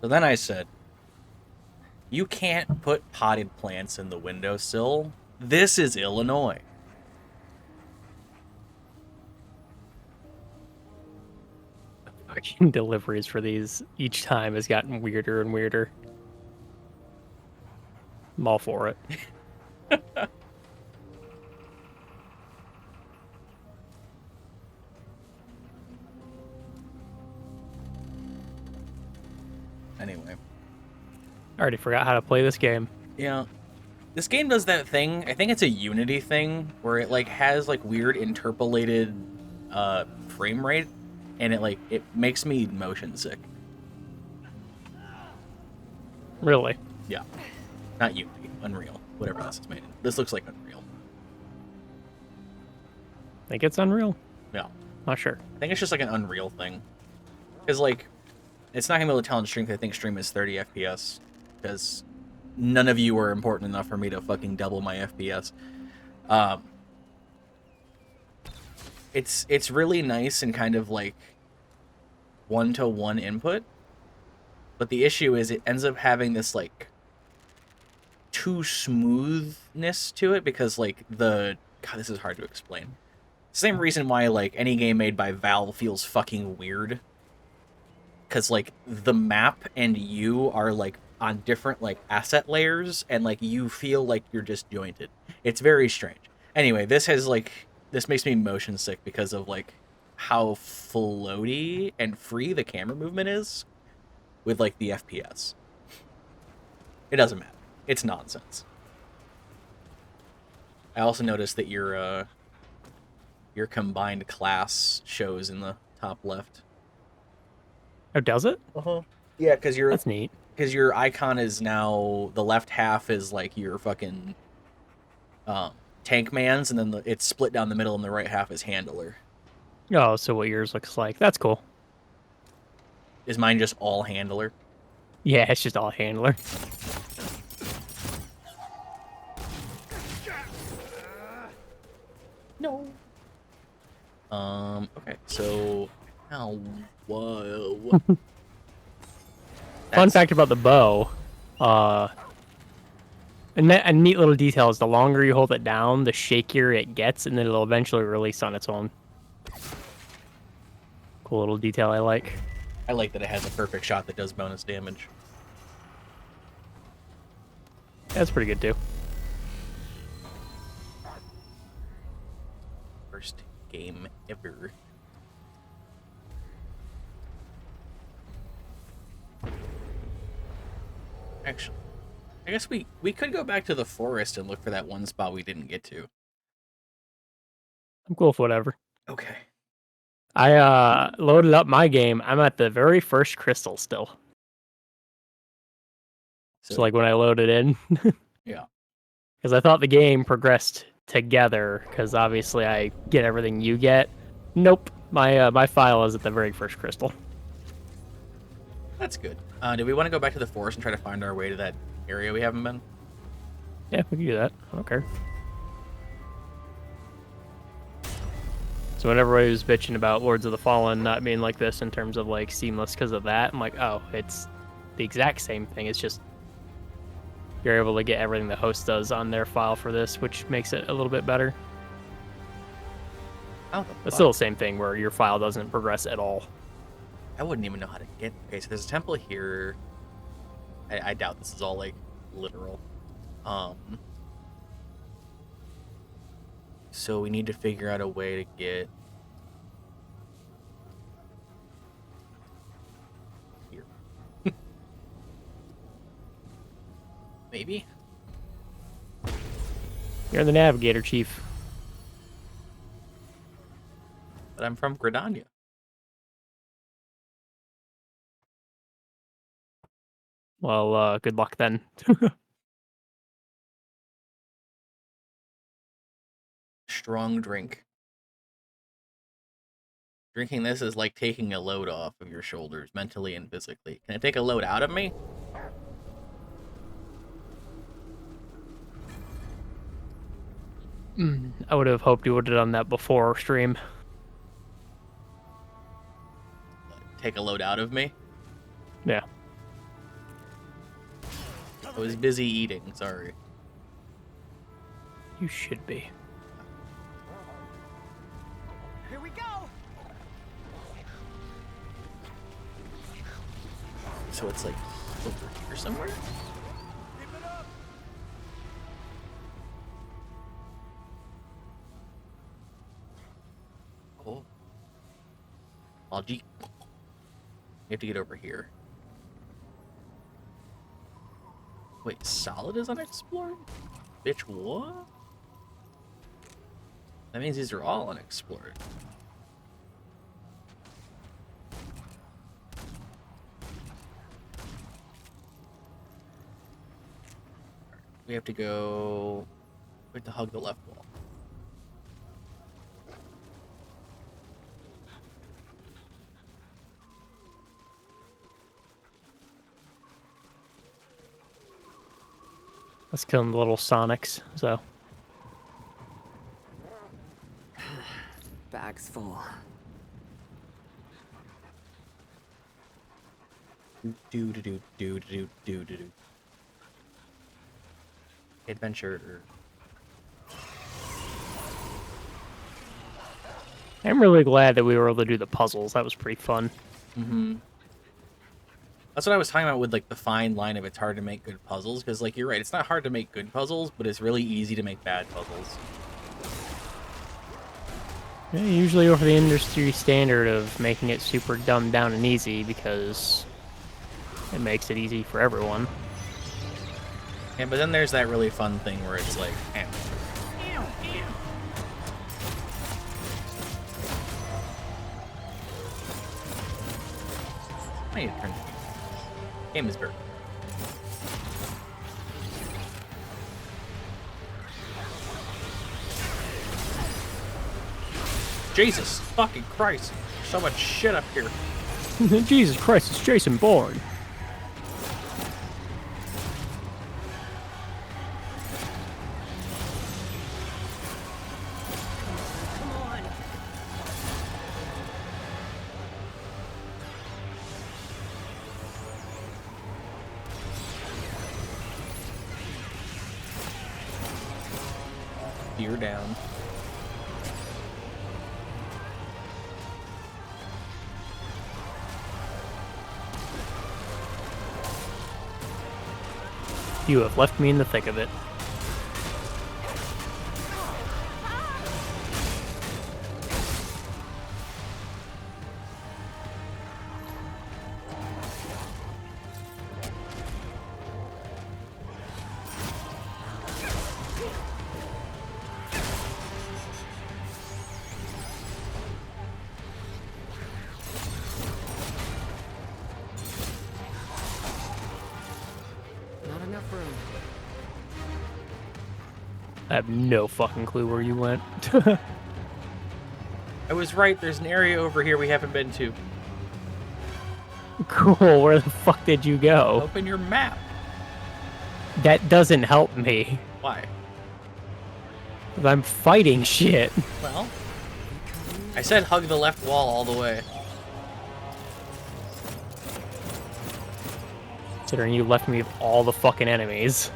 So then I said, you can't put potted plants in the windowsill. This is Illinois. Fucking deliveries for these each time has gotten weirder and weirder. I'm all for it. Anyway. I already forgot how to play this game. Yeah. This game does that thing, I think it's a Unity thing, where it like has like weird interpolated frame rate, and it makes me motion sick. Really? Yeah. Not Unity, Unreal. Whatever this is made in. This looks like Unreal. Think it's Unreal? Yeah. Not sure. I think it's just like an Unreal thing. Because like it's not gonna be able to tell on stream because I think stream is 30 FPS. Because none of you are important enough for me to fucking double my FPS. It's really nice and kind of like one-to-one input, but the issue is it ends up having this like too smoothness to it because like God, this is hard to explain. Same reason why like any game made by Valve feels fucking weird, because like the map and you are like on different like asset layers, and like you feel like you're disjointed. It's very strange. Anyway, this makes me motion sick because of like how floaty and free the camera movement is with like the FPS. It doesn't matter. It's nonsense. I also noticed that your combined class shows in the top left. Oh, does it? Uh-huh. Yeah, That's neat. because your icon is now the left half is like your fucking tank man's, and then it's split down the middle, and the right half is handler. Oh, so what yours looks like. That's cool. Is mine just all handler? Yeah, it's just all handler. No. Okay, so now whoa. Fun fact about the bow, a neat little detail is the longer you hold it down, the shakier it gets, and then it'll eventually release on its own. Cool little detail I like. I like that it has a perfect shot that does bonus damage. That's pretty good too. First game ever. Actually, I guess we could go back to the forest and look for that one spot we didn't get to. I'm cool with whatever. Okay. I loaded up my game. I'm at the very first crystal still. So like when I loaded in, yeah. because I thought the game progressed together. Because obviously I get everything you get. Nope, my file is at the very first crystal. That's good. Do we want to go back to the forest and try to find our way to that area we haven't been? Yeah, we can do that. I don't care. So when everybody was bitching about Lords of the Fallen not being like this in terms of like seamless because of that, I'm like, oh, it's the exact same thing. It's just you're able to get everything the host does on their file for this, which makes it a little bit better. Oh, but still the same thing where your file doesn't progress at all. I wouldn't even know how to get. Okay, so there's a temple here. I doubt this is all like literal. So we need to figure out a way to get here. Maybe. You're the navigator, chief. But I'm from Gridania. Well, good luck then. Strong drink. Drinking this is like taking a load off of your shoulders, mentally and physically. Can it take a load out of me? I would have hoped you would have done that before stream. Take a load out of me? Yeah. was busy eating, sorry. You should be. Here we go. So it's like over here somewhere? Keep it up. Oh. Logic. You have to get over here. Wait, solid is unexplored? Bitch, what? That means these are all unexplored. We have to go... We have to hug the left wall. Let's kill the little Sonics, so. Bag's full. Do do do do do do do do. Adventure. I'm really glad that we were able to do the puzzles. That was pretty fun. Mm-hmm. That's what I was talking about with like the fine line of it's hard to make good puzzles, because like you're right, it's not hard to make good puzzles, but it's really easy to make bad puzzles. Yeah, usually over the industry standard of making it super dumbed down and easy because it makes it easy for everyone. Yeah, but then there's that really fun thing where it's like, eh. I need to turn the game is broken. Jesus fucking Christ. There's so much shit up here. Jesus Christ, it's Jason Bourne. Come on. You're down. You have left me in the thick of it. Not enough room. I have no fucking clue where you went. I was right, there's an area over here we haven't been to. Cool, where the fuck did you go? Open your map. That doesn't help me. Why? 'Cause I'm fighting shit. Well, I said hug the left wall all the way. Considering you left me with all the fucking enemies.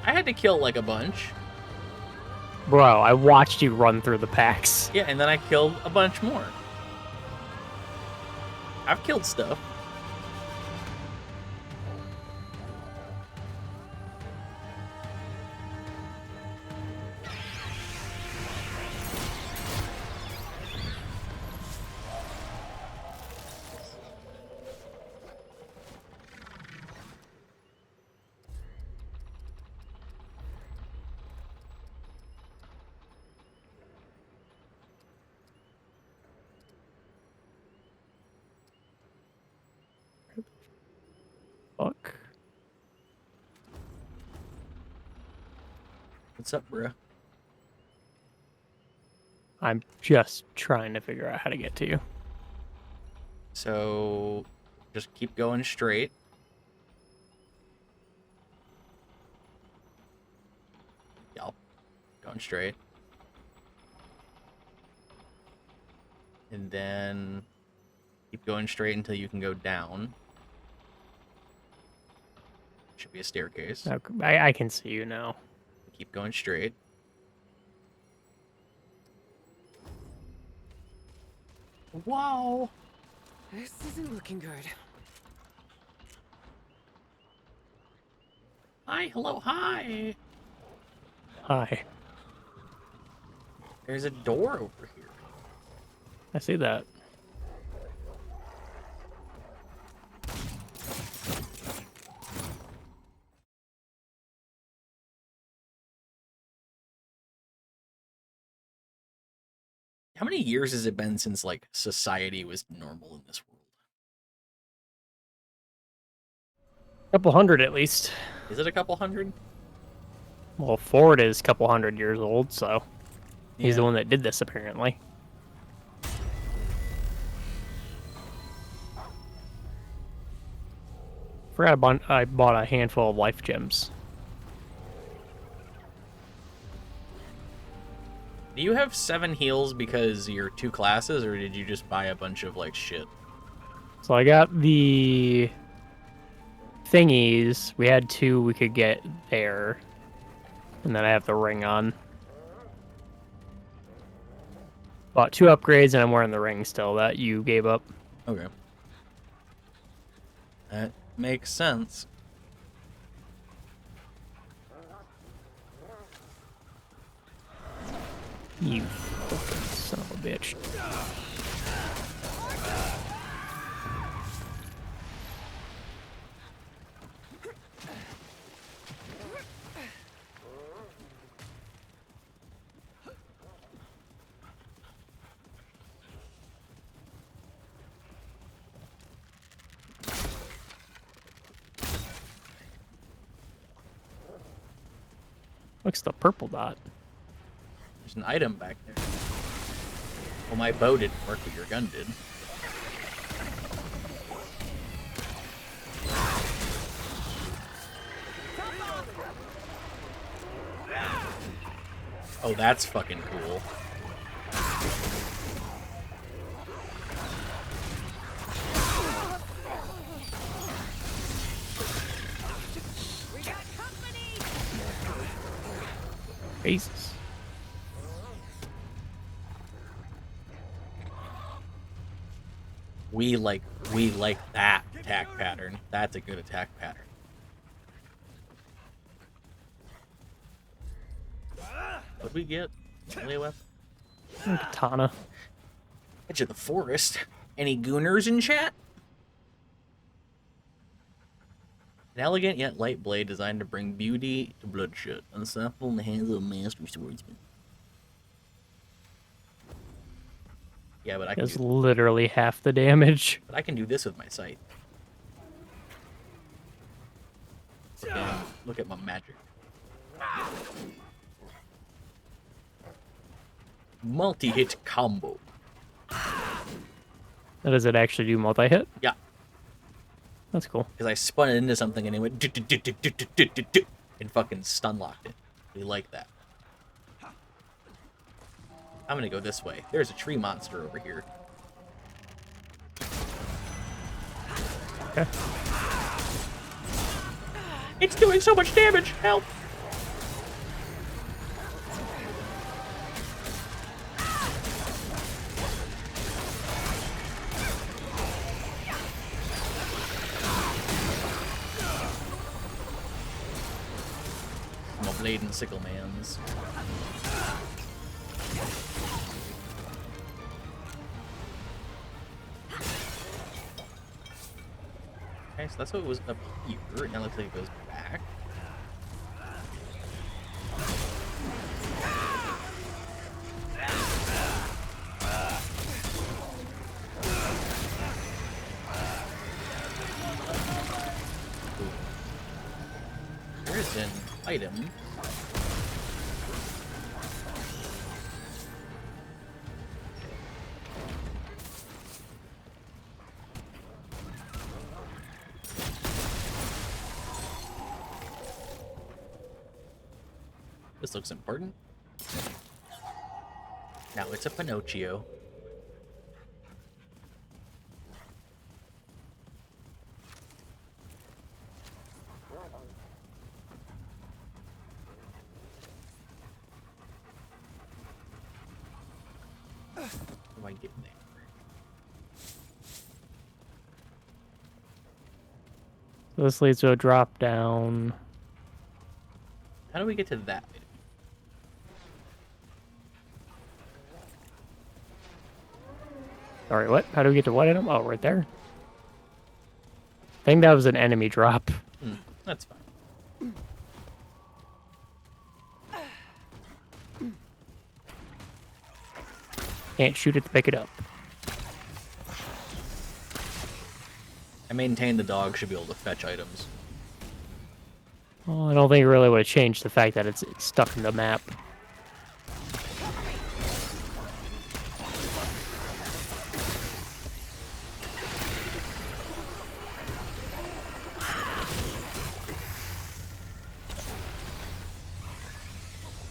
I had to kill like a bunch. Bro, I watched you run through the packs. Yeah, and then I killed a bunch more. I've killed stuff. Fuck. What's up, bro? I'm just trying to figure out how to get to you. So, just keep going straight. Yep. Going straight. And then keep going straight until you can go down. Should be a staircase. Okay, I can see you now. Keep going straight. Wow. This isn't looking good. Hi, hello, hi. Hi. There's a door over here. I see that. How many years has it been since, like, society was normal in this world? Couple hundred at least. Is it a couple hundred? Well, Ford is a couple hundred years old, so he's the Yeah. one that did this apparently. Forgot I bought a handful of life gems. Do you have 7 heals because you're 2 classes, or did you just buy a bunch of, like, shit? So I got the thingies. We had 2 we could get there. And then I have the ring on. Bought 2 upgrades and I'm wearing the ring still that you gave up. Okay. That makes sense. You fucking son of a bitch. Looks the purple dot. There's an item back there. Well, my bow didn't work, but your gun did. Oh, that's fucking cool. We got company! Jesus. We like that attack pattern. That's a good attack pattern. What'd we get? Melee weapon? Katana. Edge of the forest. Any gooners in chat? An elegant yet light blade designed to bring beauty to bloodshed. Unstoppable in the hands of a master swordsman. Yeah, but Does literally half the damage. I can do this with my sight. Look at my magic. Multi-hit combo. Now, does it actually do multi-hit? Yeah, That's cool. because I spun it into something and it went do, and fucking stun locked it. We like that. I'm gonna go this way. There's a tree monster over here. Okay. It's doing so much damage! Help! My blade and sickle mans. Okay, so that's what was up here. Now it looks like it goes back. There's an item. This looks important. Now it's a Pinocchio. do I get there? So this leads to a drop down. How do we get to that? Sorry, what? How do we get to what item? Oh, right there. I think that was an enemy drop. That's fine. Can't shoot it to pick it up. I maintain the dog should be able to fetch items. Well, I don't think it really would have changed the fact that it's stuck in the map.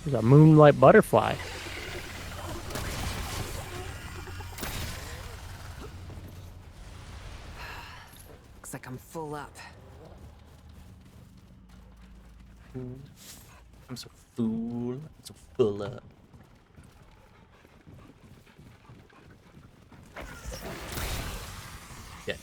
There's a moonlight butterfly. Looks like I'm full up. I'm so full. I'm so full up. Yeah.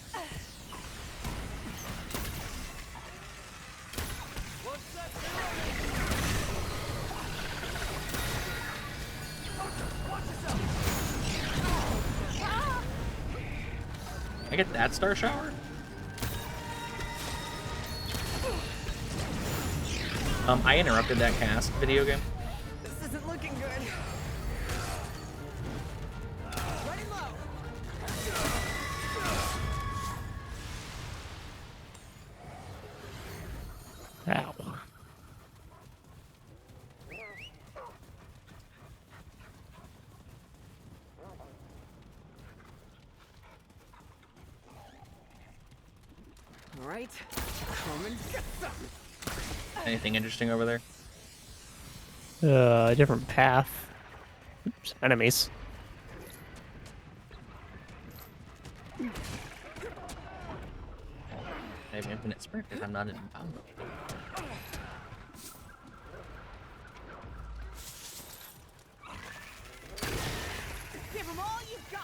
I get that star shower? I interrupted that cast video game. This isn't looking good. Running low. Ow. All right. Come and get some. Anything interesting over there? Different path. Oops, enemies. I have infinite sprint because I'm not in combo. Give them all you've got.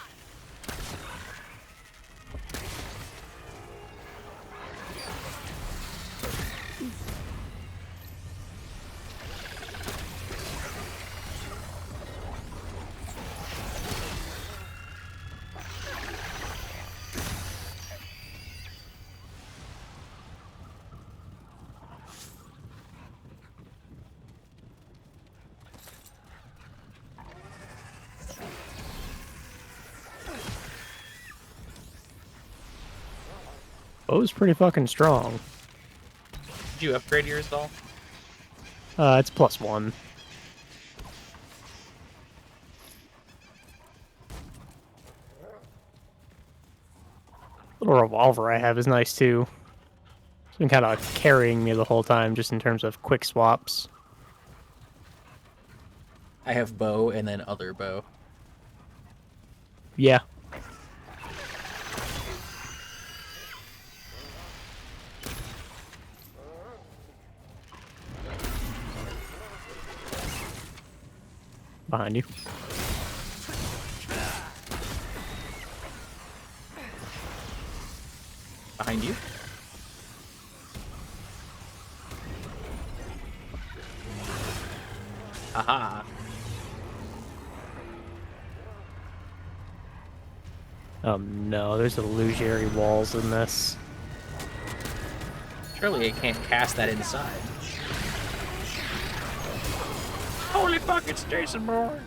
Bow's pretty fucking strong. Did you upgrade yours, doll? It's +1. Little revolver I have is nice too. It's been kind of carrying me the whole time, just in terms of quick swaps. I have bow and then other bow. Yeah. Behind you. Behind you? Aha. No, there's illusionary walls in this. Surely it can't cast that inside. Holy fuck, it's Jason Bourne!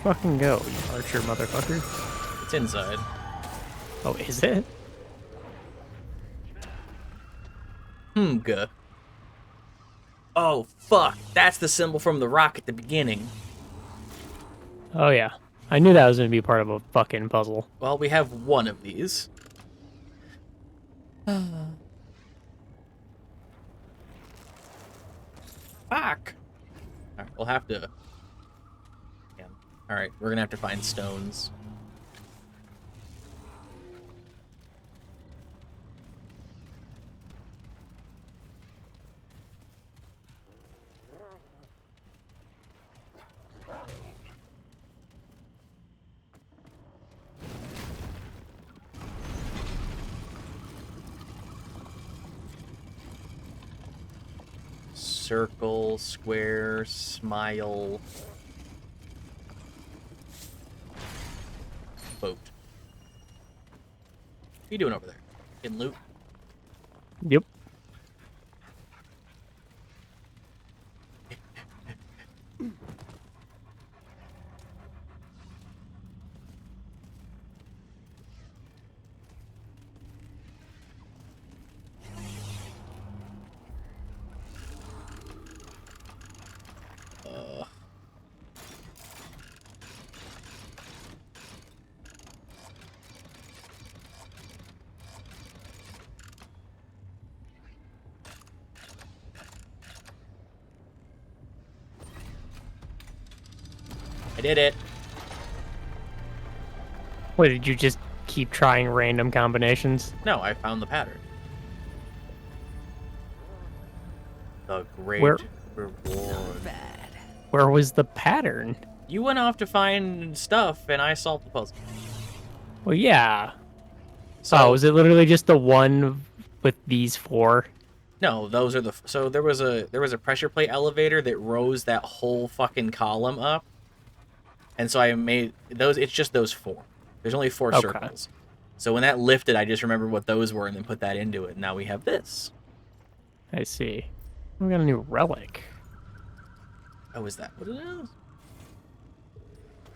Fucking go, you archer motherfucker. It's inside. Oh, is it? Guh. Oh, fuck. That's the symbol from the rock at the beginning. Oh yeah. I knew that was gonna be part of a fucking puzzle. Well, we have one of these. Fuck. Alright, we'll have to... Yeah. Alright, we're gonna have to find stones. circle, square, smile, boat. What are you doing over there? Getting loot? Yep. I did it. Wait, did you just keep trying random combinations? No, I found the pattern. The great Where- reward. Bad. Where was the pattern? You went off to find stuff, and I solved the puzzle. Well, yeah. So, Oh, is it literally just the one with these 4? no, those are the. So there was a pressure plate elevator that rose that whole fucking column up, and so I made those. It's just those 4. There's only 4 Okay. circles. So when that lifted, I just remembered what those were and then put that into it. And now we have this. I see. We got a new relic. Oh, is that what it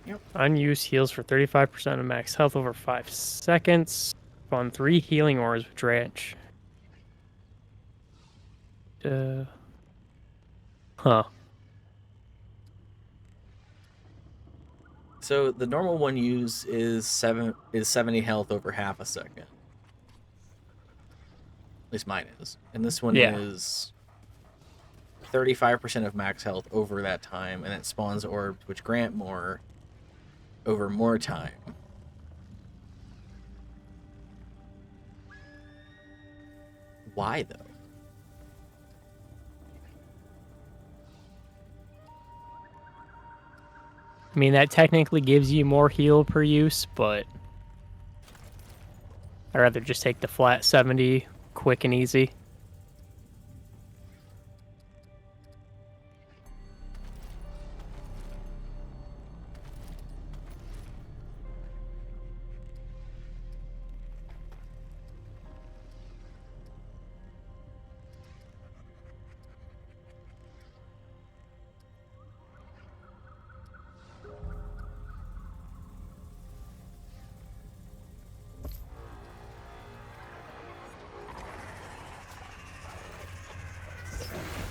is? Unused heals for 35% of max health over 5 seconds. Spawn 3 healing ores with drench. Huh. So the normal one use is 70 health over half a second. At least mine is. And this one Yeah. is 35% of max health over that time, and it spawns orbs which grant more over more time. Why though? I mean, that technically gives you more heal per use, but I'd rather just take the flat 70, quick and easy.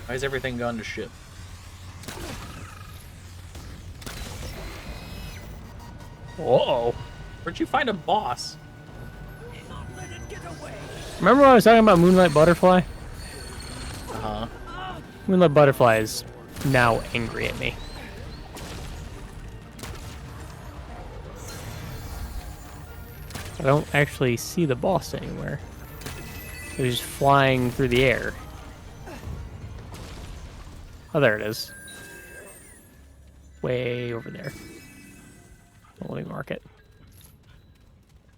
Why is everything gone to shit? Whoa. Where'd you find a boss? Remember when I was talking about Moonlight Butterfly? Uh-huh. Moonlight Butterfly is now angry at me. I don't actually see the boss anywhere. It was just flying through the air. Oh, there it is. Way over there. Let me mark it.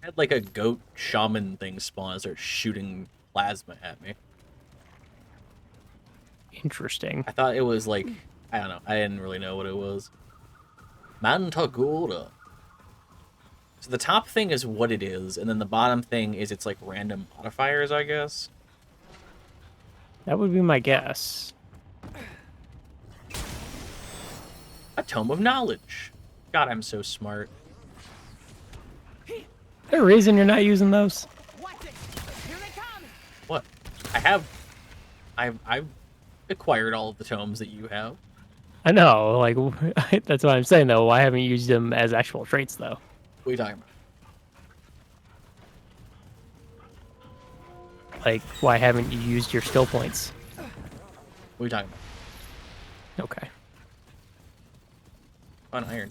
I had like a goat shaman thing spawn and start shooting plasma at me. Interesting. I thought it was like, I don't know. I didn't really know what it was. Manticore. So the top thing is what it is, and then the bottom thing is it's like random modifiers, I guess. That would be my guess. A tome of knowledge. God, I'm so smart. Is there a reason you're not using those? Watch it. Here they come. What? I've acquired all of the tomes that you have. I know, like, that's what I'm saying, though. Why haven't you used them as actual traits, though? What are you talking about? Like, why haven't you used your skill points? What are you talking about? Okay. On iron.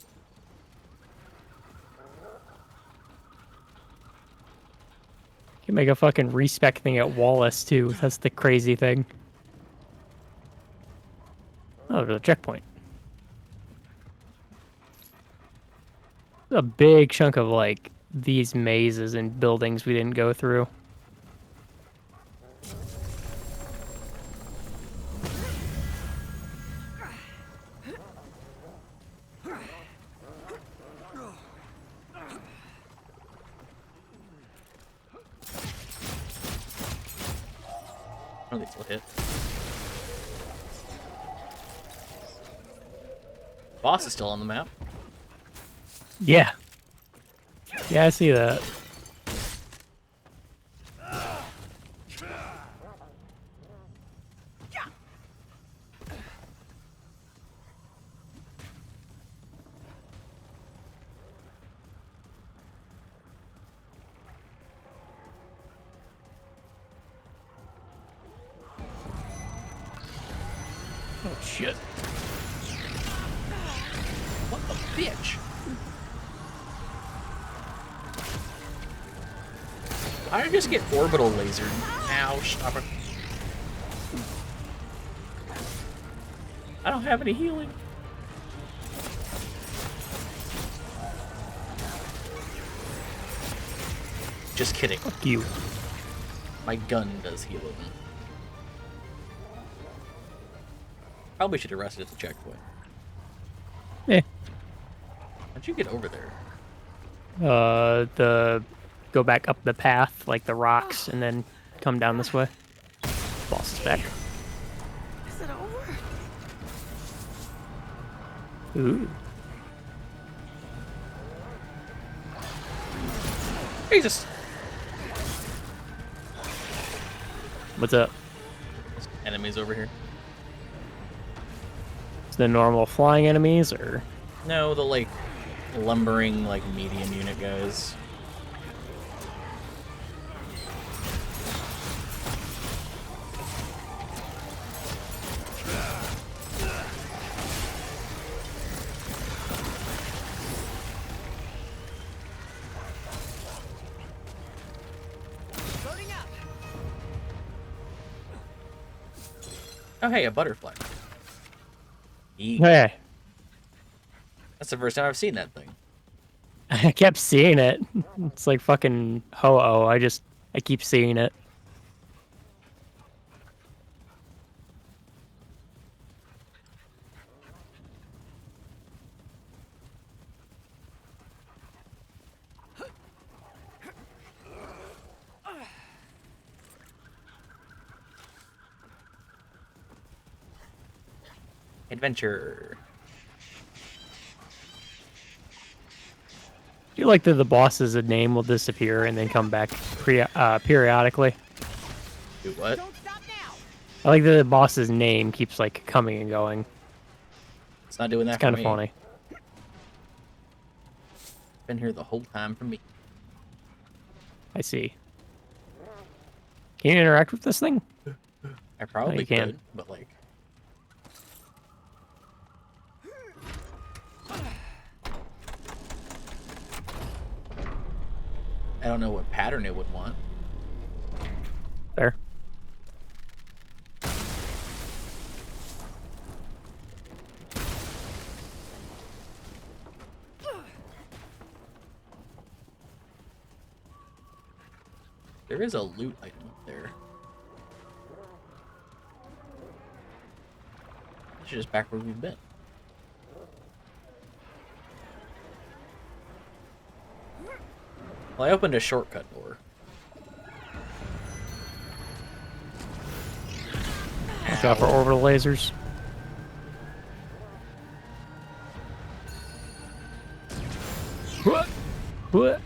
You can make a fucking respec thing at Wallace, too. That's the crazy thing. Oh, there's a checkpoint. A big chunk of, like, these mazes and buildings we didn't go through. Oh, they still hit. Boss is still on the map. Yeah. Yeah, I see that. Oh shit. What the bitch? How did I just get orbital lasered? Ow, stop it. I don't have any healing. Just kidding. Fuck you. My gun does heal him. Probably should have rested at the checkpoint. Eh. How'd you get over there? The go back up the path, like the rocks, and then come down this way. Boss is back. Is it over? Ooh. Jesus! What's up? Enemies over here. Is the normal flying enemies, or? No, the like lumbering like medium unit guys. Loading up. Oh hey, a butterfly. Eek. Hey, That's the first time I've seen that thing. I kept seeing it. It's like fucking ho-oh. I keep seeing it. Adventure. Do you like that the boss's name will disappear and then come back periodically? Do what? Don't stop now. I like that the boss's name keeps like coming and going. It's not doing that It's kind for of me. funny. Been here the whole time for me. I see. Can you interact with this thing? I probably you can. could, but like. I don't know what pattern it would want. There. There is a loot item up there. It's just back where we've been. Well, I opened a shortcut door. Watch out for orbital lasers. What? What?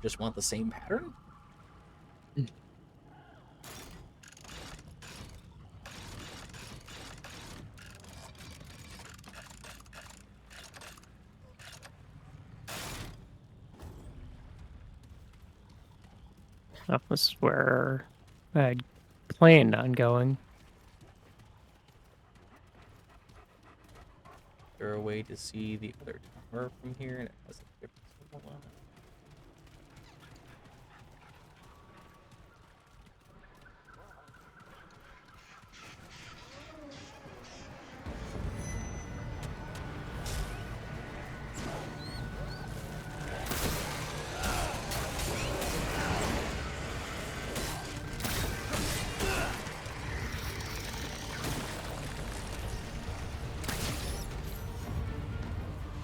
Just want the same pattern? Oh, this is where I had planned on going. Is there a way to see the other tower from here? And it has a different symbol on it.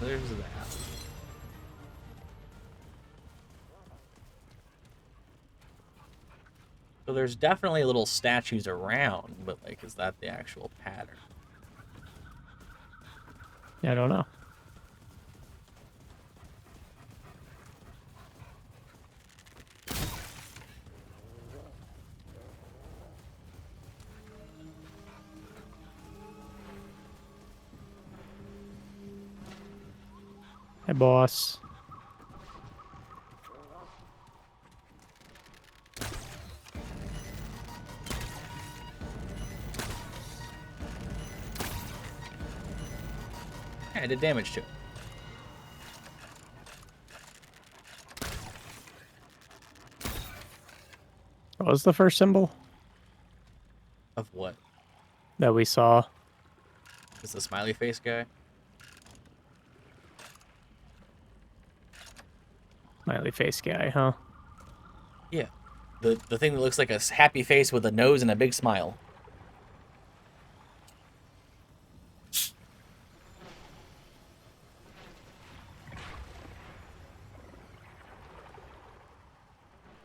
There's that. So there's definitely little statues around, but like, is that the actual pattern? I don't know. Hey, boss. Yeah, I did damage to it. What was the first symbol Of what? that we saw? Is the smiley face guy? Smiley face guy, huh? Yeah. The thing that looks like a happy face with a nose and a big smile.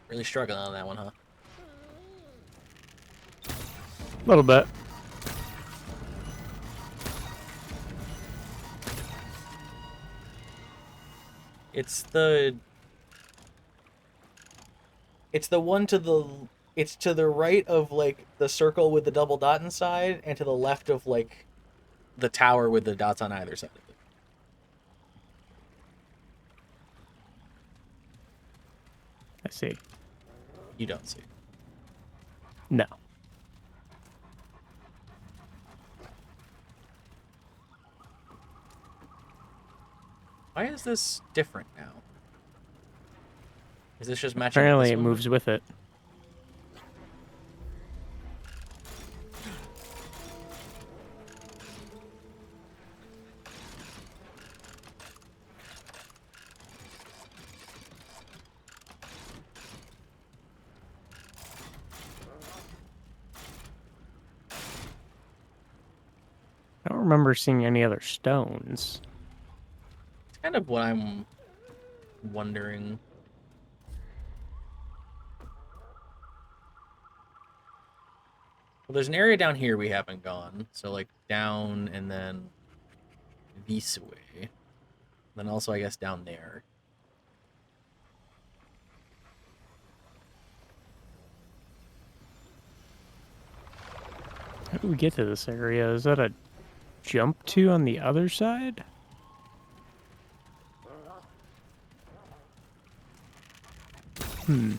Really struggling on that one, huh? A little bit. It's the one to the it's to the right of like the circle with the double dot inside and to the left of like the tower with the dots on either side of it. I see. You don't see. No. Why is this different now? Is this just matching with Apparently this it one? moves with it. I don't remember seeing any other stones. It's kind of what I'm wondering. Well, there's an area down here we haven't gone. So like down and then this way. Then also I guess down there. How do we get to this area? Is that a jump to on the other side? Hmm.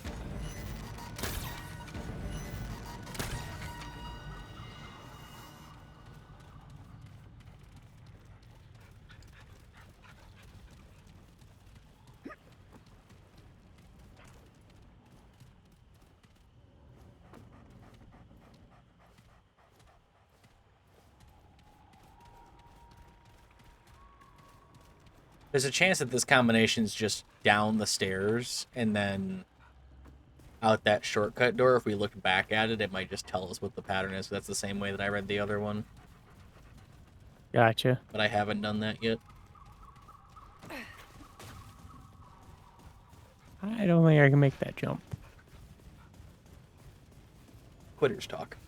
There's a chance that this combination's just down the stairs and then out that shortcut door. If we look back at it, it might just tell us what the pattern is. That's the same way that I read the other one, Gotcha. but I haven't done that yet. I don't think I can make that jump. Quitters talk.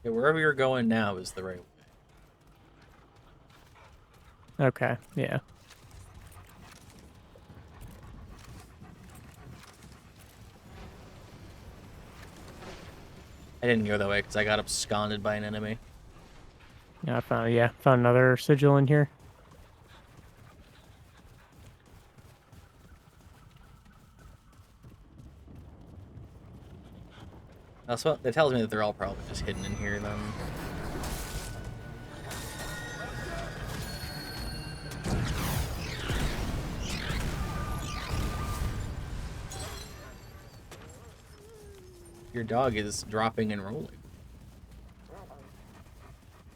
Yeah, wherever you're going now is the right way. Okay, yeah. I didn't go that way because I got absconded by an enemy. Yeah, found another sigil in here. Also, that tells me that they're all probably just hidden in here then. Your dog is dropping and rolling.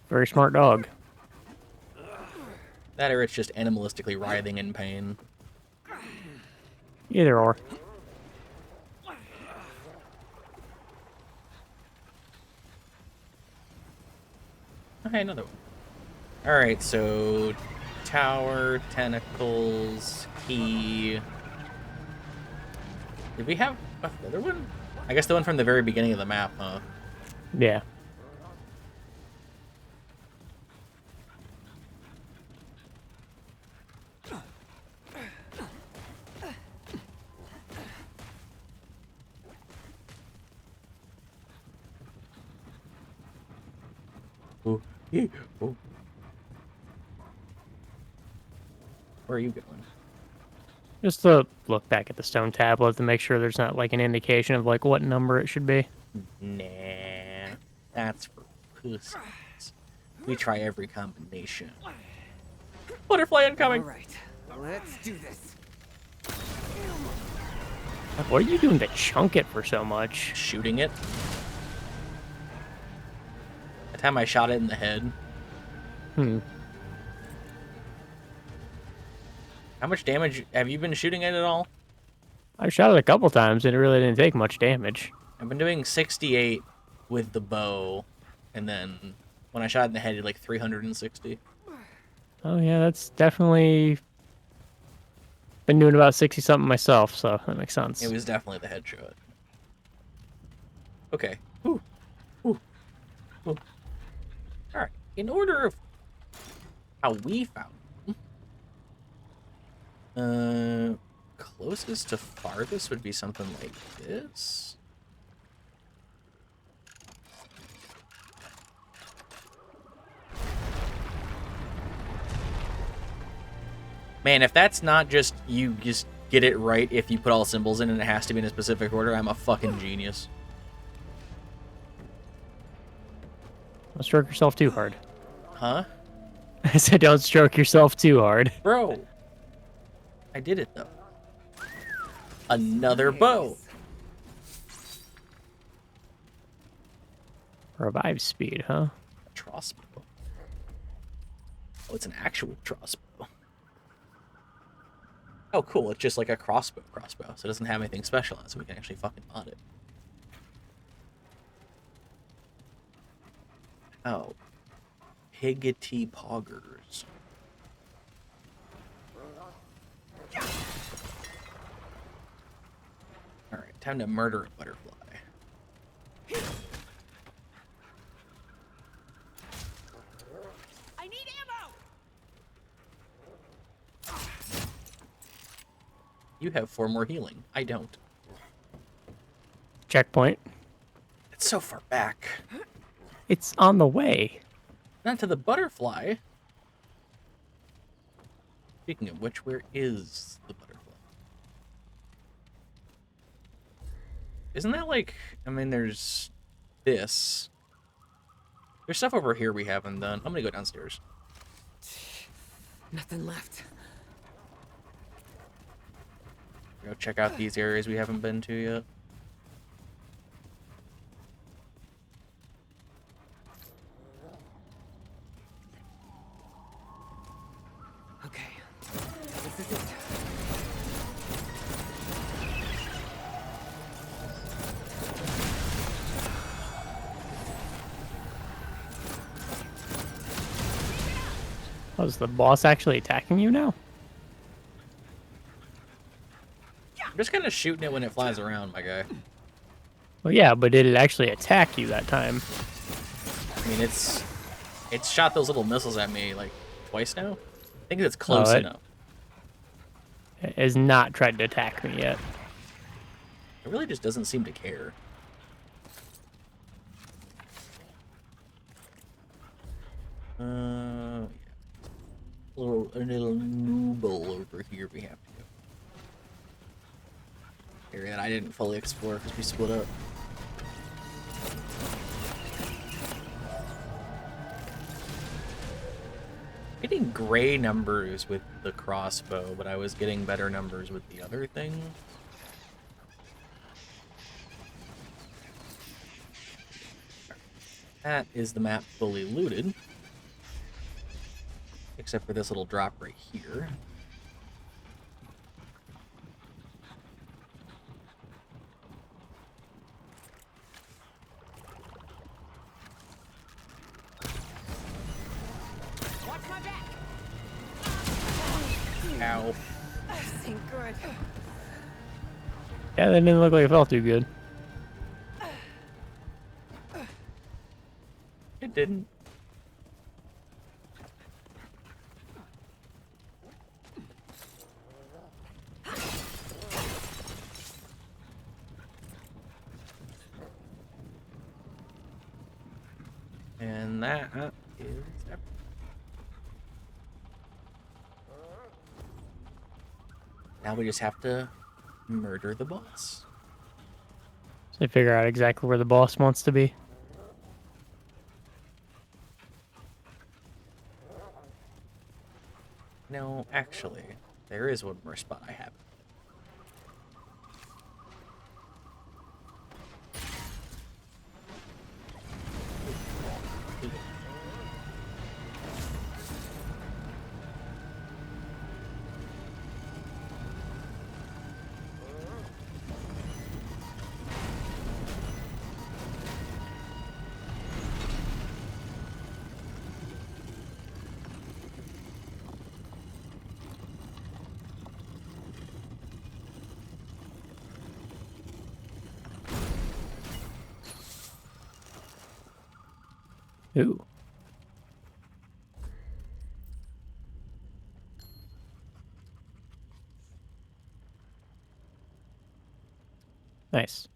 Very smart dog. That or it's just animalistically writhing in pain. Either or. Okay, another one. Alright, so tower, tentacles, key. Did we have another one? I guess the one from the very beginning of the map, huh? Yeah. Ooh. Ooh. Where are you going? Just to look back at the stone tablet to make sure there's not like an indication of like what number it should be. Nah. That's for pussies. We try every combination. Butterfly incoming! Alright, let's do this. What are you doing to chunk it for so much? Shooting it. The time I shot it in the head. Hmm. How much damage have you been shooting it at all? I shot it a couple times and it really didn't take much damage. I've been doing 68 with the bow, and then when I shot it in the head, it did like 360. Oh yeah, that's definitely been doing about 60 something myself, so that makes sense. It was definitely the headshot. Okay. Ooh. Ooh. Ooh. Alright. In order of how we found them, closest to farthest would be something like this. Man, if that's not just you just get it right if you put all symbols in and it has to be in a specific order, I'm a fucking genius. Don't stroke yourself too hard. Huh? I said don't stroke yourself too hard. Bro. I did it, though. Another bow. Revive speed, huh? A crossbow. Oh, it's an actual crossbow. Oh, cool. It's just like a crossbow, so it doesn't have anything special on it, so we can actually fucking mod it. Oh. Higgity poggers. Alright, time to murder a butterfly. I need ammo. You have 4 more healing. I don't. Checkpoint. It's so far back. It's on the way. Not to the butterfly. Speaking of which, where is the butterfly? Isn't that like... I mean, there's this. There's stuff over here we haven't done. I'm gonna go downstairs. Nothing left. Go check out these areas we haven't been to yet. Okay, this is it. Oh, is the boss actually attacking you now? I'm just kind of shooting it when it flies around, my guy. Well, yeah, but did it actually attack you that time? I mean, it's shot those little missiles at me like twice now. I think it's close enough. It has not tried to attack me yet. It really just doesn't seem to care. Yeah. A little nooble over here we have to go. Area that I didn't fully explore because we split up. Getting gray numbers with the crossbow, but I was getting better numbers with the other thing. That is the map fully looted. Except for this little drop right here. Watch my back. Ow. This ain't good. Yeah, that didn't look like it felt too good. It didn't. And that is everything. Now we just have to murder the boss. So they figure out exactly where the boss wants to be. No, actually, there is one more spot I have. Ooh. Nice.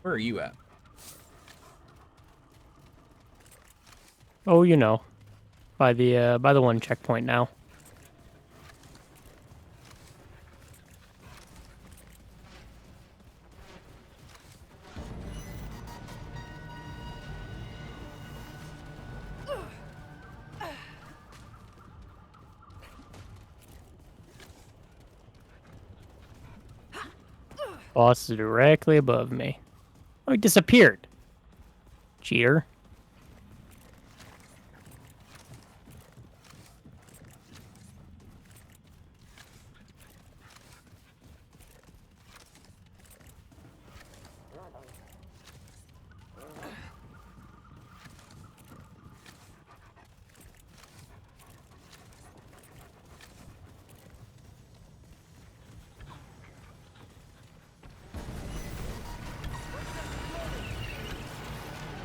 Where are you at? Oh, you know, by the one checkpoint now. Boss is directly above me. Oh, he disappeared. Cheater.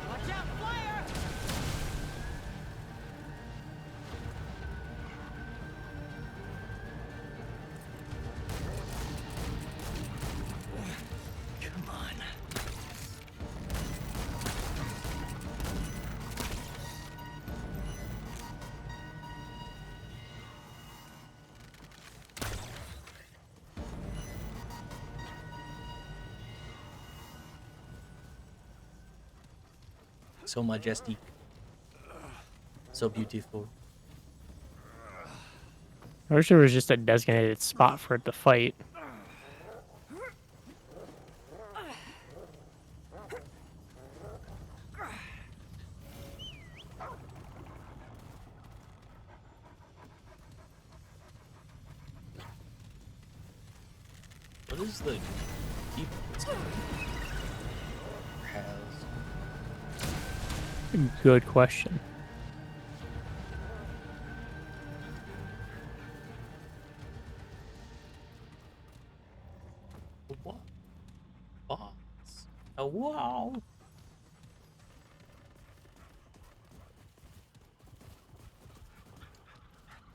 Watch out, flyer! Come on. So majestic. So beautiful. I wish there was just a designated spot for it to fight. What is the default? Has Good question. what? boss. Oh, wow.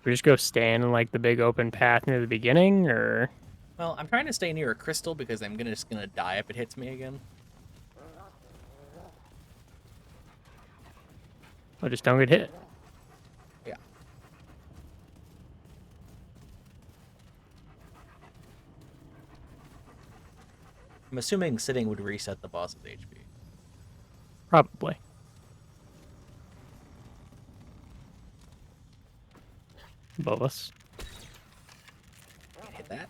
We just go stand in like the big open path near the beginning, or Well, I'm trying to stay near a crystal because I'm just gonna die if it hits me again. I just don't get hit. Yeah. I'm assuming sitting would reset the boss's HP. Probably. Bolus. Can't hit that.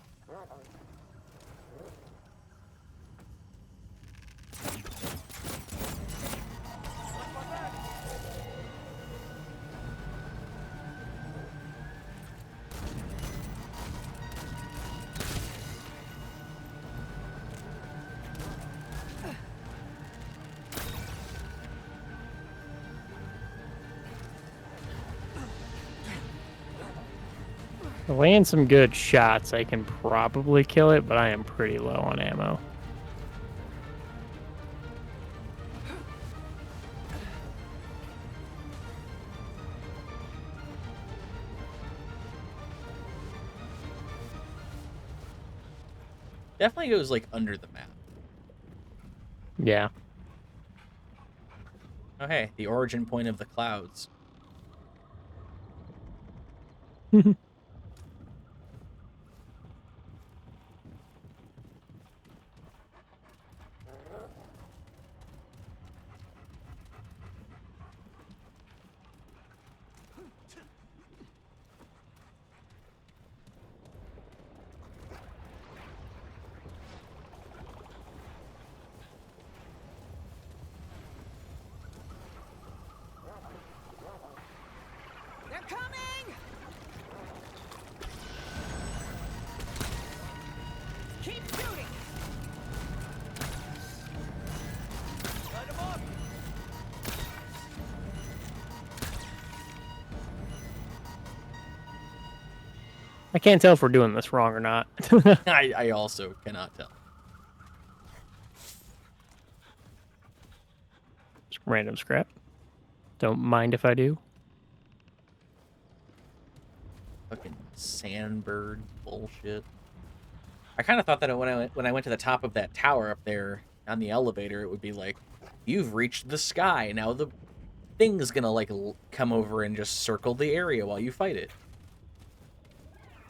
If I land some good shots, I can probably kill it, but I am pretty low on ammo. Definitely goes like under the map. Yeah. Oh hey, the origin point of the clouds. They're coming! Keep shooting! Light 'em up! I can't tell if we're doing this wrong or not. I also cannot tell. Just random scrap. Don't mind if I do. Fucking sandbird bullshit. I kind of thought that when I went to the top of that tower up there on the elevator, it would be like, you've reached the sky. Now the thing's gonna like come over and just circle the area while you fight it.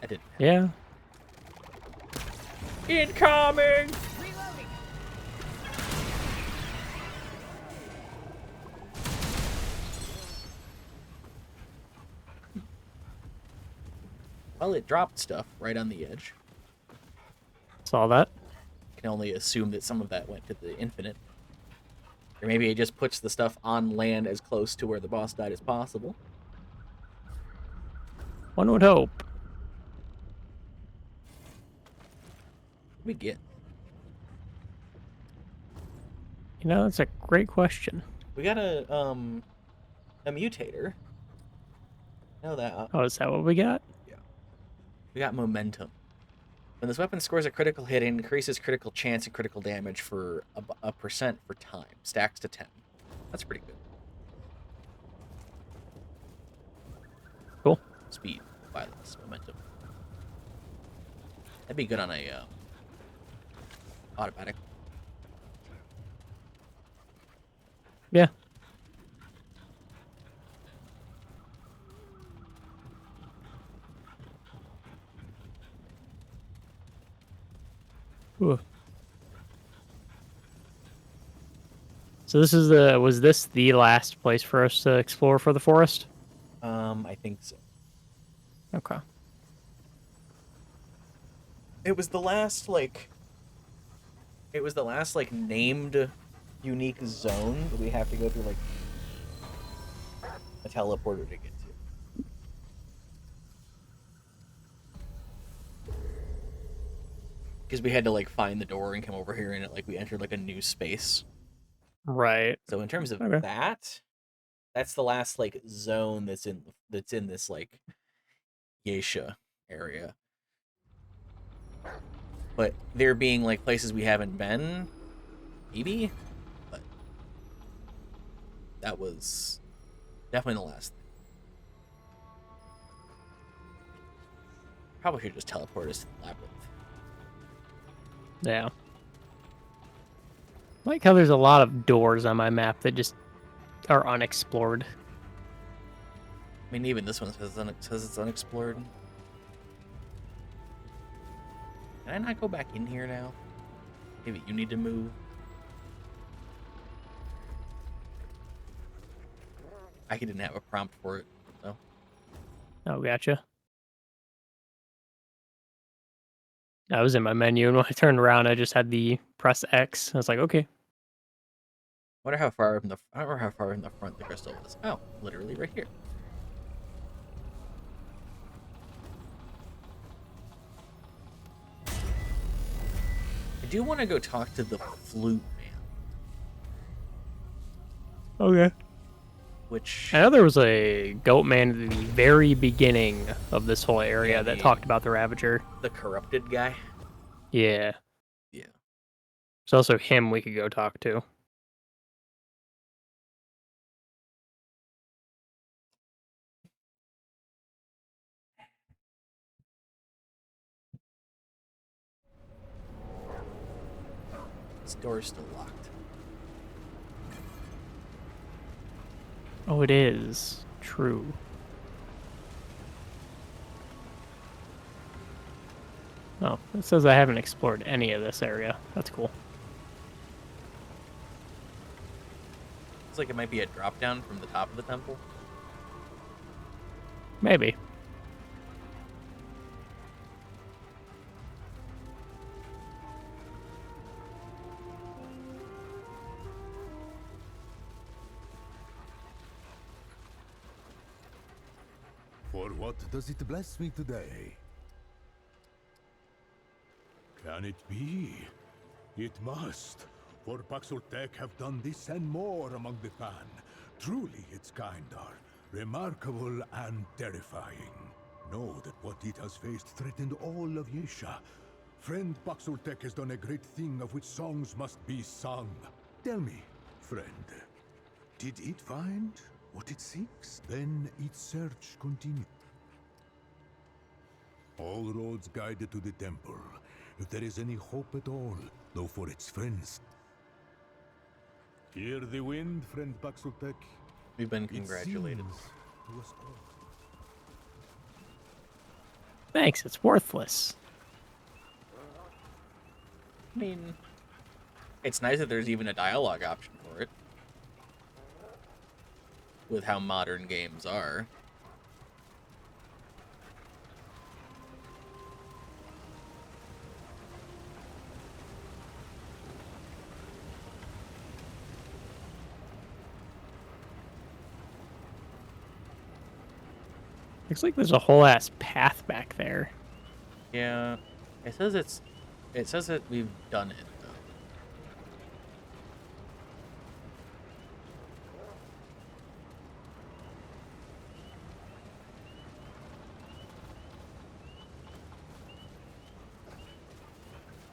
That didn't happen. Yeah. Incoming! Reloading! Well, it dropped stuff right on the edge. Saw that. Can only assume that some of that went to the infinite. Or maybe it just puts the stuff on land as close to where the boss died as possible. One would hope. What do we get? You know, that's a great question. We got a mutator. Know that. Oh, is that what we got? Yeah. We got momentum. When this weapon scores a critical hit, it increases critical chance and critical damage for a percent for time. Stacks to 10. That's pretty good. Cool. Speed, violence, momentum. That'd be good on a automatic. Yeah. Ooh. So this is was this the last place for us to explore for the forest? I think so. Okay. It was the last like. It was the last like named unique zone that we have to go through like a teleporter to get to. Because we had to like find the door and come over here and we entered like a new space. Right. So in terms of Okay. that, that's the last like zone that's in this like geisha area. But there being like places we haven't been, maybe, but that was definitely the last thing. Probably should just teleport us to the labyrinth. Yeah. I like how there's a lot of doors on my map that just are unexplored. I mean, even this one says it's unexplored. Can I not go back in here now? Maybe you need to move. I didn't have a prompt for it, so. Oh, gotcha. I was in my menu, and when I turned around, I just had the press X. I was like, okay. Wonder how far from the I don't remember how far in the front the crystal is. Oh, literally right here. I do want to go talk to the flute man, Okay. which I know there was a goat man at the very beginning of this whole area Yeah, that the- talked about the Ravager. the corrupted guy. Yeah. Yeah. There's also him we could go talk to. This door is still locked. Oh, it is. True. Oh, it says I haven't explored any of this area. That's cool. Looks like it might be a drop down from the top of the temple. Maybe. For what does it bless me today? Can it be? It must. For Paxultek have done this and more among the Pan. Truly its kind are remarkable and terrifying. Know that what it has faced threatened all of Yesha. Friend Paxultek has done a great thing of which songs must be sung. Tell me, friend, did it find what it seeks? Then its search continues. All roads guided to the temple. If there is any hope at all, though for its friends. Hear the wind, friend Paxultek. We've been It congratulated. sings to us all. Thanks, it's worthless. I mean, it's nice that there's even a dialogue option for it. With how modern games are. Looks like there's a whole ass path back there. Yeah. It says that we've done it though.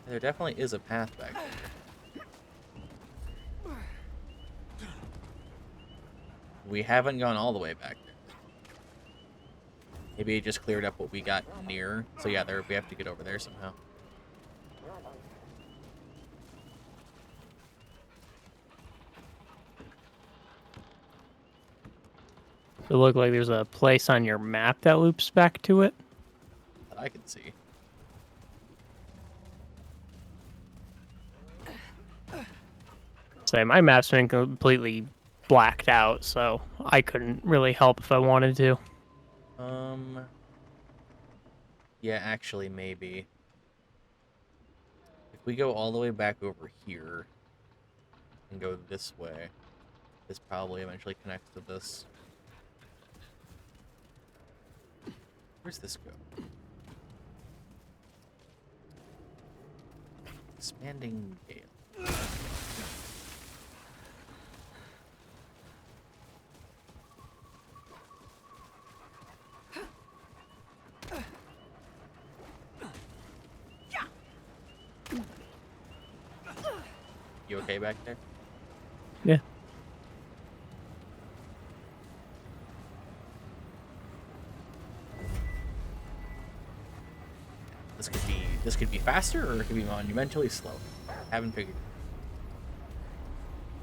There definitely is a path back there. We haven't gone all the way back there. Maybe it just cleared up what we got near. So yeah, there we have to get over there somehow. It looked like there's a place on your map that loops back to it. That I can see. Say, my map's been completely blacked out, so I couldn't really help if I wanted to. Yeah, actually, maybe. If we go all the way back over here and go this way, this probably eventually connects to this. Where's this go? Expanding Gale. You okay back there? Yeah. This could be faster or it could be monumentally slow. Haven't figured.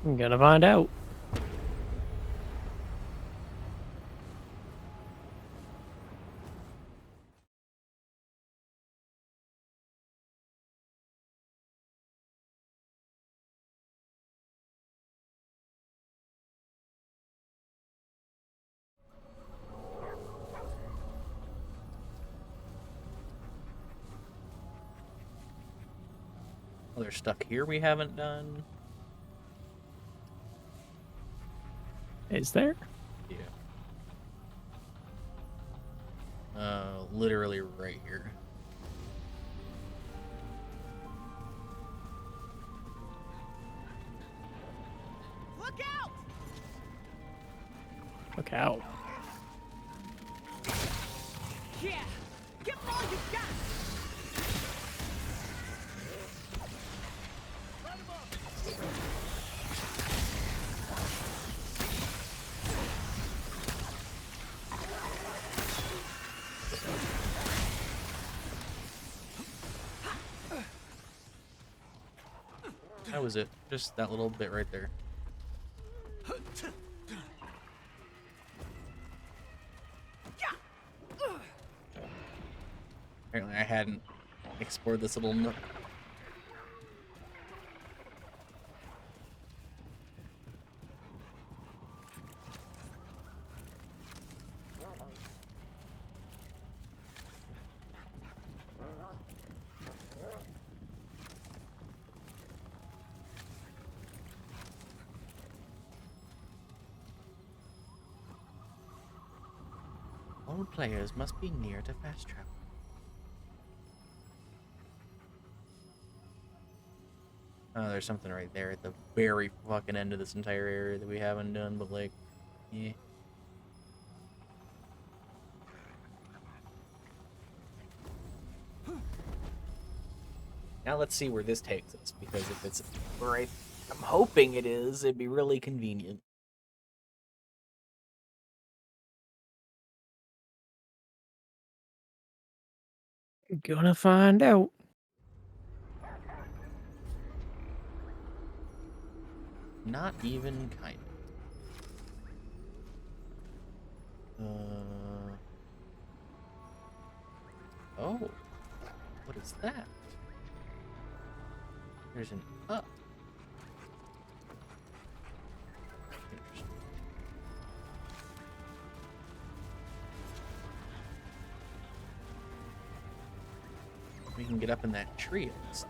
I'm gonna find out. Oh, there's stuff here we haven't done. Is there? Yeah. Literally right here. Look out! Look out. Yeah! Give 'em all you got! That was it. Just that little bit right there. Apparently I hadn't explored this little nook. All players must be near to fast travel. Oh, there's something right there at the very fucking end of this entire area that we haven't done, but like, yeah. Now let's see where this takes us, because if it's where I'm hoping it is, it'd be really convenient. Gonna find out. Not even kind of. Oh, what is that? There's an up. Interesting. We can get up in that tree at least.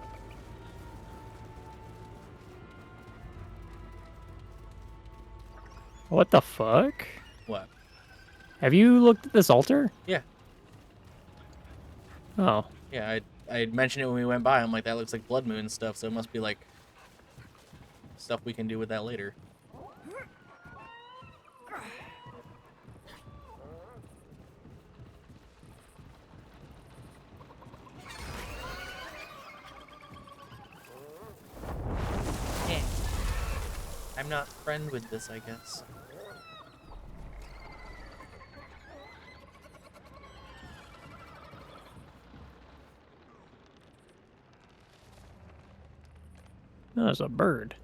What the fuck? What? Have you looked at this altar? Yeah, Oh. yeah. I had mentioned it when we went by. I'm like, that looks like blood moon stuff, so it must be like stuff we can do with that later. Eh. I'm not friend with this, I guess. No, there's a bird.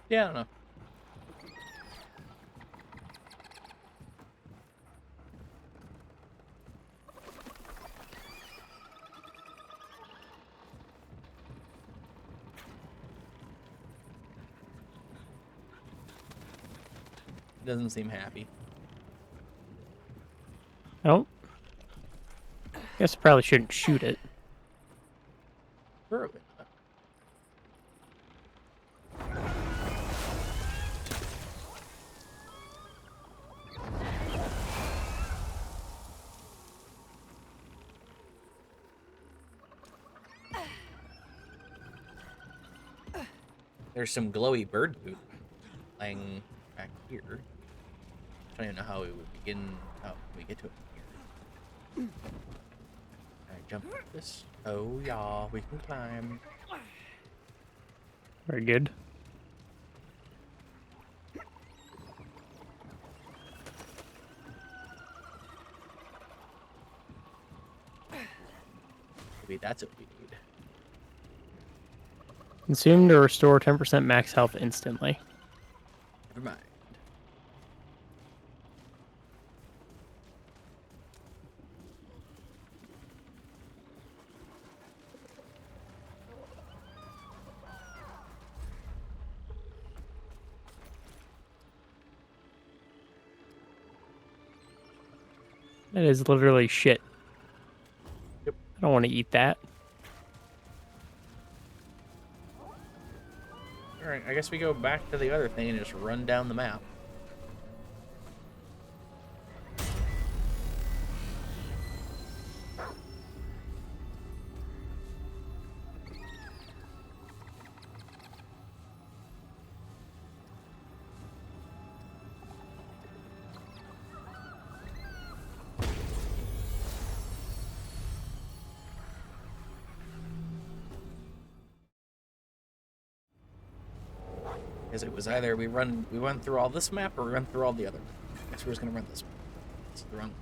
Yeah, I don't know. Doesn't seem happy. I don't. Guess I probably shouldn't shoot it. Probably not. There's some glowy bird poop lying back here. I don't even know how we would begin. Oh, we get to it here. Alright, jump up this. Oh, yeah, we can climb. Very good. Maybe that's what we need. Consume to restore 10% max health instantly. Never mind. That is literally shit. Yep. I don't want to eat that. Alright, I guess we go back to the other thing and just run down the map. Because it was either we went through all this map or we went through all the other. I guess we're just gonna run this map. It's the wrong one.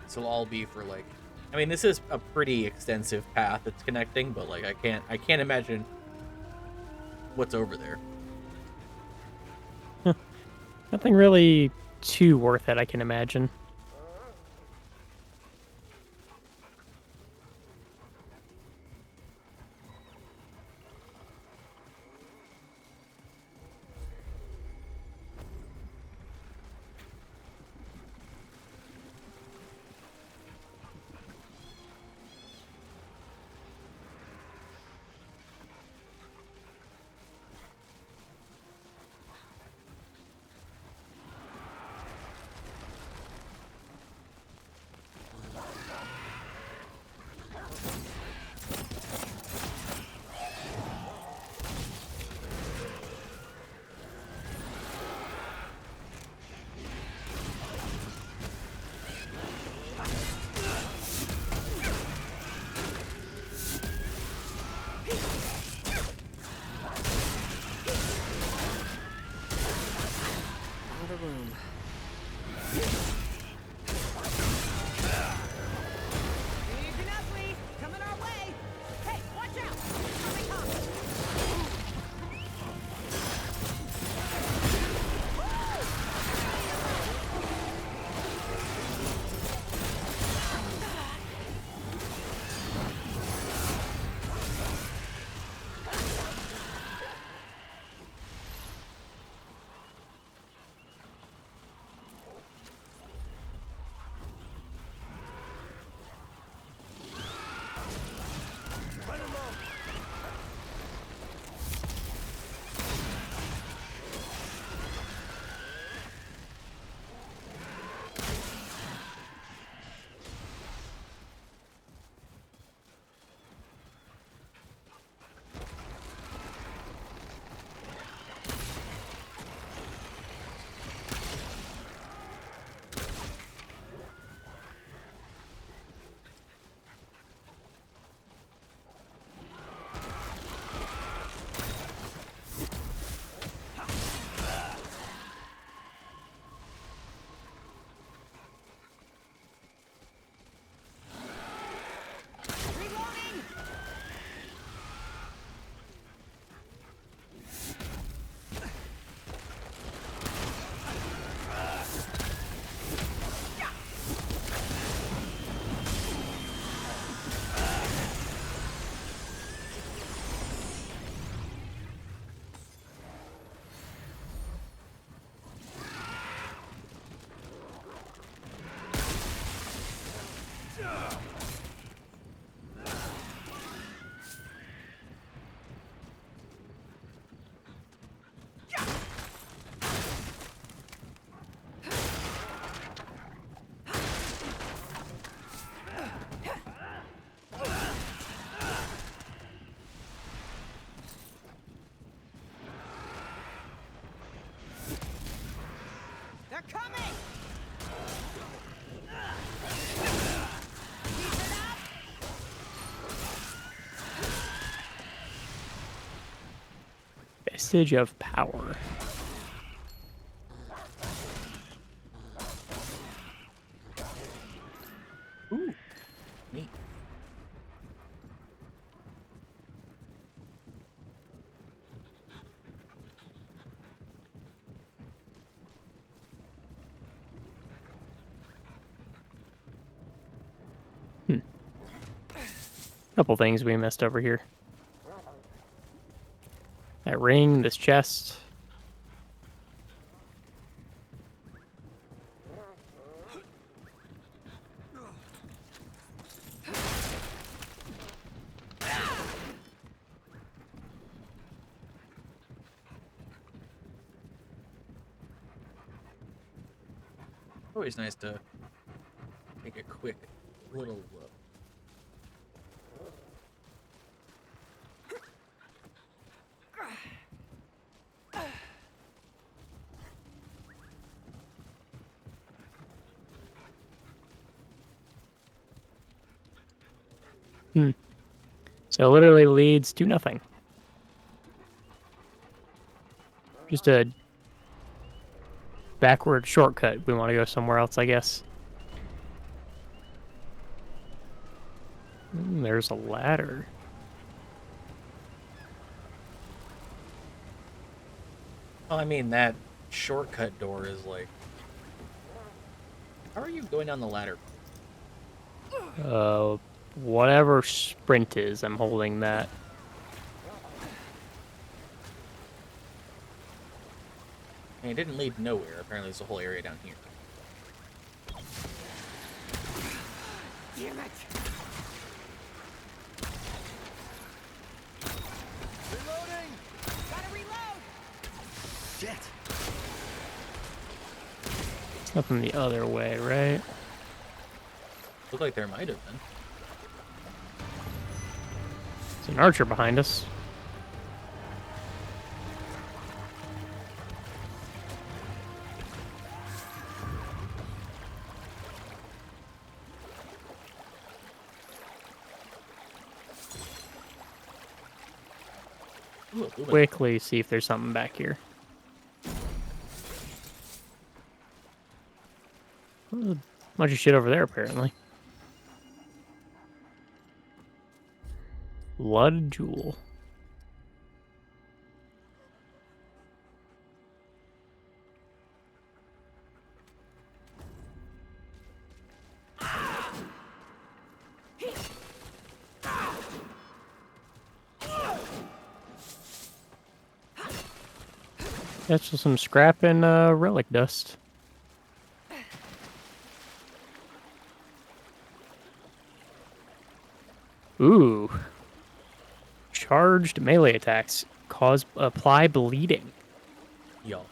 This will all be for like, I mean, this is a pretty extensive path it's connecting, but like I can't imagine what's over there. Nothing really too worth it, I can imagine. Vestige of power. Ooh, neat. Couple things we missed over here. That ring, this chest. Always nice to take a quick little look. So it literally leads to nothing. Just a backward shortcut. We want to go somewhere else, I guess. There's a ladder. Well, I mean, that shortcut door is like... How are you going down the ladder? Whatever sprint is, I'm holding that. I mean, it didn't lead nowhere. Apparently, there's a whole area down here. Damn it! Reloading! Gotta reload! Shit! Nothing the other way, right? Looked like there might have been. There's an archer behind us. Ooh, a lumen. Quickly see if there's something back here. A bunch of shit over there, apparently. Blood jewel. That's just some scrap and relic dust. Ooh. Charged melee attacks apply bleeding. Y'all.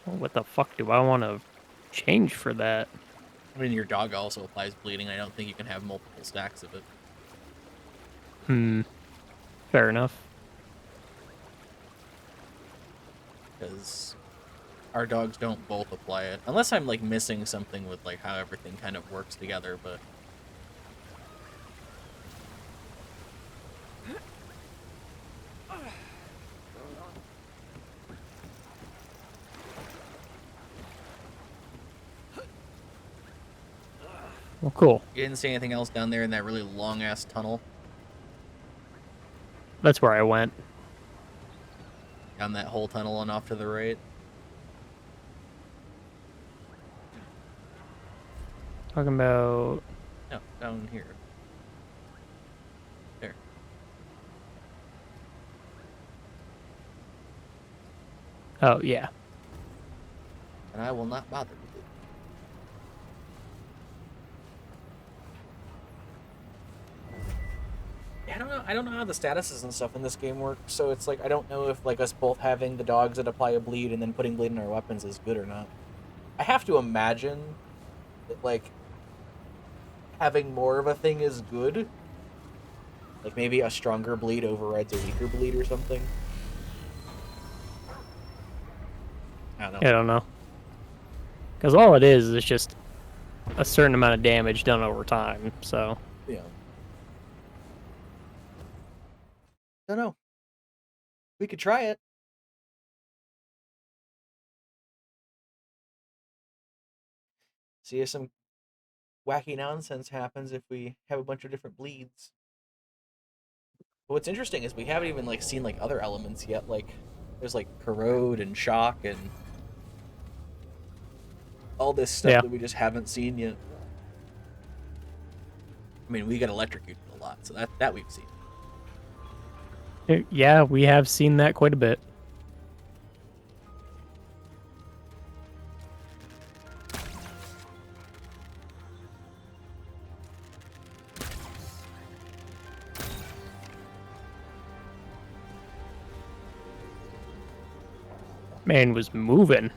Oh, what the fuck do I want to change for that? I mean, your dog also applies bleeding. I don't think you can have multiple stacks of it. Fair enough. Because our dogs don't both apply it. Unless I'm, like, missing something with, like, how everything kind of works together, but... Well, cool. You didn't see anything else down there in that really long-ass tunnel? That's where I went. Down that whole tunnel and off to the right? Talking about... No, down here. There. Oh, yeah. And I will not bother with it. I don't know how the statuses and stuff in this game work, so it's like I don't know if like us both having the dogs that apply a bleed and then putting bleed in our weapons is good or not. I have to imagine that like having more of a thing is good. Like maybe a stronger bleed overrides a weaker bleed or something. I don't know. I don't know. Because all it is just a certain amount of damage done over time, so... Yeah. Don't know. We could try it. See if some wacky nonsense happens if we have a bunch of different bleeds. But what's interesting is we haven't even like seen like other elements yet. Like there's like corrode and shock and all this stuff Yeah. that we just haven't seen yet. I mean, we got electrocuted a lot, so that we've seen. Yeah, we have seen that quite a bit. Man was moving.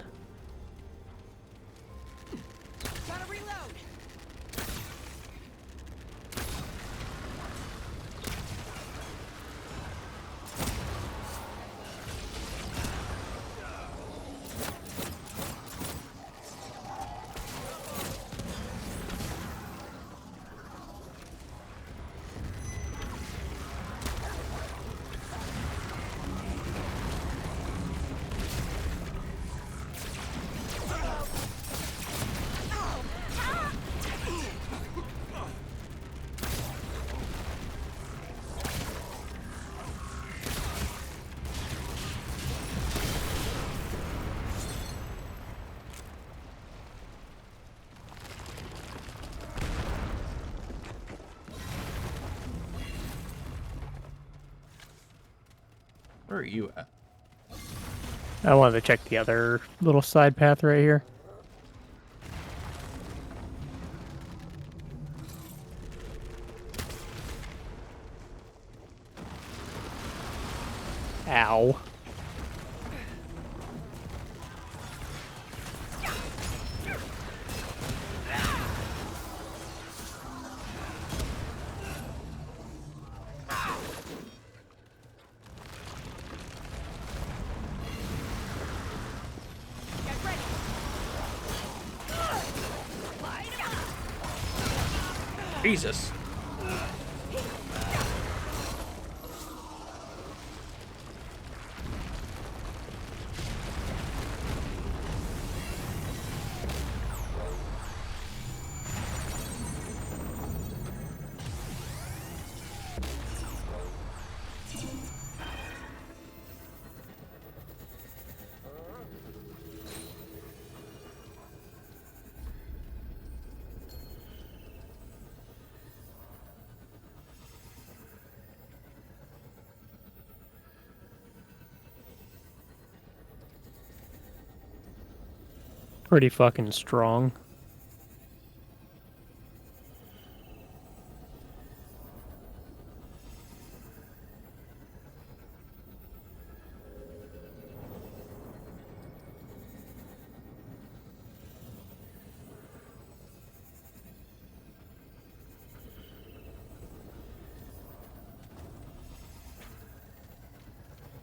Gotta reload. Where are you at? I wanted to check the other little side path right here. Ow. Get ready. Jesus. Pretty fucking strong.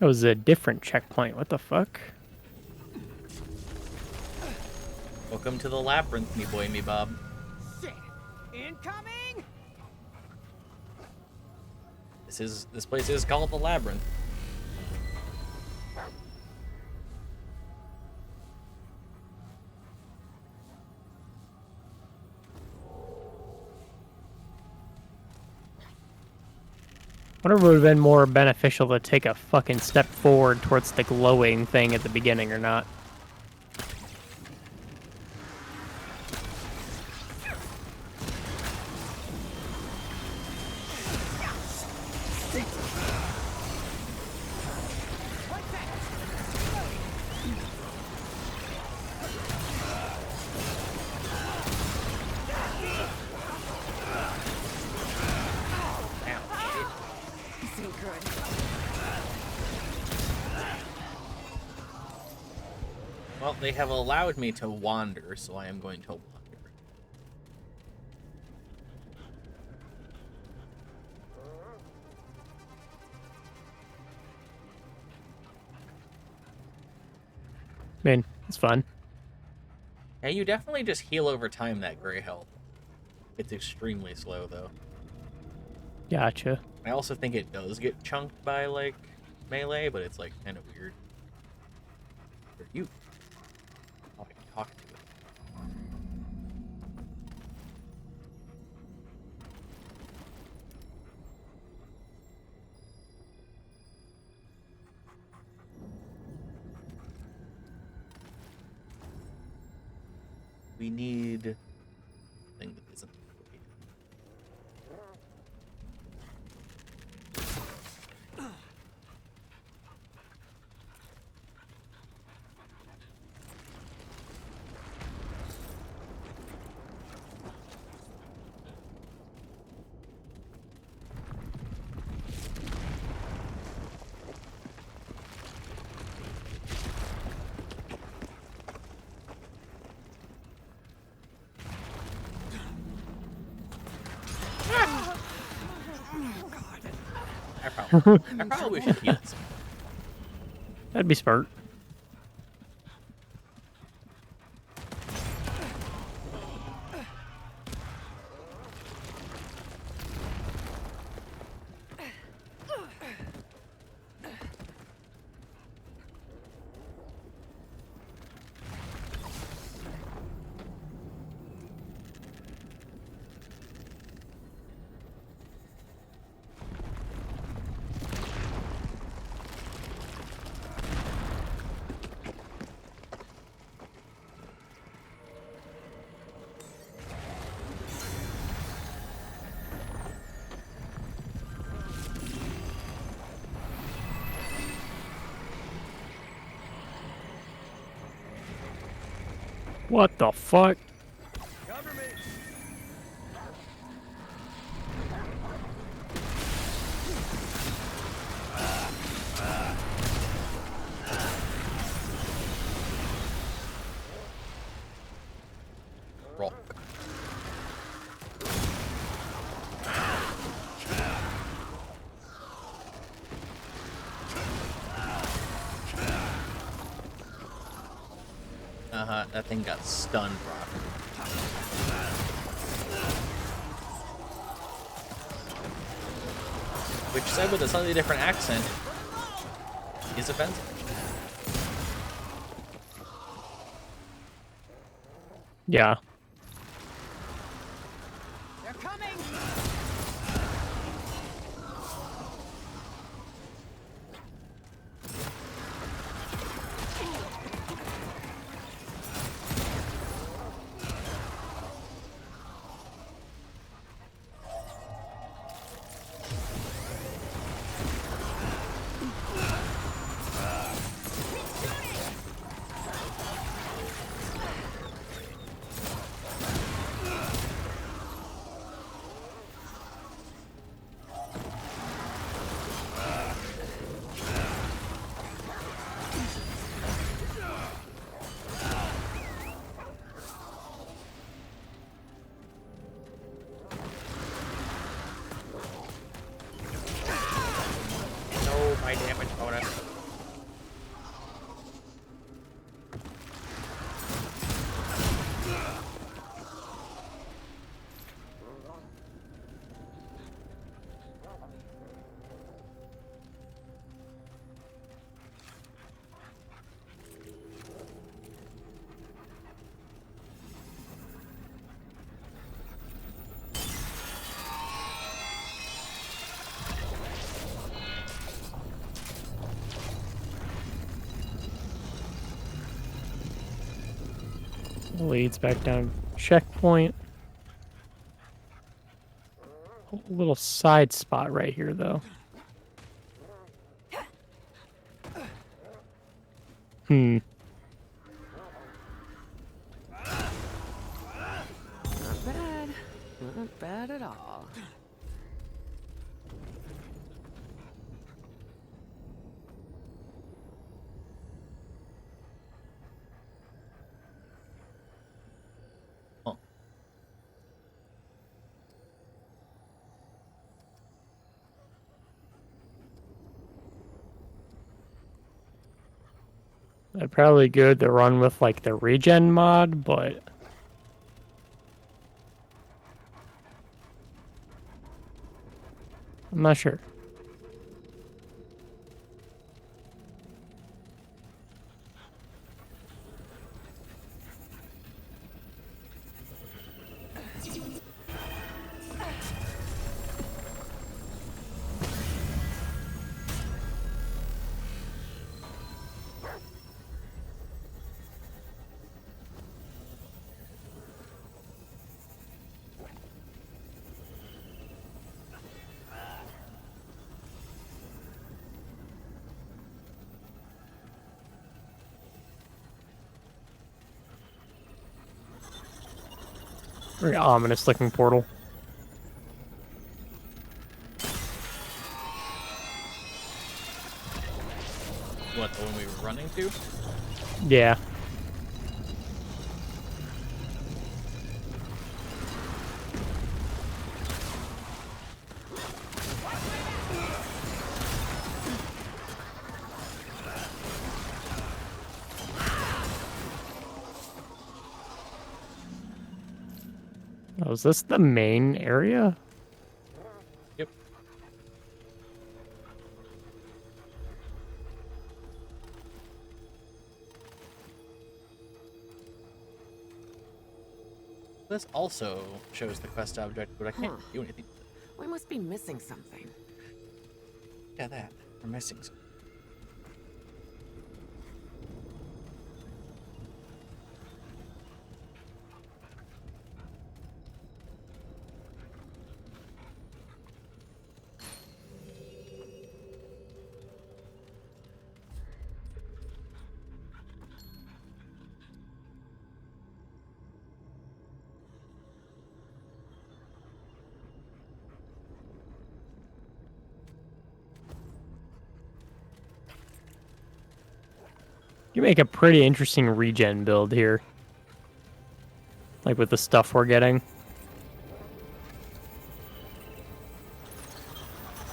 That was a different checkpoint. What the fuck? Welcome to the labyrinth, me boy, me Bob. Shit. Incoming. This place is called the labyrinth. Wonder if it would have been more beneficial to take a fucking step forward towards the glowing thing at the beginning or not. One sec. This ain't good. Well, they have allowed me to wander, so I am going to wander. I mean, it's fun. Yeah, you definitely just heal over time, that gray health. It's extremely slow, though. Gotcha. I also think it does get chunked by, like, melee, but it's like kind of weird. Are you? Oh, I can talk to it. We need a thing that isn't. I probably should heal some. That'd be smart. What the fuck? Cover me. Roll. That thing got stunned, Brock. Which said with a slightly different accent is offensive. Yeah. They're coming! No, my damage bonus. Leads back down checkpoint. A little side spot right here, though. Not bad. Not bad at all. Huh. That'd probably good to run with like the regen mod, but I'm not sure. Very ominous looking portal. What, the one we were running to? Yeah. Oh, is this the main area? Yep. This also shows the quest object, but I can't Huh. do anything with it. We must be missing something. Yeah, that. We're missing something. You make a pretty interesting regen build here. Like with the stuff we're getting.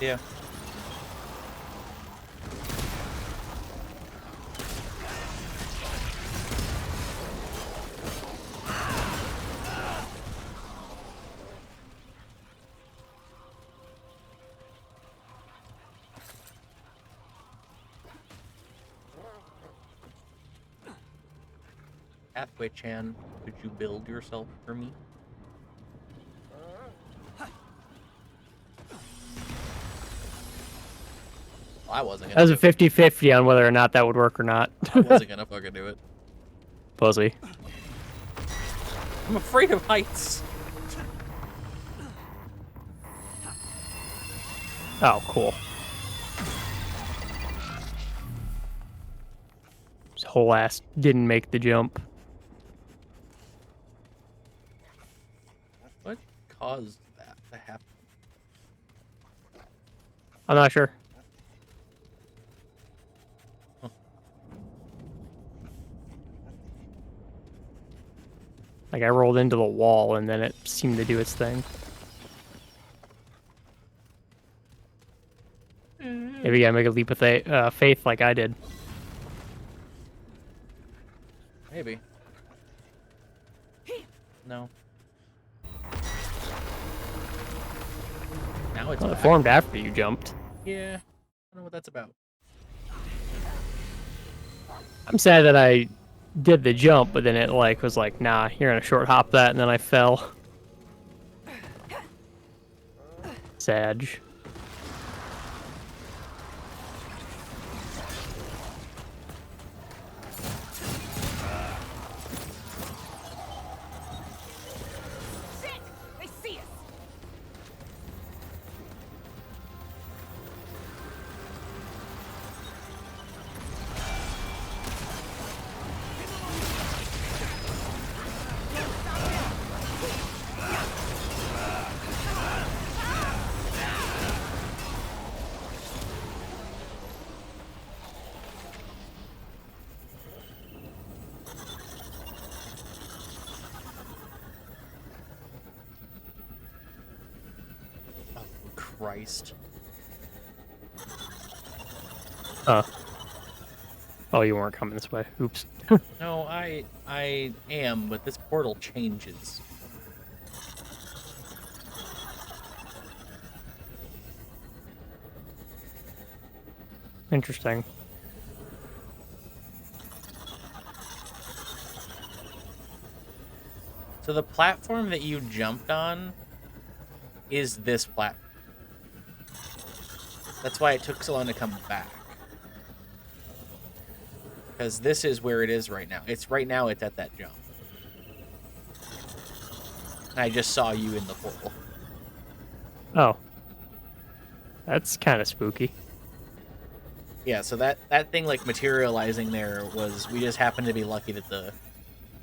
Yeah. Pathway-chan, could you build yourself for me? Well, I wasn't That gonna was do a it. 50-50 on whether or not that would work or not. I wasn't gonna fucking do it. Pussy. I'm afraid of heights. Oh, cool. His whole ass didn't make the jump. What caused that to happen? I'm not sure. Like I rolled into the wall and then it seemed to do its thing. Maybe you gotta make a leap of faith like I did. Maybe. No. Now it's Well, it back. formed after you jumped. Yeah. I don't know what that's about. I'm sad that I did the jump, but then it like was like, nah, you're gonna short hop that, and then I fell. Sag. Shit! They see us! Oh, Christ. Oh, you weren't coming this way. Oops. No, I am, but this portal changes. Interesting. So the platform that you jumped on is this platform. That's why it took so long to come back. Because this is where it is right now. It's right now it's at that jump. And I just saw you in the portal. Oh. That's kind of spooky. Yeah, so that thing like materializing there was, we just happened to be lucky that the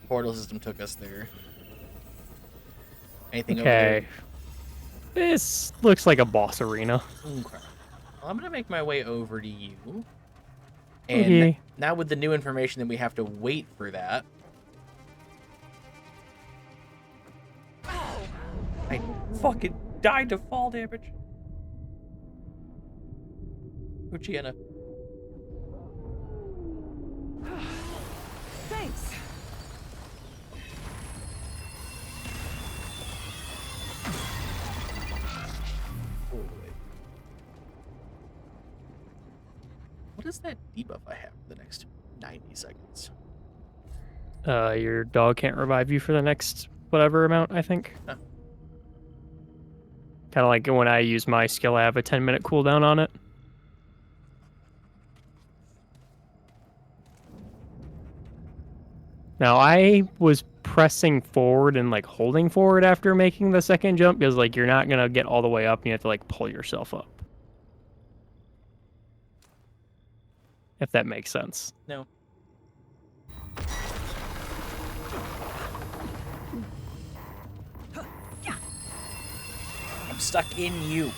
portal system took us there. Anything over Okay. This looks like a boss arena. there? Okay. Well, I'm gonna make my way over to you. And Okay. now with the new information, that we have to wait for that. I fucking died to fall damage. Luciana. Thanks. Oh, wait. What is that debuff I have for the next 90 seconds? Your dog can't revive you for the next whatever amount, I think. Huh. Kind of like when I use my skill, I have a 10-minute cooldown on it. Now, I was pressing forward and like holding forward after making the second jump because like you're not gonna get all the way up and you have to like pull yourself up. If that makes sense. No. I'm stuck in you.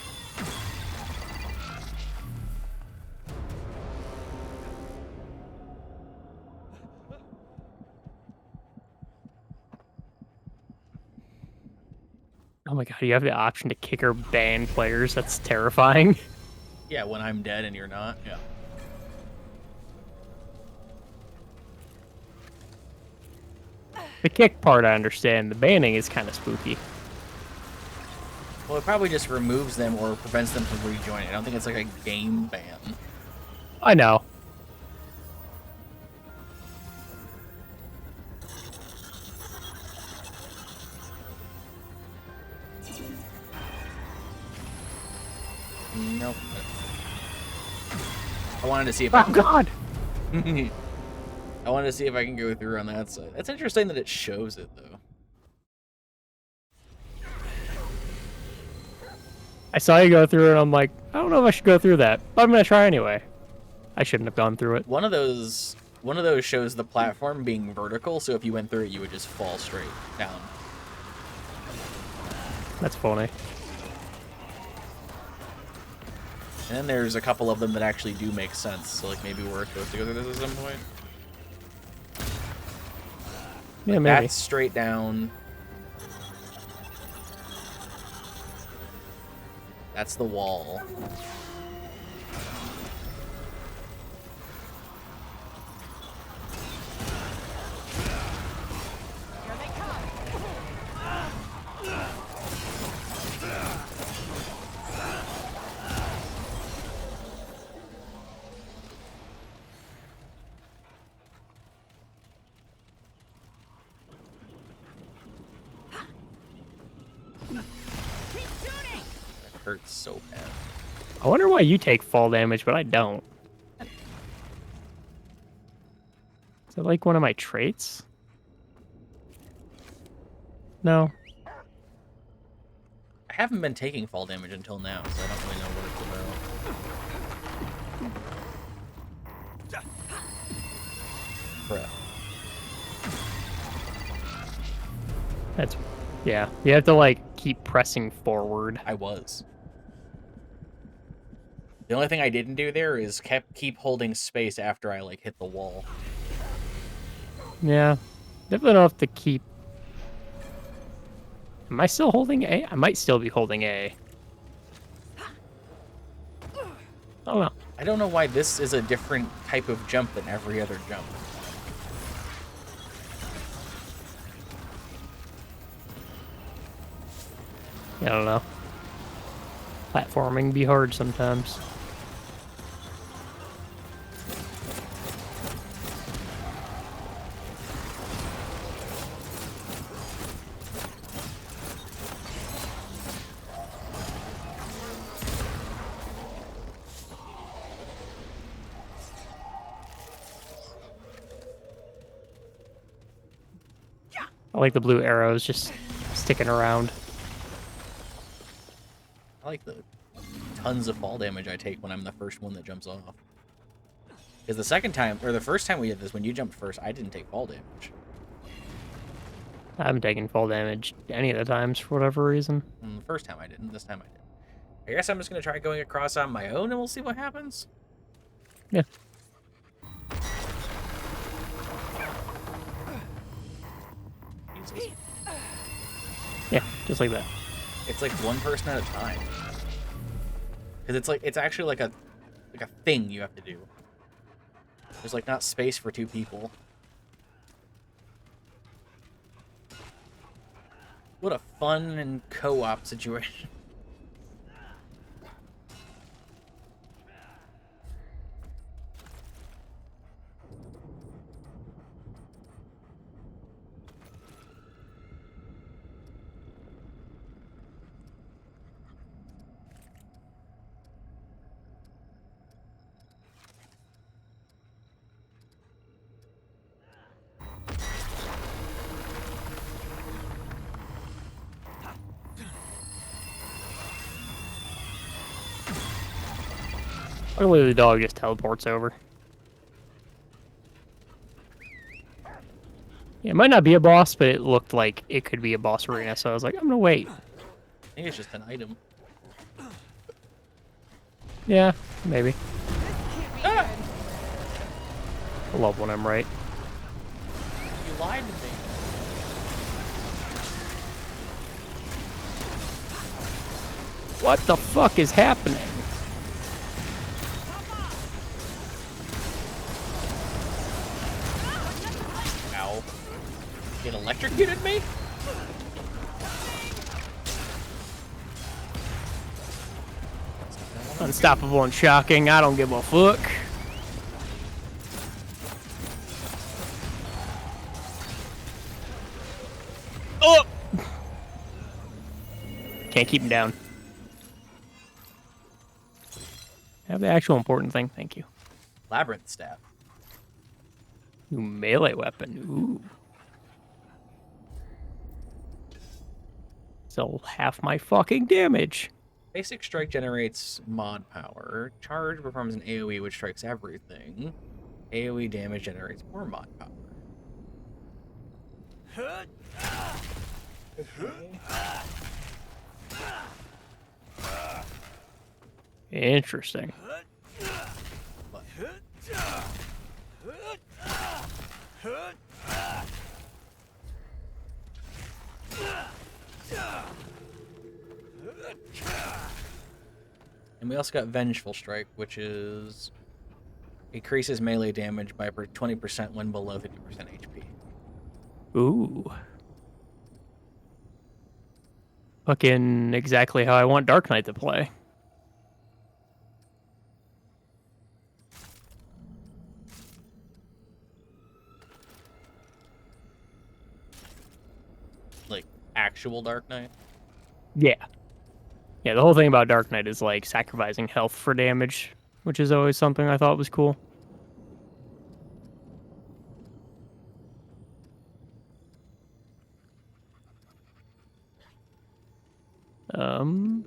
Oh my god, you have the option to kick or ban players. That's terrifying. Yeah, when I'm dead and you're not. Yeah. The kick part I understand. The banning is kind of spooky. Well, it probably just removes them or prevents them from rejoining. I don't think it's like a game ban. I know. Nope. I wanted to see if Oh I god! I wanted to see if I can go through on that side. That's interesting that it shows it though. I saw you go through it and I'm like, I don't know if I should go through that, but I'm gonna try anyway. I shouldn't have gone through it. One of those shows the platform being vertical, so if you went through it, you would just fall straight down. That's funny. And then there's a couple of them that actually do make sense. So like maybe we're supposed to go through this at some point. Yeah, maybe. That's straight down. That's the wall. Hurts so bad. I wonder why you take fall damage, but I don't. Is that like one of my traits? No. I haven't been taking fall damage until now, so I don't really know what it's about. Bruh. That's... Yeah. You have to, like, keep pressing forward. I was. The only thing I didn't do there is keep holding space after I like hit the wall. Yeah. Definitely don't have to keep... Am I still holding A? I might still be holding A. Oh no. I don't know why this is a different type of jump than every other jump. I don't know. Platforming be hard sometimes. I like the blue arrows just sticking around. I like the tons of fall damage I take when I'm the first one that jumps off. Because the second time, or the first time we did this, when you jumped first, I didn't take fall damage. I haven't taken full damage any of the times for whatever reason. The first time I didn't. This time I did. I guess I'm just gonna try going across on my own, and we'll see what happens. Yeah. Jesus. Yeah, just like that. It's like one person at a time. Because it's actually like a thing you have to do. There's like not space for two people. What a fun and co-op situation. Luckily, the dog just teleports over. Yeah, it might not be a boss, but it looked like it could be a boss arena, so I was like, I'm gonna wait. I think it's just an item. Yeah, maybe. Ah! I love when I'm right. You lied to me. What the fuck is happening? Ow. It electrocuted me? Unstoppable and shocking, I don't give a fuck. Oh! Can't keep him down. Have the actual important thing, thank you. Labyrinth staff. New melee weapon, ooh. So half my fucking damage. Basic strike generates mod power. Charge performs an AoE which strikes everything. AoE damage generates more mod power. Interesting. But and we also got Vengeful Strike, which is increases melee damage by 20% when below 50% HP. Ooh. Fucking exactly how I want Dark Knight to play. Like actual Dark Knight. Yeah. Yeah, the whole thing about Dark Knight is like sacrificing health for damage, which is always something I thought was cool. Um.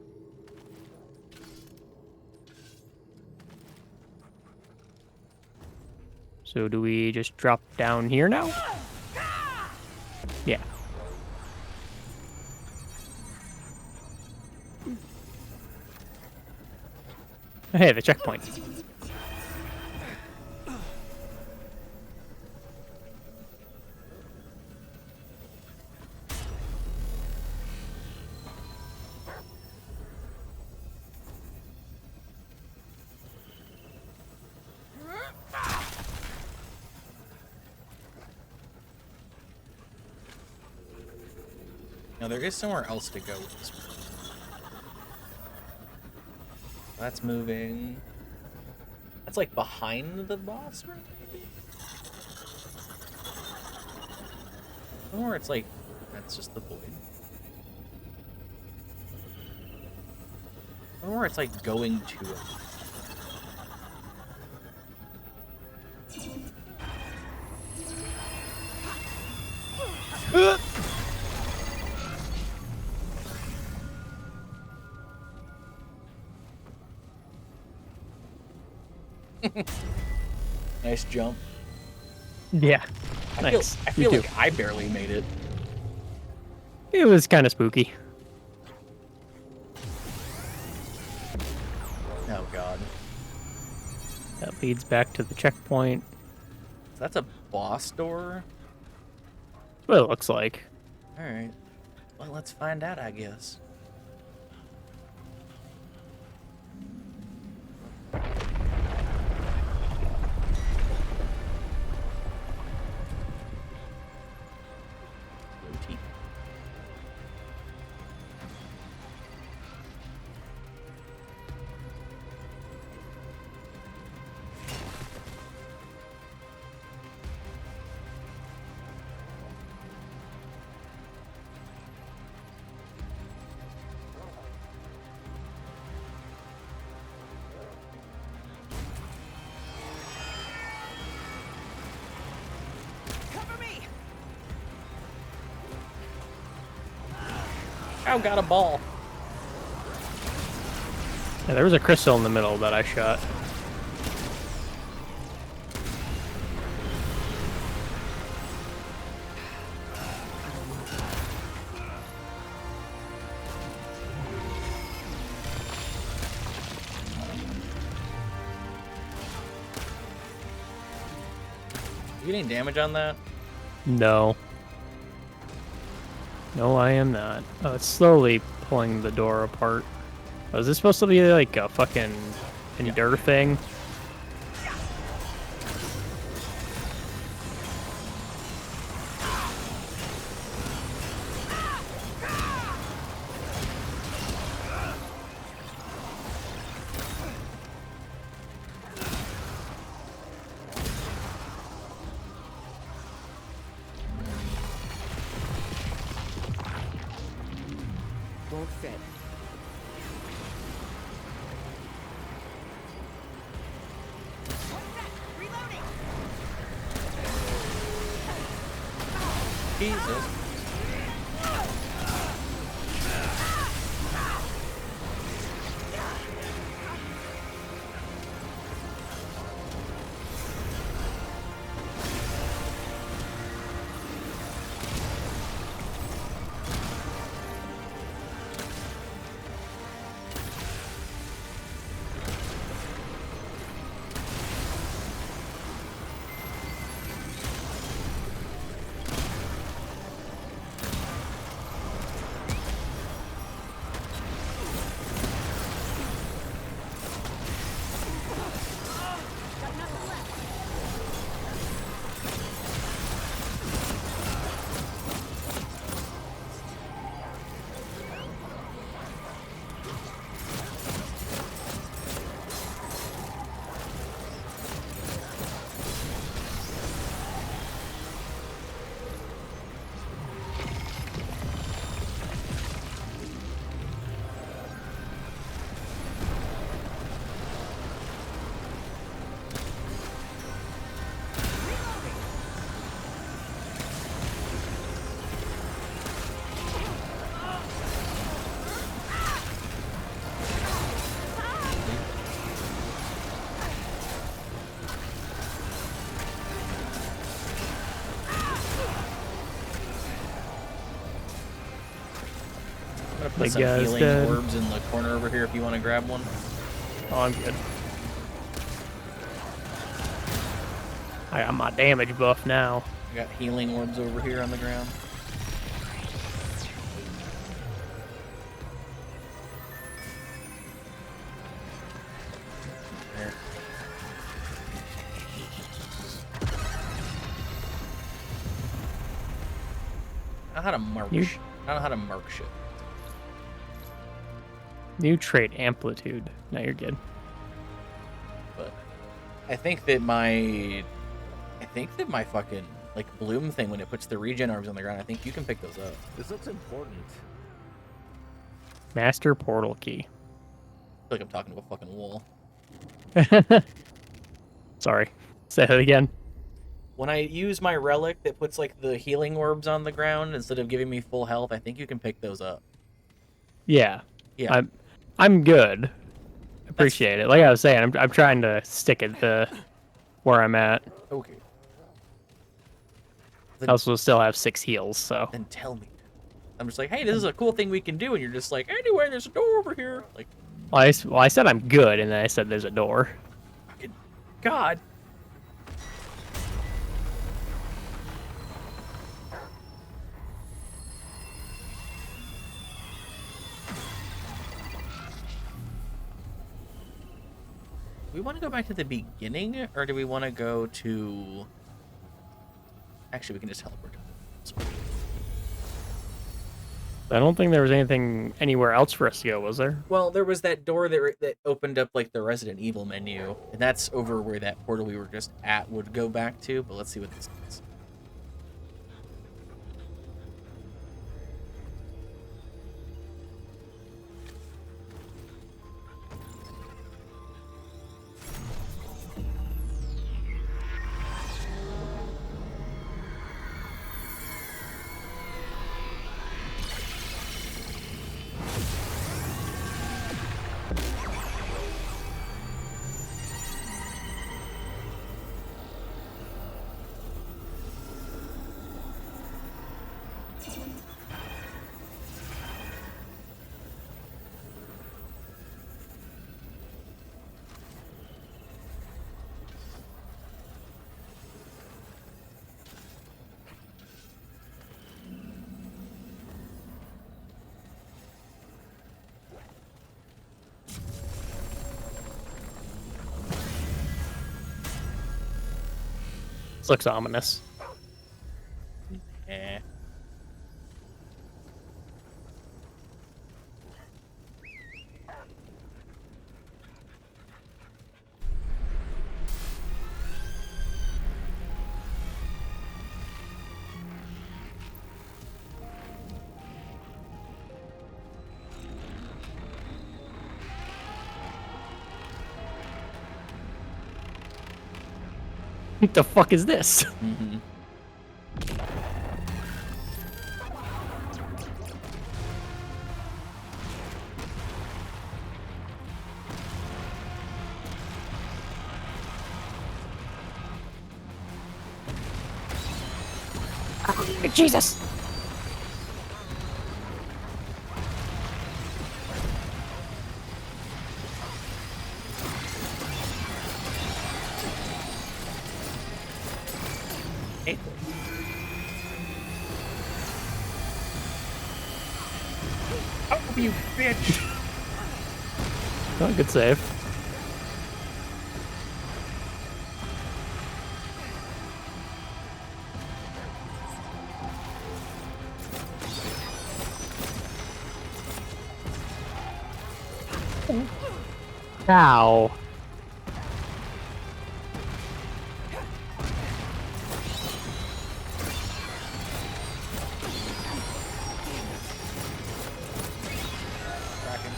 So do we just drop down here now? Yeah. Hey, the checkpoint. Now there is somewhere else to go with this one. That's moving. That's like behind the boss, right? Maybe? Or it's like that's just the void. Or it's like going to it. Nice jump. Yeah. I Thanks. feel You like I barely made it. It was kind of spooky. Oh god. That leads back to the checkpoint. So that's a boss door? That's what it looks like. Alright. Well, let's find out, I guess. Rotate. Cover me! Ow, got a ball. Yeah, there was a crystal in the middle that I shot. You getting damage on that? No. No, I am not. Oh, it's slowly pulling the door apart. Oh, is this supposed to be like a fucking endure thing? Won't fit. Jesus. I'm gonna put The some guy's healing dead. orbs in the corner over here if you want to grab one. Oh, I'm good. I got my damage buff now. I got healing orbs over here on the ground. There. I don't know how to mark. You- I don't know how to mark shit. New trait amplitude. Now you're good. But I think that my fucking like bloom thing when it puts the regen orbs on the ground, I think you can pick those up. This looks important. Master portal key. I feel like I'm talking to a fucking wall. Sorry. Say that again. When I use my relic that puts like the healing orbs on the ground instead of giving me full health, I think you can pick those up. Yeah. Yeah. I'm good. Appreciate it. Like I was saying, I'm trying to stick it to where I'm at. Okay. I also still have 6 heals, so Then tell me. I'm just like, hey, this is a cool thing we can do, and you're just like, anyway, there's a door over here. Like, Well, I said I'm good, and then I said there's a door. fucking God. Do we want to go back to the beginning, or do we want to go to... Actually, we can just teleport. I don't think there was anything anywhere else for us to go, was there? Well, there was that door that opened up like the Resident Evil menu, and that's over where that portal we were just at would go back to. But let's see what this is. This looks ominous. Eh. What the fuck is this? Mm-hmm. Jesus! Hey. Oh, you bitch! Oh, good save. Ow. Kraken.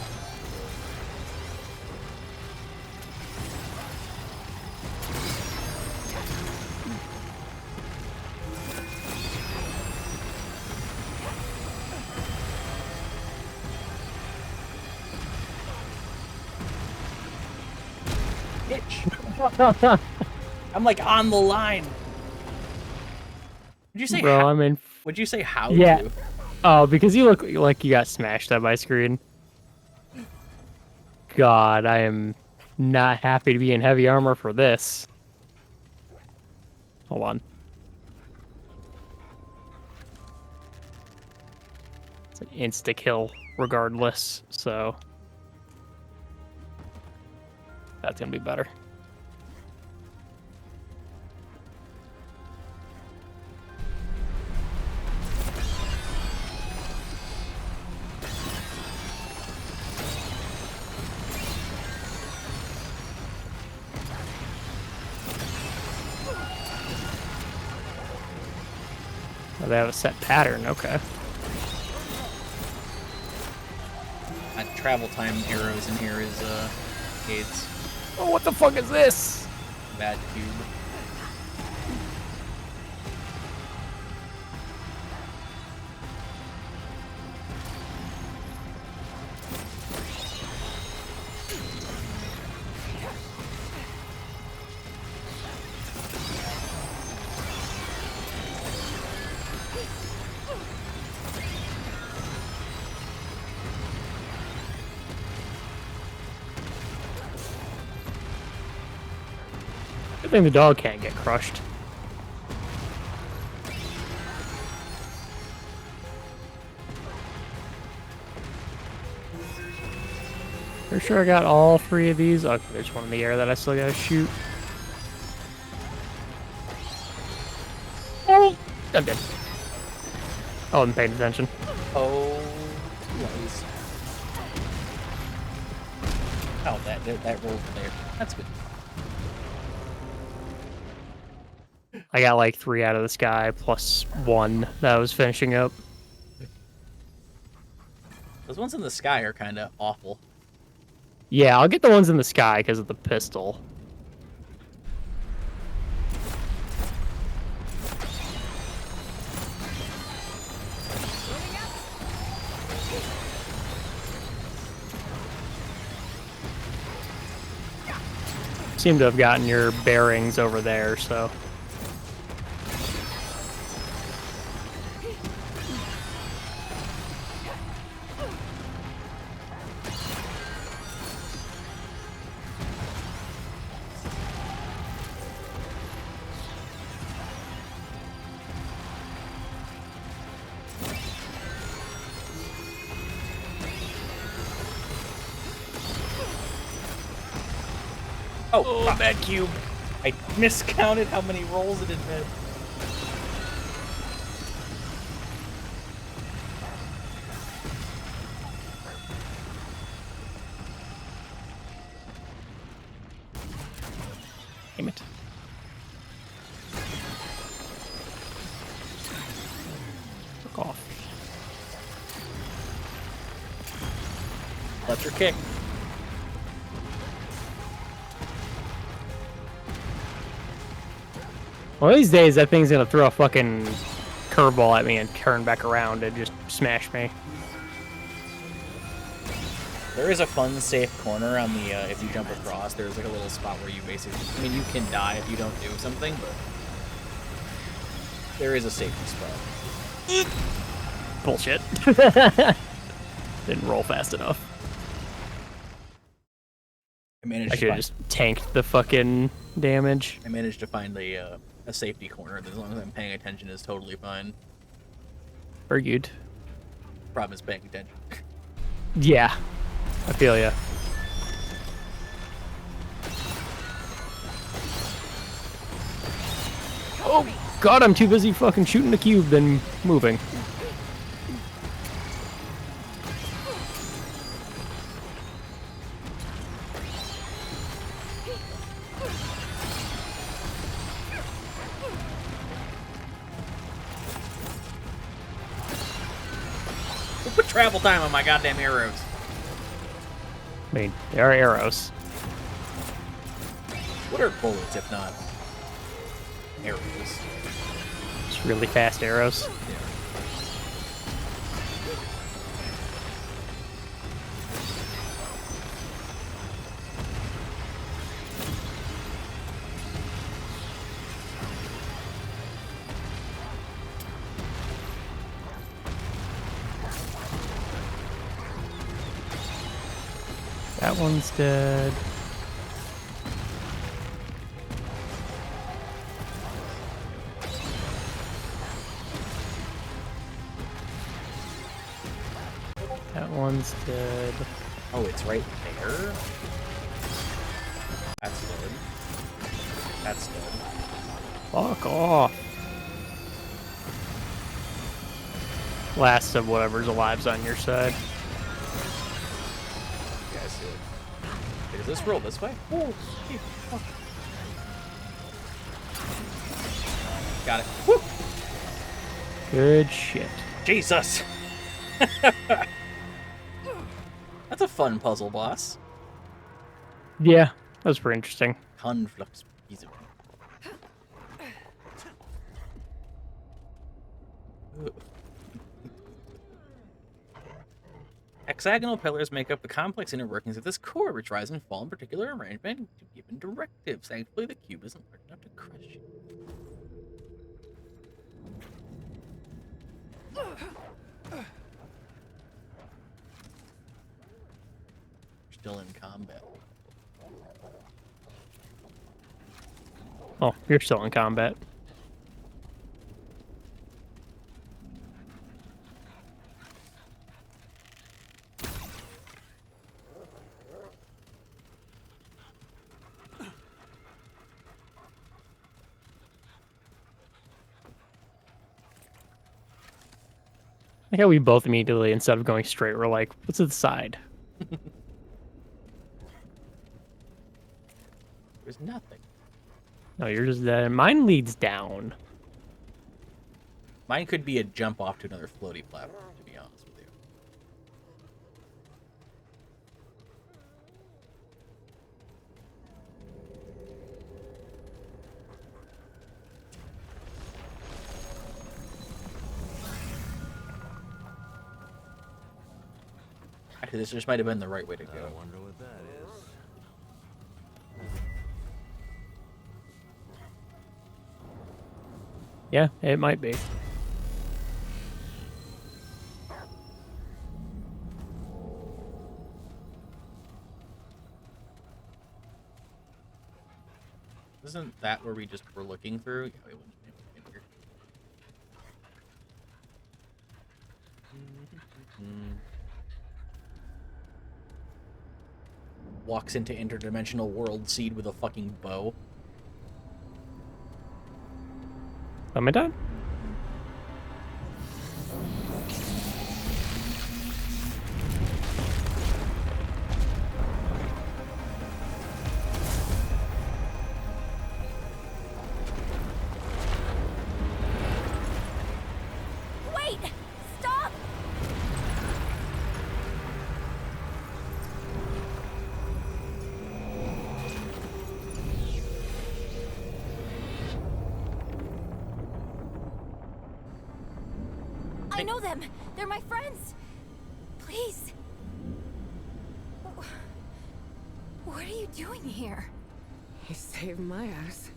Bitch. I'm like on the line. Would you say Bro, how? I'm in. Would you say how Yeah. to? Oh, because you look like you got smashed on my screen. God, I am not happy to be in heavy armor for this. Hold on. It's an insta-kill regardless, so... That's gonna be better. Oh, they have a set pattern, okay. Travel time arrows in here is aids. Oh, what the fuck is this? Bad cube. Good thing the dog can't get crushed. Pretty sure I got all 3 of these. Oh, there's one in the air that I still gotta shoot. Oh, I'm dead. I wasn't paying attention. Oh, nice. Oh, that rolled there. That's good. I got like 3 out of the sky plus 1 that I was finishing up. Those ones in the sky are kind of awful. Yeah, I'll get the ones in the sky because of the pistol. Seem to have gotten your bearings over there, so. Oh, bad cube. I miscounted how many rolls it had made. Damn it. Fuck off. Let your kick. One of these days, that thing's gonna throw a fucking curveball at me and turn back around and just smash me. There is a fun, safe corner on the, if you jump across, there's like a little spot where you basically, I mean, you can die if you don't do something, but there is a safety spot. Bullshit. Didn't roll fast enough. I should have just tanked the fucking damage. I managed to find a safety corner that, as long as I'm paying attention, is totally fine. Very good. Problem is paying attention. Yeah, I feel ya. Oh god, I'm too busy fucking shooting the cube than moving. Put travel time on my goddamn arrows. I mean, they are arrows. What are bullets if not arrows? Just really fast arrows. Yeah. That one's dead. That one's dead. Oh, it's right there? That's dead. That's dead. Fuck off. Last of whatever's alive's on your side. Yeah, I see it. Wait, does this roll this way? Oh, gee, fuck. Got it. Woo! Good shit. Jesus! That's a fun puzzle, boss. Yeah, that was pretty interesting. Conflux easy. Hexagonal pillars make up the complex inner workings of this core, which rise and fall in particular arrangement to given directives. Thankfully, the cube isn't large enough to crush you. Still in combat. Oh, you're still in combat. Like how we both immediately, instead of going straight, we're like, what's to the side? There's nothing. No, you're just mine leads down. Mine could be a jump off to another floaty platform, to be honest with you. Actually, this just might have been the right way to go. I wonder what that is. Yeah, it might be. Isn't that where we just were looking through? Yeah, we went in here. Walks into interdimensional world seed with a fucking bow. Am I done? Wait! Stop! I know them! They're my friends! Please! What are you doing here? You saved my ass.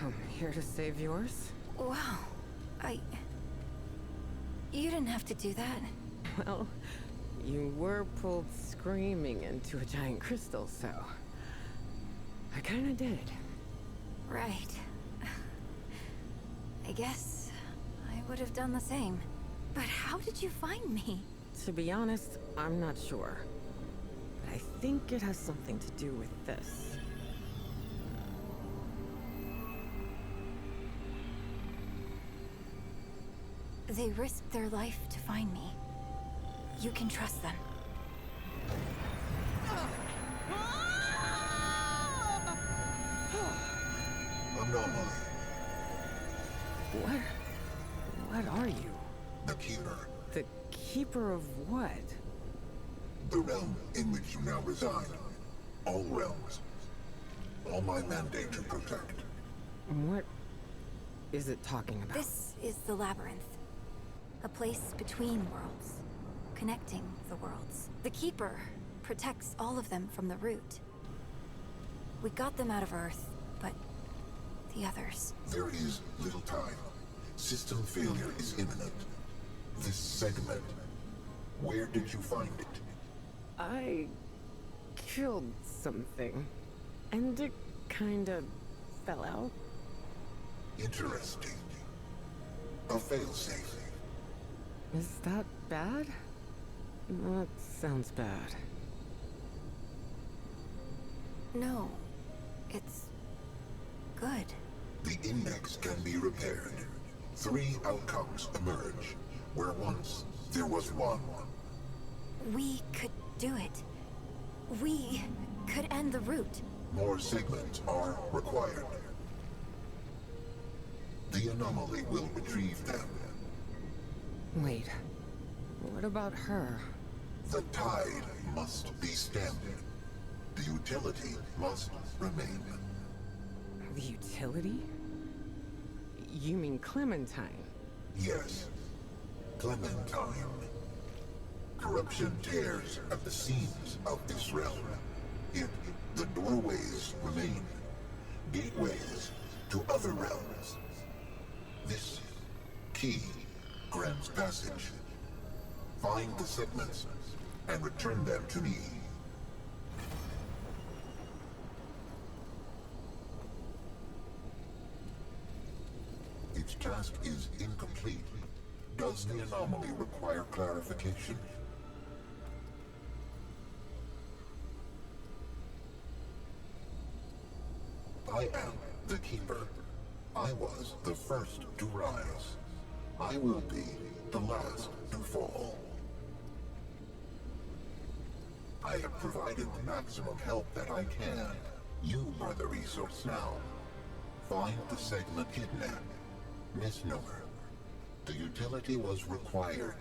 I'm here to save yours. Wow. You didn't have to do that. Well, you were pulled screaming into a giant crystal, so... I kinda did. Right. I guess I would have done the same. But how did you find me? To be honest, I'm not sure. But I think it has something to do with this. They risked their life to find me. You can trust them. Anomaly. What are you? The Keeper. The keeper of what? The realm in which you now reside. All realms. All my mandate to protect. What is it talking about? This is the labyrinth. A place between worlds, connecting the worlds. The Keeper protects all of them from the root. We got them out of Earth, but the others... There is little time. System failure is imminent. This segment. Where did you find it? I killed something, and it kinda fell out. Interesting. A failsafe. Is that bad? That sounds bad. No, it's good. The index can be repaired. 3 outcomes emerge, where once there was one. We could do it. We could end the root. More segments are required. The anomaly will retrieve them. Wait, what about her? The tide must be stemmed. The utility must remain. The utility? You mean Clementine? Yes, Clementine. Corruption tears at the seams of this realm. Yet the doorways remain. Gateways to other realms. This key grants passage. Find the segments and return them to me. Its task is incomplete. Does the anomaly require clarification? I am the Keeper. I was the first to rise. I will be the last to fall. I have provided the maximum help that I can. You are the resource now. Find the segment kidnapped. Misnomer. The utility was required.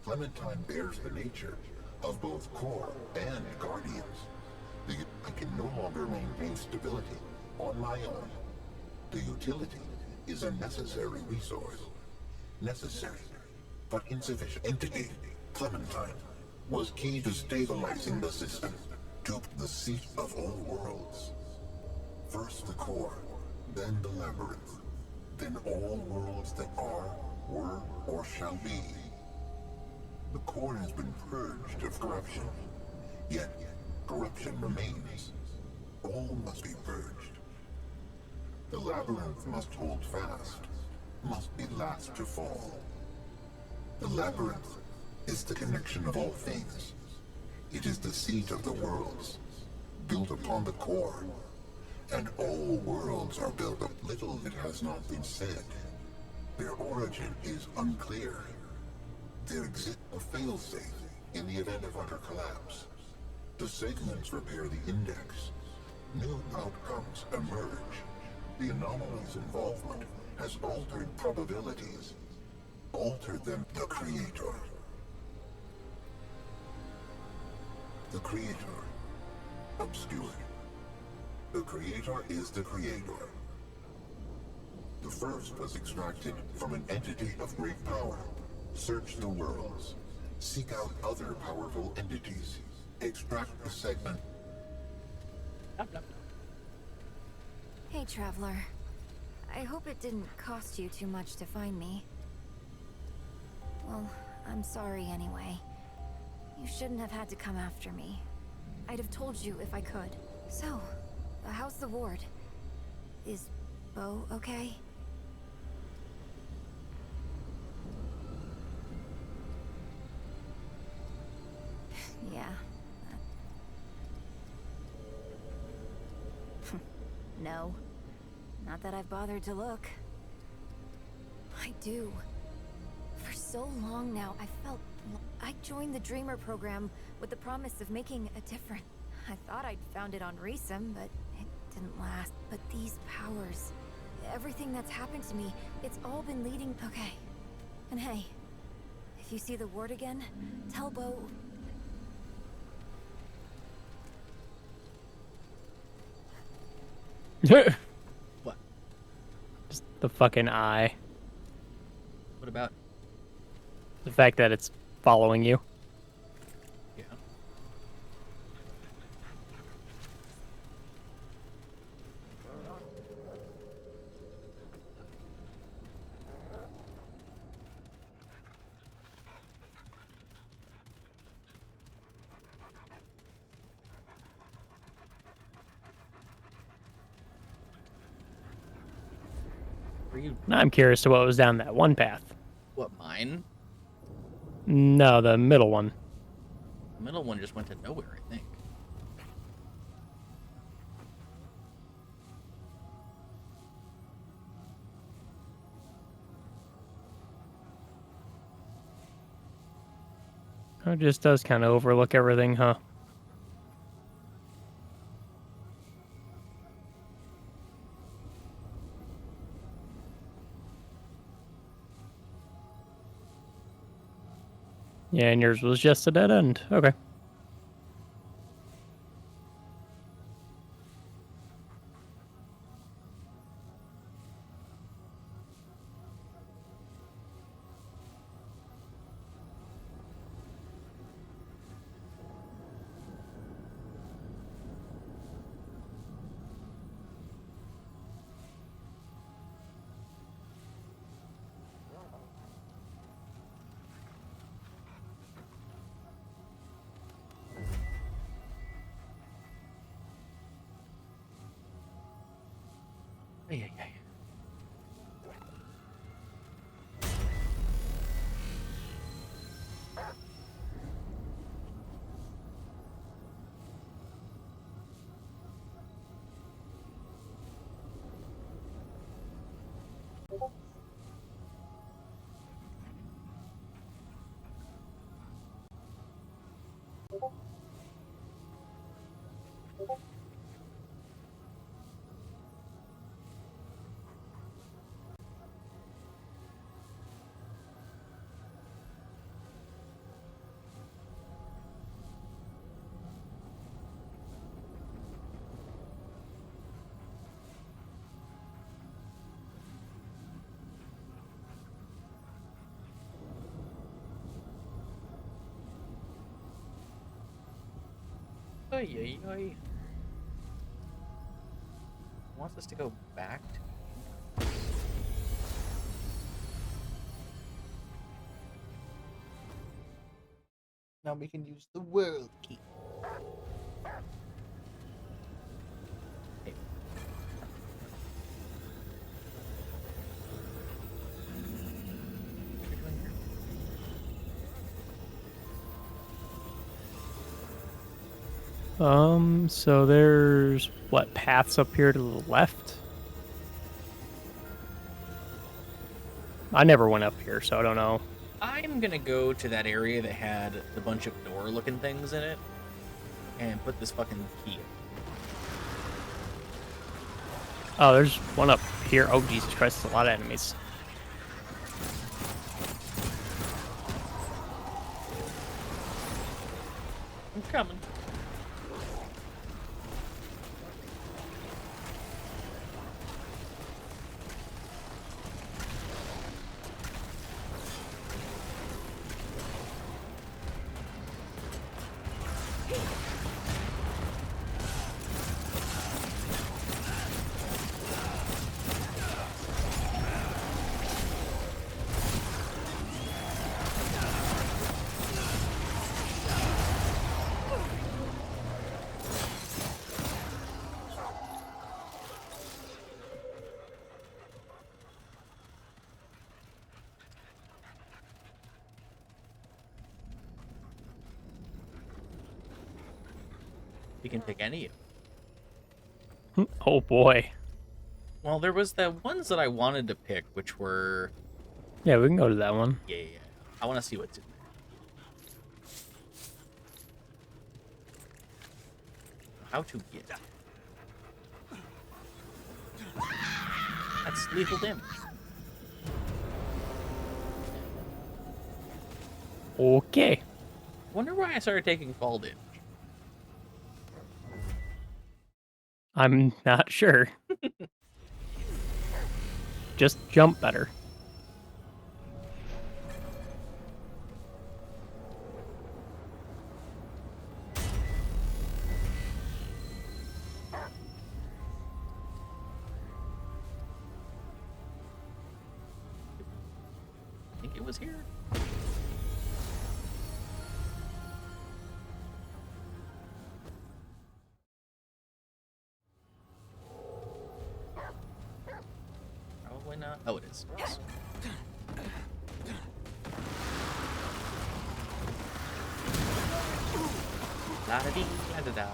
Clementine bears the nature of both core and guardians. I can no longer maintain stability on my own. The utility is a necessary resource. Necessary, but insufficient. Entity, Clementine, was key to stabilizing the system. To the seat of all worlds. First the core, then the labyrinth, then all worlds that are, were, or shall be. The core has been purged of corruption, yet corruption remains. All must be purged. The labyrinth must hold fast, must be last to fall. The labyrinth is the connection of all things. It is the seat of the worlds, built upon the core. And all worlds are built up. Little that has not been said. Their origin is unclear. There exists a failsafe in the event of utter collapse. The segments repair the index. New outcomes emerge. The anomaly's involvement has altered probabilities. Altered them. The Creator. The Creator. Obscured. The Creator is the Creator. The first was extracted from an entity of great power. Search the worlds. Seek out other powerful entities. Extract the segment. Hey, Traveler. I hope it didn't cost you too much to find me. Well, I'm sorry anyway. You shouldn't have had to come after me. I'd have told you if I could. So, how's the ward? Is Bo okay? Yeah. No. Not that I've bothered to look. I do. For so long now, I joined the Dreamer program with the promise of making a difference. I thought I'd found it on Reesum, but it didn't last. But these powers, everything that's happened to me, it's all been leading... Okay. And hey, if you see the ward again, tell Bo... What? Just the fucking eye. What about? The fact that it's following you. Yeah. Were you Now I'm curious to what was down that one path. what mine? No, the middle one. The middle one just went to nowhere, I think. Oh, it just does kind of overlook everything, huh? Yeah, and yours was just a dead end. Okay. Ay, ay, ay. Oy, oy, oy. Wants us to go back to. Now we can use the world key. Hey. What are you doing here? So there's what paths up here to the left? I never went up here, so I don't know. I'm gonna go to that area that had the bunch of door-looking things in it, and put this fucking key in. Oh, there's one up here. Oh, Jesus Christ, there's a lot of enemies. I'm coming. You can pick any of them. Oh boy. Well, there was the ones that I wanted to pick, which were... Yeah, we can go to that one. Yeah. I want to see what's in there. How to get. That's lethal damage. Okay. Wonder why I started taking fall damage. I'm not sure. Just jump better. I think it was here. Probably not. Oh, it is. Yes. La da dee, la da da.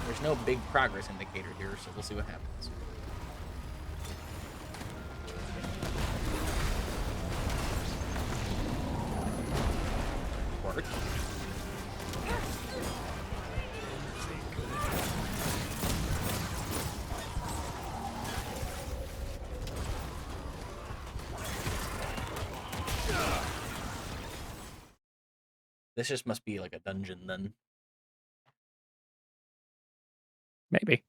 There's no big progress indicator here, so we'll see what happens. Work. This just must be like a dungeon then. Maybe.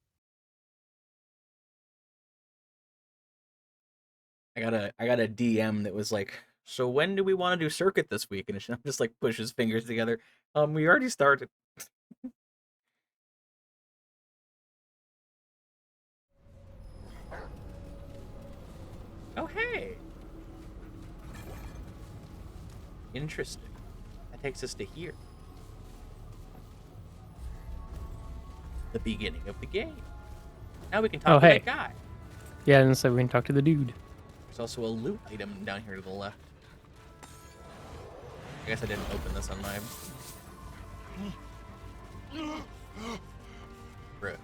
I got a DM that was like, so when do we want to do circuit this week? And I'm just like push his fingers together. We already started. Oh hey. Interesting. That takes us to here. The beginning of the game. Now we can talk to hey. that guy. Yeah, and so we can talk to the dude. There's also a loot item down here to the left. I guess I didn't open this on my... Bro,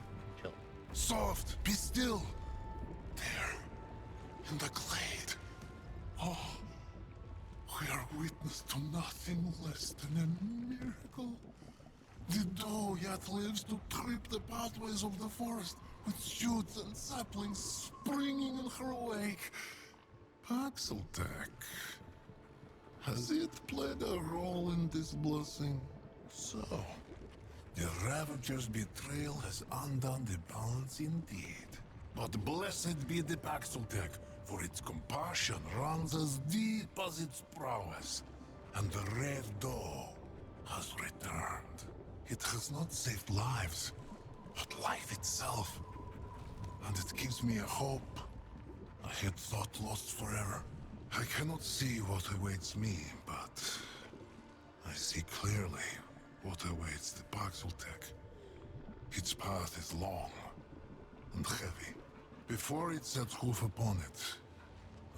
chill. Soft, be still. There, in the glade. Oh, we are witness to nothing less than a miracle. The doe yet lives to trip the pathways of the forest, with shoots and saplings springing in her wake. Paxeltech. Has it played a role in this blessing? So, the Ravager's betrayal has undone the balance indeed. But blessed be the Paxeltech, for its compassion runs as deep as its prowess. And the Red Doe has returned. It has not saved lives, but life itself. And it gives me a hope I had thought lost forever. I cannot see what awaits me, but I see clearly what awaits the Paxeltech. Its path is long and heavy. Before it sets hoof upon it,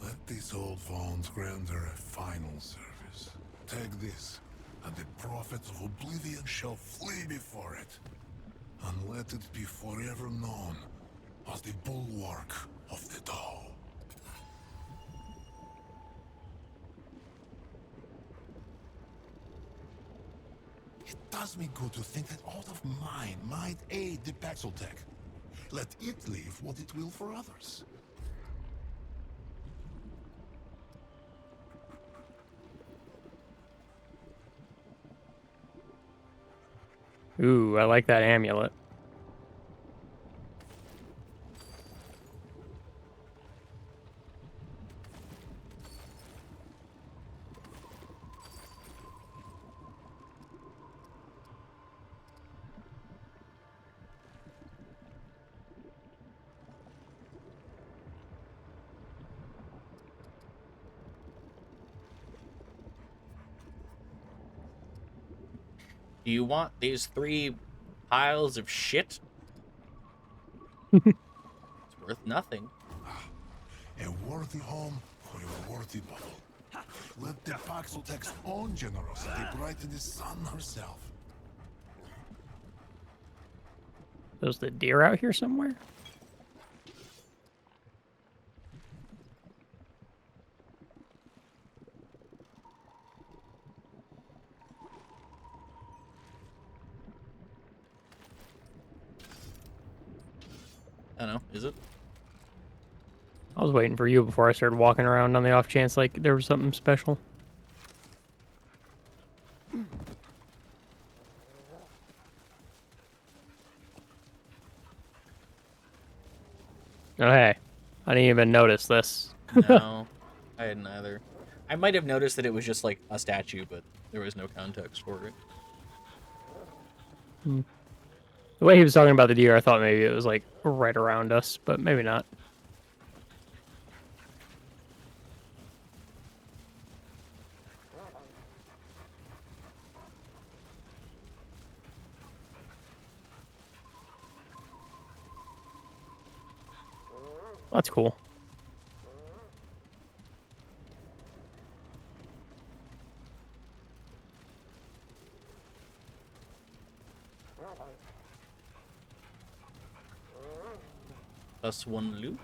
let these old wounds render a final service. Take this, and the prophets of oblivion shall flee before it, and let it be forever known as the bulwark of the Doe. It does me good to think that all of mine might aid the Paxeltech. Let it leave what it will for others. Ooh, I like that amulet. Do you want these 3 piles of shit? It's worth nothing. A worthy home for a worthy bubble. Let the Paxeltech's own generosity brighten the sun herself. There's the deer out here somewhere? I don't know. Is it? I was waiting for you before I started walking around on the off chance like there was something special. Oh, hey. I didn't even notice this. No, I hadn't either. I might have noticed that it was just like a statue, but there was no context for it. The way he was talking about the deer, I thought maybe it was like right around us, but maybe not. That's cool. +1 loot.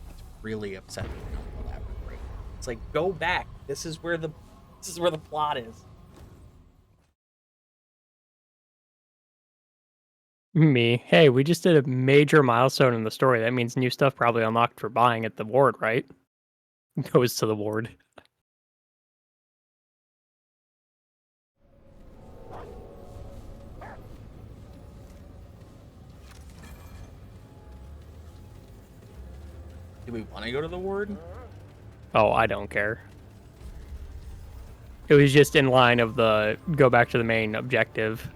It's really upsetting. It's like, go back. This is where the plot is. Me. Hey, we just did a major milestone in the story. That means new stuff probably unlocked for buying at the ward, right? Goes to the ward. Do we want to go to the ward? Oh, I don't care. It was just in line of the go back to the main objective.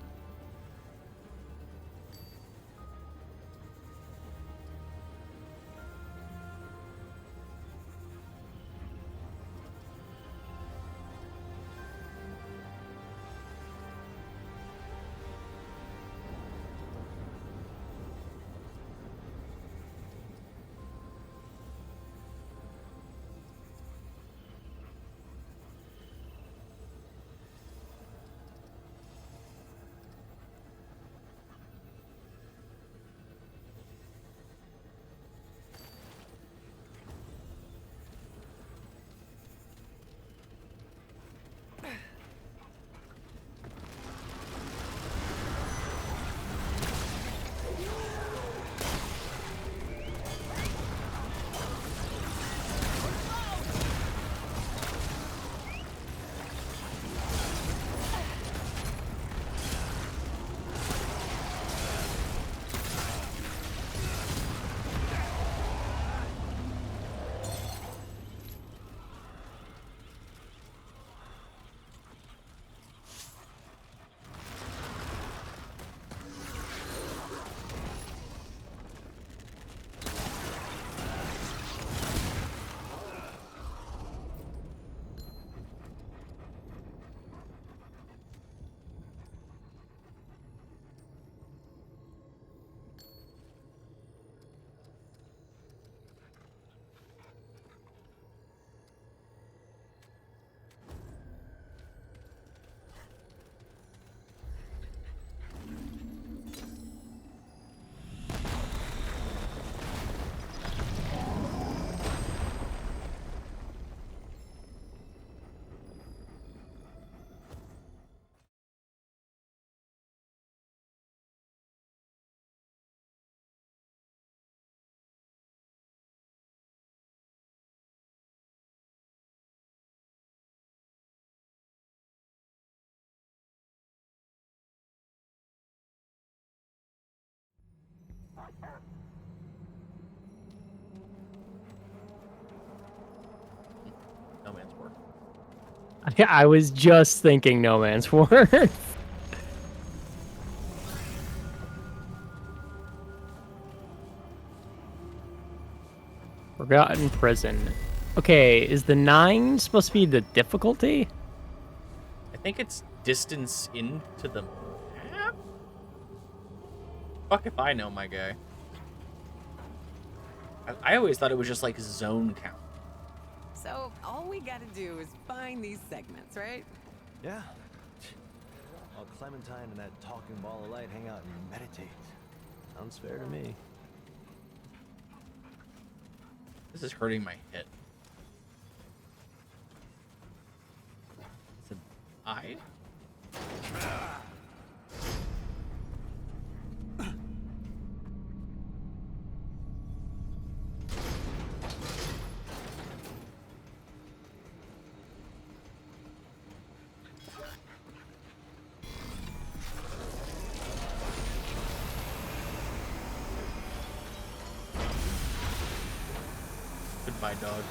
I was just thinking No Man's Worth. Forgotten Prison. Okay, is the 9 supposed to be the difficulty? I think it's distance into the map? Fuck if I know, my guy. I always thought it was just like zone count. So all we gotta do is find these segments, right? Yeah. While Clementine and that talking ball of light hang out and meditate. Sounds fair to me. This is hurting my head. It's an eye? Goodbye, dog.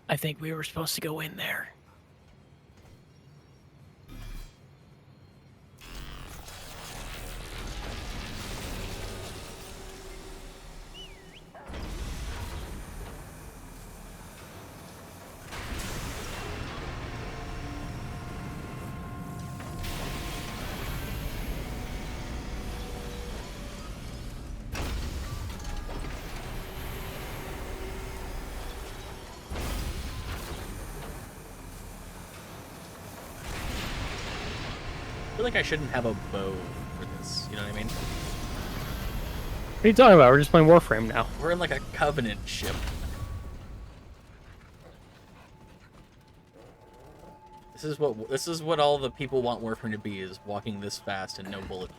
I think we were supposed to go in there. I feel like I shouldn't have a bow for this. You know what I mean? What are you talking about? We're just playing Warframe now. We're in like a Covenant ship. This is what all the people want Warframe to be, is walking this fast and no bullet.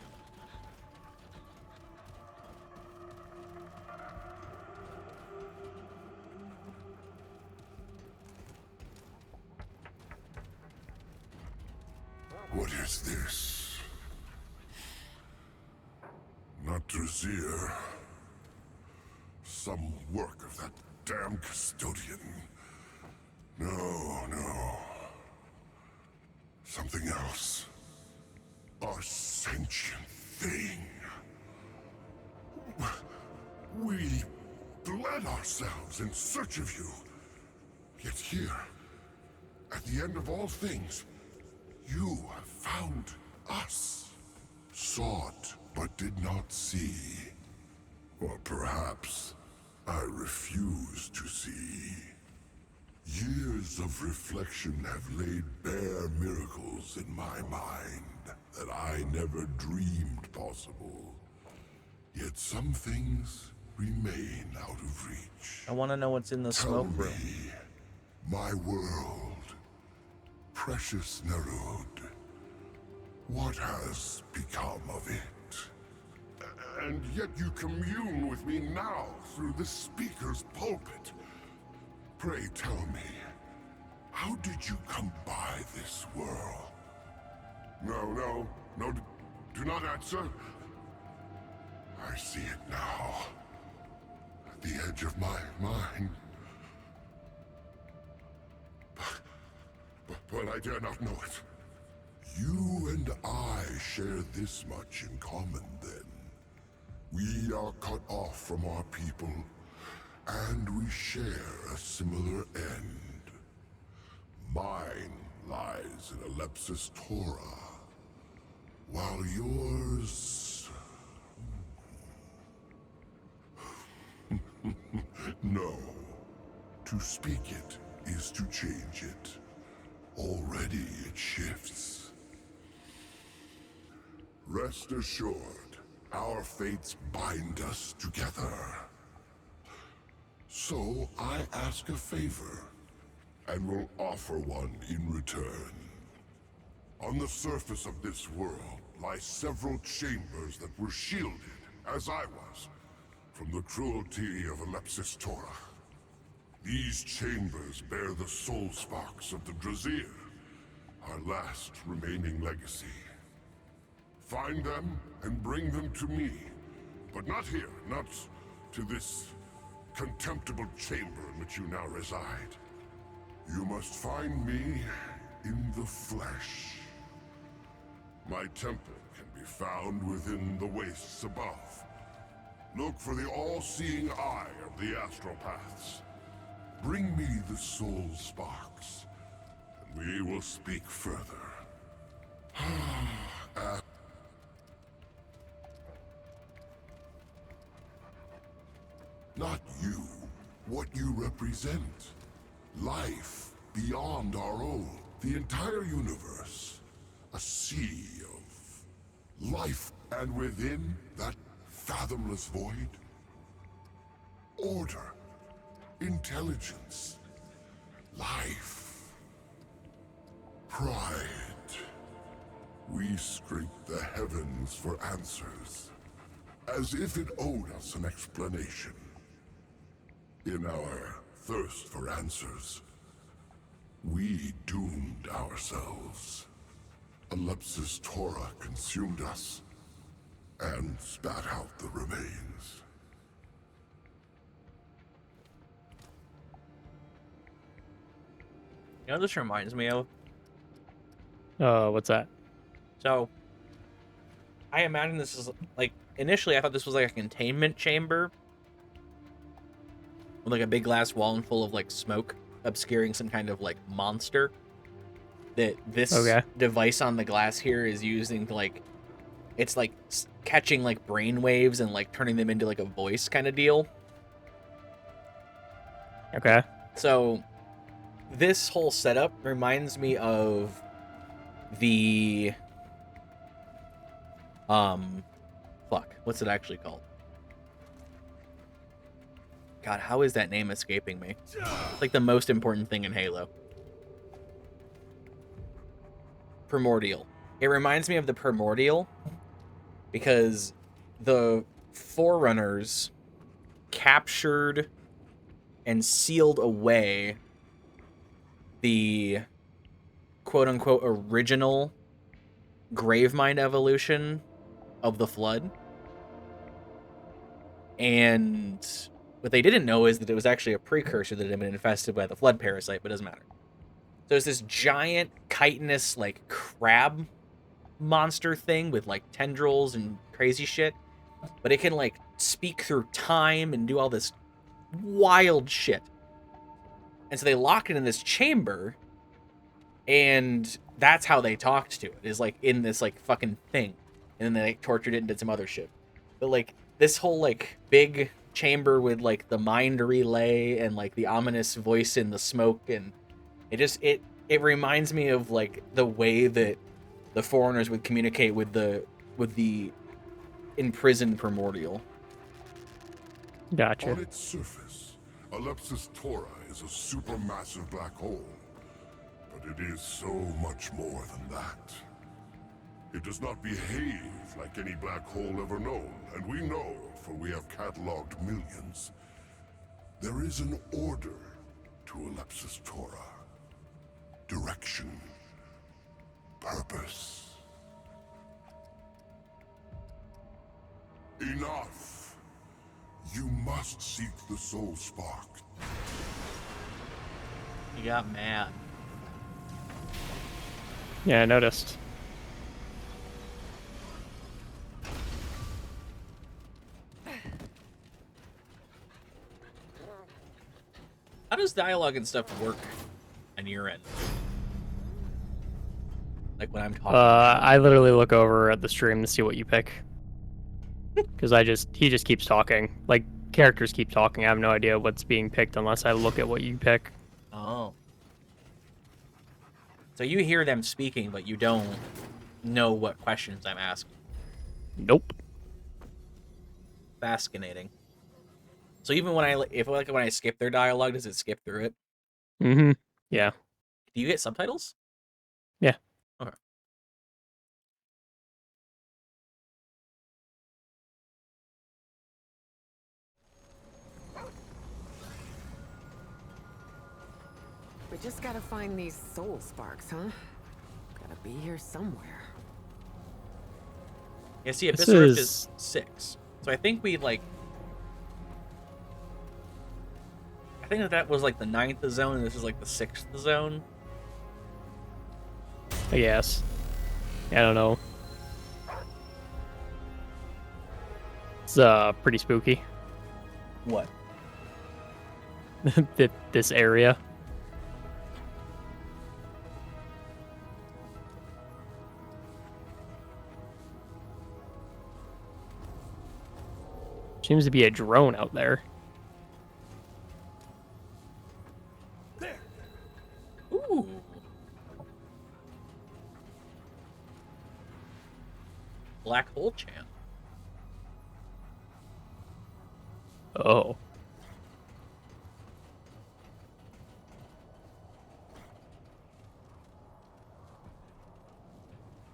What is this? Not Drasier. Some work of that damn custodian. No. Something else. A sentient thing. We bled ourselves in search of you. Yet here, at the end of all things, you have found us. Sought, but did not see. Or perhaps I refuse to see. Years of reflection have laid bare miracles in my mind that I never dreamed possible. Yet some things remain out of reach. I want to know what's in the smoke room. Tell me, my world, precious Nerud, what has become of it? And yet you commune with me now through the speaker's pulpit. Pray tell me, how did you come by this world? No, do not answer. I see it now. At the edge of my mind. But I dare not know it. You and I share this much in common, then. We are cut off from our people, and we share a similar end. Mine lies in Alepsis Torah, while yours... No. To speak it is to change it. Already it shifts. Rest assured, our fates bind us together. So I ask a favor, and will offer one in return. On the surface of this world lie several chambers that were shielded, as I was, from the cruelty of Alepsis Torah. These chambers bear the soul sparks of the Drasier, our last remaining legacy. Find them and bring them to me. But not here, not to this contemptible chamber in which you now reside. You must find me in the flesh. My temple can be found within the wastes above. Look for the all-seeing eye of the astropaths. Bring me the soul sparks, and we will speak further. Not you. What you represent. Life beyond our own. The entire universe. A sea of life. And within that fathomless void, order. Intelligence. Life. Pride. We scrape the heavens for answers. As if it owed us an explanation. In our thirst for answers, we doomed ourselves. Alepsis Torah consumed us, and spat out the remains. You know what this reminds me of? What's that? So, I imagine this is, like, initially I thought this was like a containment chamber. With like a big glass wall and full of like smoke obscuring some kind of like monster. That this device on the glass here is using to like, it's like catching like brain waves and like turning them into like a voice kind of deal. Okay. So this whole setup reminds me of the what's it actually called? God, how is that name escaping me? It's like the most important thing in Halo. Primordial. It reminds me of the Primordial because the Forerunners captured and sealed away the quote-unquote original Gravemind evolution of the Flood. And what they didn't know is that it was actually a precursor that had been infested by the Flood parasite, but it doesn't matter. So it's this giant chitinous, like, crab monster thing with, like, tendrils and crazy shit. But it can, like, speak through time and do all this wild shit. And so they locked it in this chamber, and that's how they talked to it, is, like, in this, like, fucking thing. And then they, like, tortured it and did some other shit. But, like, this whole, like, big chamber with, like, the mind relay and, like, the ominous voice in the smoke, and it reminds me of, like, the way that the Foreigners would communicate with the imprisoned Primordial. Gotcha. On its surface, Alepsis Torah is a supermassive black hole. But it is so much more than that. It does not behave like any black hole ever known, and we know, for we have cataloged millions. There is an order to Alepsis Torah. Direction. Purpose. Enough! You must seek the soul spark. You got mad. Yeah, I noticed. How does dialogue and stuff work on your end? Like when I'm talking. I literally look over at the stream to see what you pick. Because he just keeps talking. Like, characters keep talking. I have no idea what's being picked unless I look at what you pick. Oh. So you hear them speaking, but you don't know what questions I'm asking. Nope. Fascinating. So even when I skip their dialogue, does it skip through it? Mm-hmm. Yeah. Do you get subtitles? Yeah. Okay. We just gotta find these soul sparks, huh? Gotta be here somewhere. Yeah, see, This Abyss Rift is- is 6. So I think we, like... I think that was, like, the 9th zone, and this is, like, the 6th zone. I guess. I don't know. It's pretty spooky. What? This area. Seems to be a drone out there. Ooh. Black hole chant. Oh.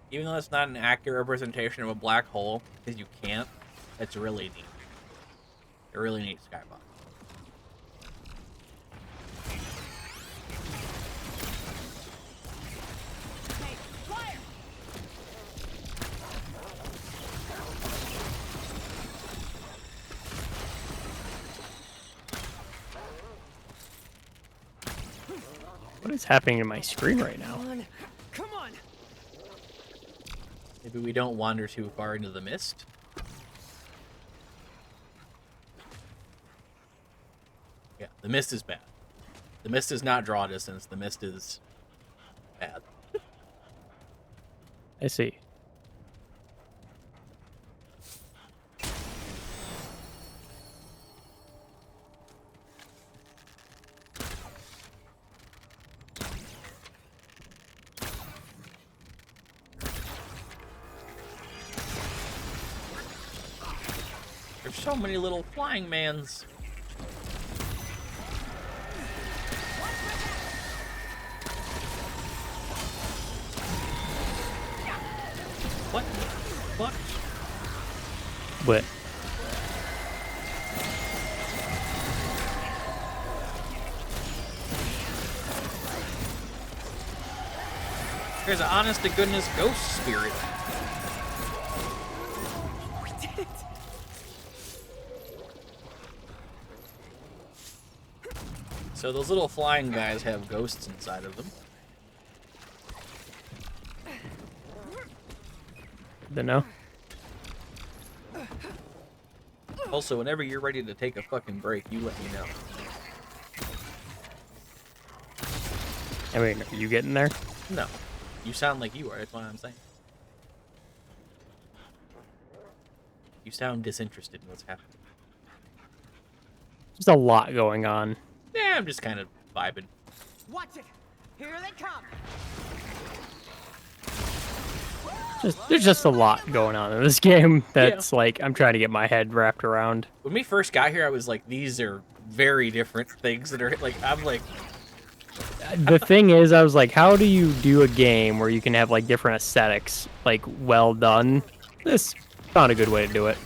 Even though it's not an accurate representation of a black hole, because you can't, it's really neat. A really neat skybox. What is happening to my screen right now? Come on! Maybe we don't wander too far into the mist. Yeah, the mist is bad. The mist is not draw distance. The mist is bad. I see. There's so many little flying mans. What the fuck? What? There's an honest to goodness ghost spirit. We did it! So those little flying guys have ghosts inside of them. Don't know. Also, whenever you're ready to take a fucking break, you let me know. I mean, are you getting there? No. You sound like you are, that's what I'm saying. You sound disinterested in what's happening. There's a lot going on. Yeah, I'm just kind of vibing. Watch it! Here they come! There's just a lot going on in this game that's like I'm trying to get my head wrapped around. When we first got here, I was like, these are very different things that are, like, I'm like... The thing is, I was like, how do you do a game where you can have like different aesthetics, like well done? This found a good way to do it.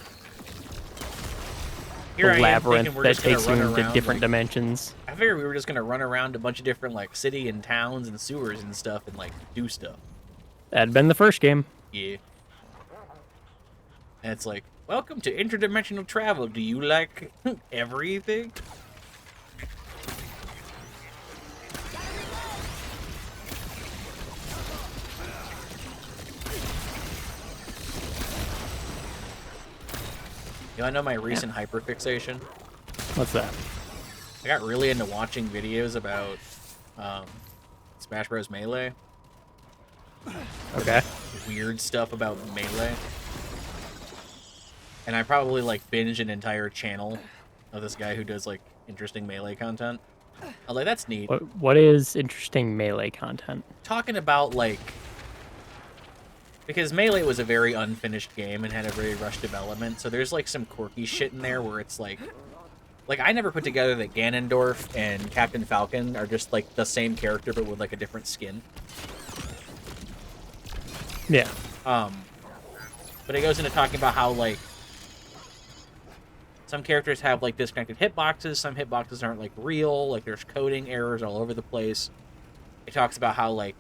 Here I The am labyrinth thinking we're that just gonna takes you run into around, different like, dimensions. I figured we were just gonna run around a bunch of different, like, city and towns and sewers and stuff and, like, do stuff. That'd been the first game. Yeah. And it's like, welcome to interdimensional travel. Do you like everything? You wanna know my recent hyperfixation? What's that? I got really into watching videos about Smash Bros. Melee. Okay. Weird stuff about Melee. And I probably, like, binged an entire channel of this guy who does, like, interesting Melee content. I was like, that's neat. What is interesting Melee content? Talking about, like... Because Melee was a very unfinished game and had a very rushed development, so there's, like, some quirky shit in there where it's, like... Like, I never put together that Ganondorf and Captain Falcon are just, like, the same character but with, like, a different skin. Yeah. But it goes into talking about how, like, some characters have, like, disconnected hitboxes, some hitboxes aren't, like, real, like, there's coding errors all over the place. It talks about how, like,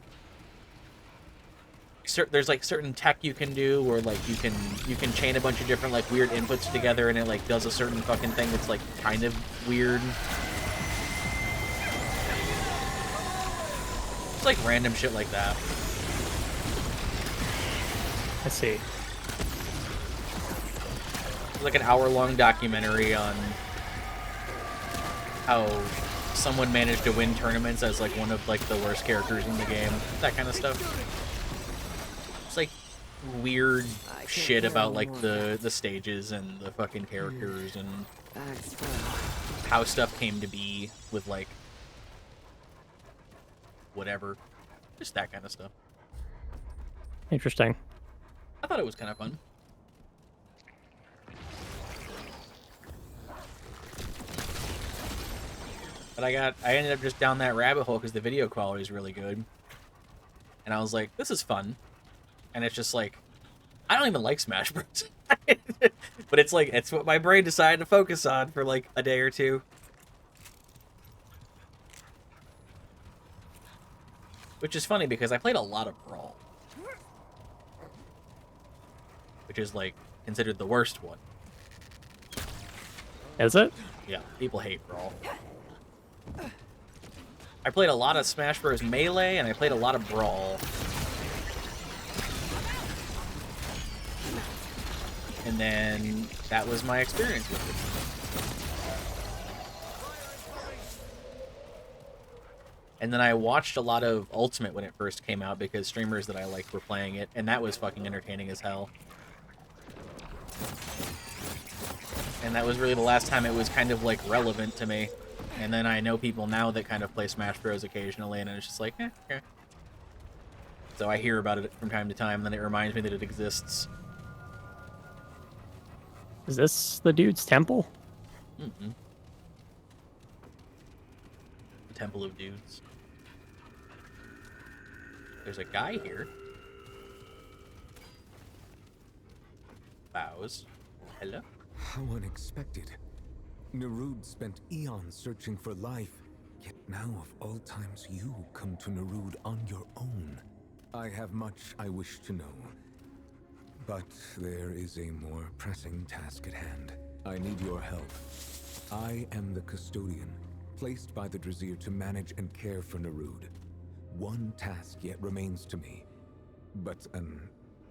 there's like certain tech you can do, where like you can chain a bunch of different like weird inputs together, and it like does a certain fucking thing that's like kind of weird. It's like random shit like that. I see. It's like an hour-long documentary on how someone managed to win tournaments as like one of like the worst characters in the game. That kind of stuff. It's like weird shit about like the stages and the fucking characters and how stuff came to be with like whatever. Just that kind of stuff. Interesting. I thought it was kind of fun. But I ended up just down that rabbit hole because the video quality is really good. And I was like, this is fun. And it's just like, I don't even like Smash Bros. But it's like, it's what my brain decided to focus on for like a day or two. Which is funny because I played a lot of Brawl. Which is like considered the worst one. Is it? Yeah, people hate Brawl. I played a lot of Smash Bros. Melee, and I played a lot of Brawl. And then that was my experience with it. And then I watched a lot of Ultimate when it first came out because streamers that I liked were playing it, and that was fucking entertaining as hell. And that was really the last time it was kind of like relevant to me. And then I know people now that kind of play Smash Bros. Occasionally, and it's just like, okay. So I hear about it from time to time, and then it reminds me that it exists. Is this the dude's temple? Mm-hmm. The Temple of Dudes. There's a guy here. Bows. Hello? How unexpected. Nerud spent eons searching for life, yet now of all times you come to Nerud on your own. I have much I wish to know, but there is a more pressing task at hand. I need your help. I am the custodian, placed by the Drazir to manage and care for Nerud. One task yet remains to me, but an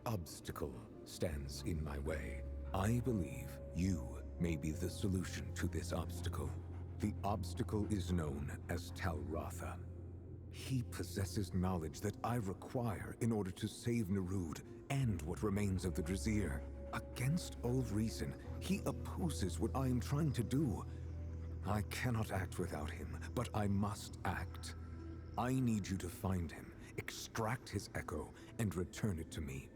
obstacle stands in my way. I believe you may be the solution to this obstacle. The obstacle is known as Talratha. He possesses knowledge that I require in order to save Nerud and what remains of the Drazir. Against all reason, he opposes what I am trying to do. I cannot act without him, but I must act. I need you to find him, extract his echo, and return it to me.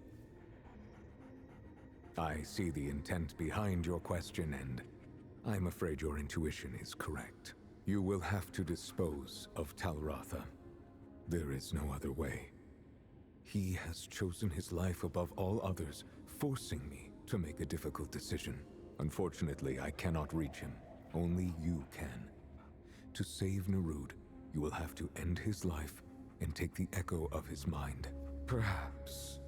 I see the intent behind your question, and I'm afraid your intuition is correct. You will have to dispose of Talratha. There is no other way. He has chosen his life above all others, forcing me to make a difficult decision. Unfortunately, I cannot reach him. Only you can. To save Nerud, you will have to end his life and take the echo of his mind. Perhaps.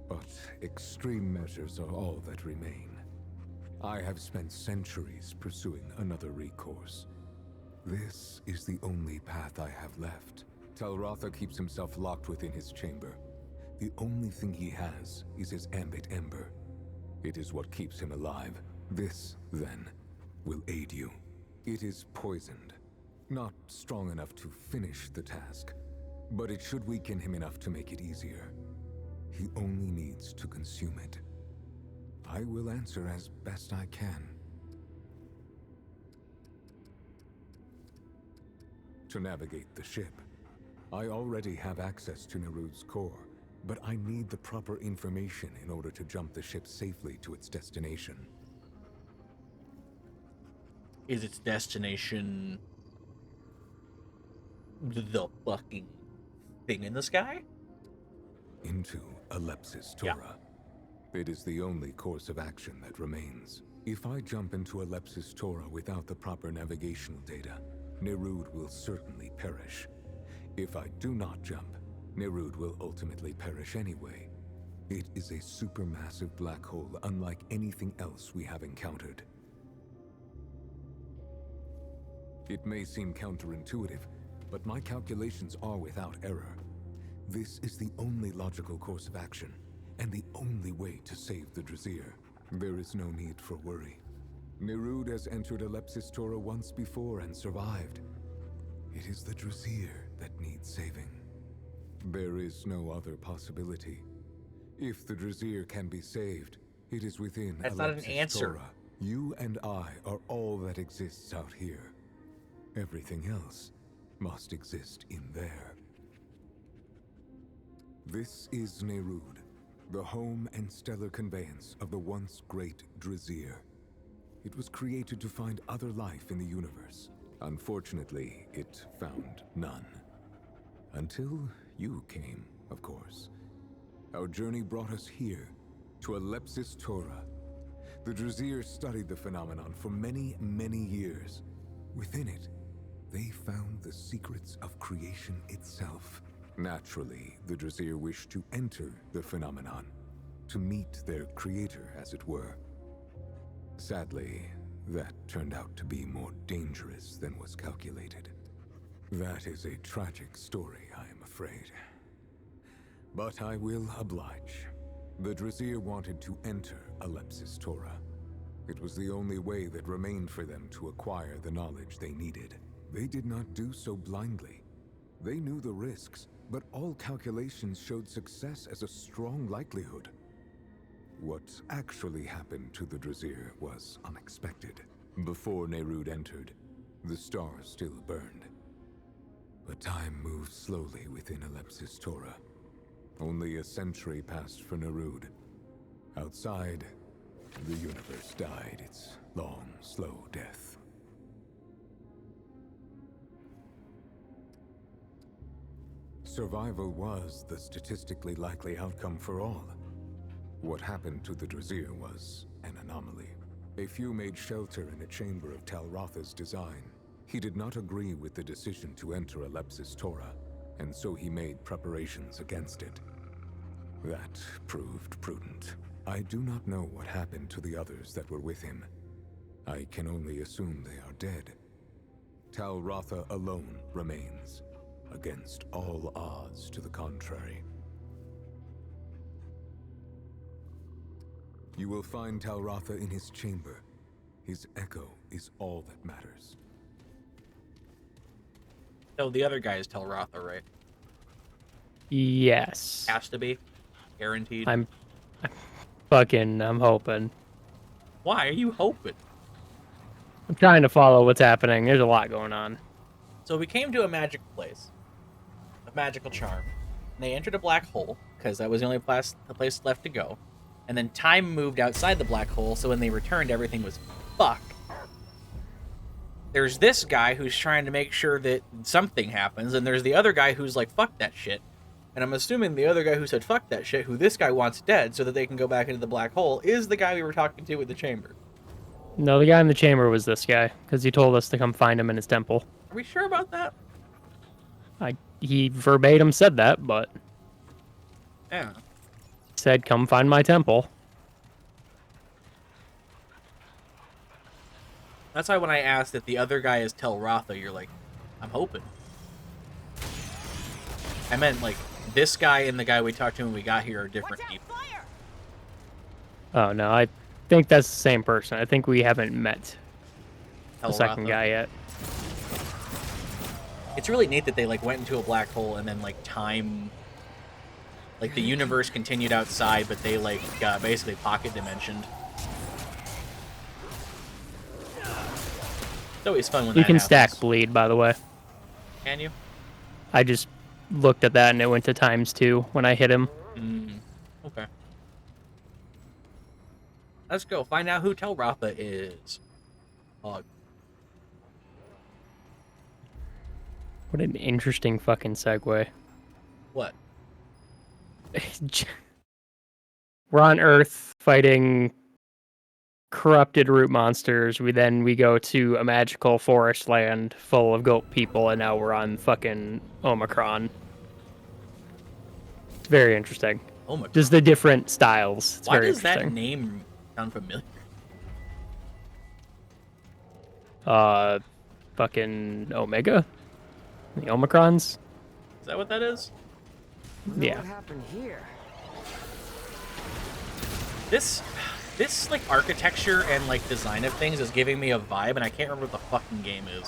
But extreme measures are all that remain. I have spent centuries pursuing another recourse. This is the only path I have left. Talratha keeps himself locked within his chamber. The only thing he has is his ambit ember. It is what keeps him alive. This, then, will aid you. It is poisoned. Not strong enough to finish the task, but it should weaken him enough to make it easier. He only needs to consume it. I will answer as best I can. To navigate the ship, I already have access to Nerud's core, but I need the proper information in order to jump the ship safely to its destination. Is its destination the fucking thing in the sky? Into Alepsis Tora. It is the only course of action that remains. If I jump into Alepsis Tora without the proper navigational data, Nerud will certainly perish. If I do not jump, Nerud will ultimately perish anyway, It is a supermassive black hole unlike anything else we have encountered. It may seem counterintuitive, but my calculations are without error. This is the only logical course of action, and the only way to save the Drasier. There is no need for worry. Nerud has entered Alepsis Tora once before and survived. It is the Drasier that needs saving. There is no other possibility. If the Drasier can be saved, it is within That's not an Alepsis answer. Tora. You and I are all that exists out here. Everything else must exist in there. This is Nerud, the home and stellar conveyance of the once great Drasier. It was created to find other life in the universe. Unfortunately, it found none. Until you came, of course. Our journey brought us here, to Alepsis Tora. The Drasier studied the phenomenon for many, many years. Within it, they found the secrets of creation itself. Naturally, the Drasier wished to enter the phenomenon, to meet their creator, as it were. Sadly, that turned out to be more dangerous than was calculated. That is a tragic story, I am afraid. But I will oblige. The Drasier wanted to enter Alepsis Tora. It was the only way that remained for them to acquire the knowledge they needed. They did not do so blindly. They knew the risks, but all calculations showed success as a strong likelihood. What actually happened to the Drasier was unexpected. Before Nerud entered, the stars still burned. But time moved slowly within Alepsis Tora. Only a century passed for Nerud. Outside, the universe died its long, slow death. Survival was the statistically likely outcome for all. What happened to the Drasier was an anomaly. A few made shelter in a chamber of Talrotha's design. He did not agree with the decision to enter Alepsis Tora, and so he made preparations against it. That proved prudent. I do not know what happened to the others that were with him. I can only assume they are dead. Talrotha alone remains, against all odds to the contrary. You will find Talrotha in his chamber. His echo is all that matters. So the other guy is Telrotha, right? Yes. Has to be. Guaranteed. I'm hoping. Why are you hoping? I'm trying to follow what's happening. There's a lot going on. So we came to a magical place. A magical charm. And they entered a black hole, because that was the only place left to go. And then time moved outside the black hole, so when they returned, everything was fucked. There's this guy who's trying to make sure that something happens, and there's the other guy who's like, fuck that shit. And I'm assuming the other guy who said fuck that shit, who this guy wants dead so that they can go back into the black hole, is the guy we were talking to in the chamber. No, the guy in the chamber was this guy, because he told us to come find him in his temple. Are we sure about that? He verbatim said that, but Yeah. said, come find my temple. That's why when I asked if the other guy is Telrotha, you're like, I'm hoping. I meant, like, this guy and the guy we talked to when we got here are different people. Oh, no, I think that's the same person. I think we haven't met the Telrotha. second guy yet. It's really neat that they, like, went into a black hole and then, like, time... Like, the universe continued outside, but they, like, basically pocket dimensioned. It's always fun when You that can happens. stack bleed, by the way. Can you? I just looked at that and it went to ×2 when I hit him. Okay. Let's go find out who Telrotha is. Hog. What an interesting fucking segue. What? We're on Earth fighting corrupted root monsters. We go to a magical forest land full of goat people, and now we're on fucking Omicron. It's very interesting. Oh my Just the different styles. It's Why very does that interesting. name sound familiar? Fucking Omega? The Omicrons? Is that what that is? Wonder Yeah. what happened here. This like architecture and like design of things is giving me a vibe, and I can't remember what the fucking game is.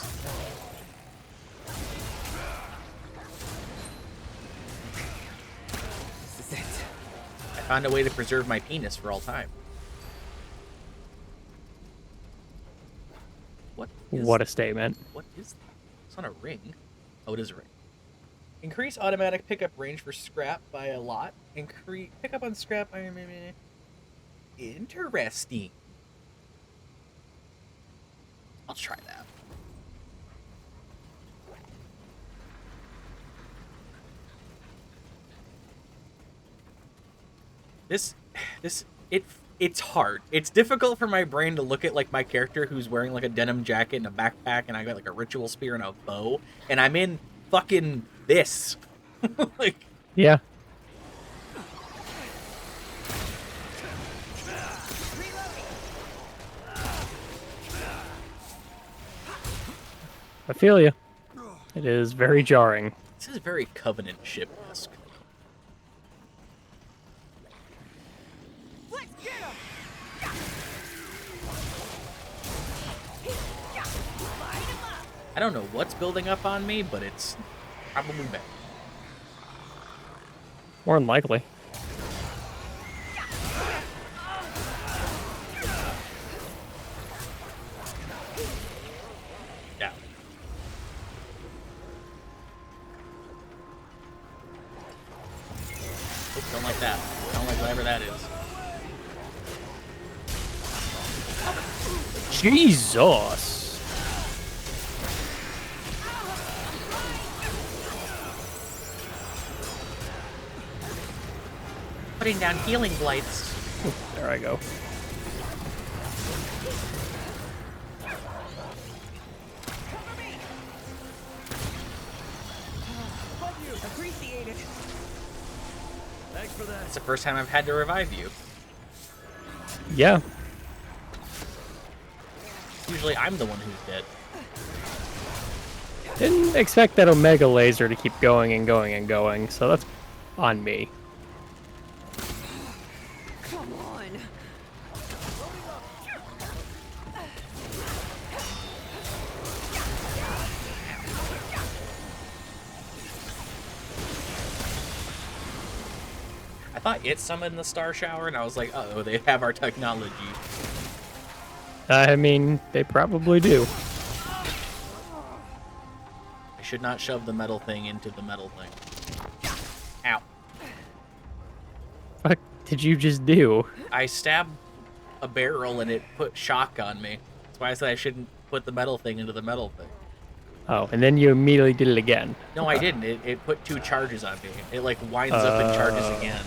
This is it. I found a way to preserve my penis for all time. What a statement. What is that? It's not a ring. Oh, it is a ring. Increase automatic pickup range for scrap by a lot. Increase pickup on scrap. Interesting. I'll try that. It's hard. It's difficult for my brain to look at like my character who's wearing like a denim jacket and a backpack, and I got like a ritual spear and a bow, and I'm in fucking this. Like, Yeah. I feel you. It is very jarring. this is very Covenant ship-esque. Let's get him! I don't know what's building up on me, but it's probably bad. More than likely. Yeah. Oops, don't like that. Don't like whatever that is. Jesus! Putting down healing blights. There I go. Appreciate it. Thanks for that. It's the first time I've had to revive you. Yeah. Usually I'm the one who's dead. Didn't expect that Omega laser to keep going and going and going, so that's on me. Come on. I thought it summoned the star shower, and I was like, uh-oh, they have our technology. I mean, they probably do. I should not shove the metal thing into the metal thing. Ow. What did you just do? I stabbed a barrel and it put shock on me. That's why I said I shouldn't put the metal thing into the metal thing. Oh, and then you immediately did it again. No, I didn't. It put 2 charges on me. It like winds up and charges again.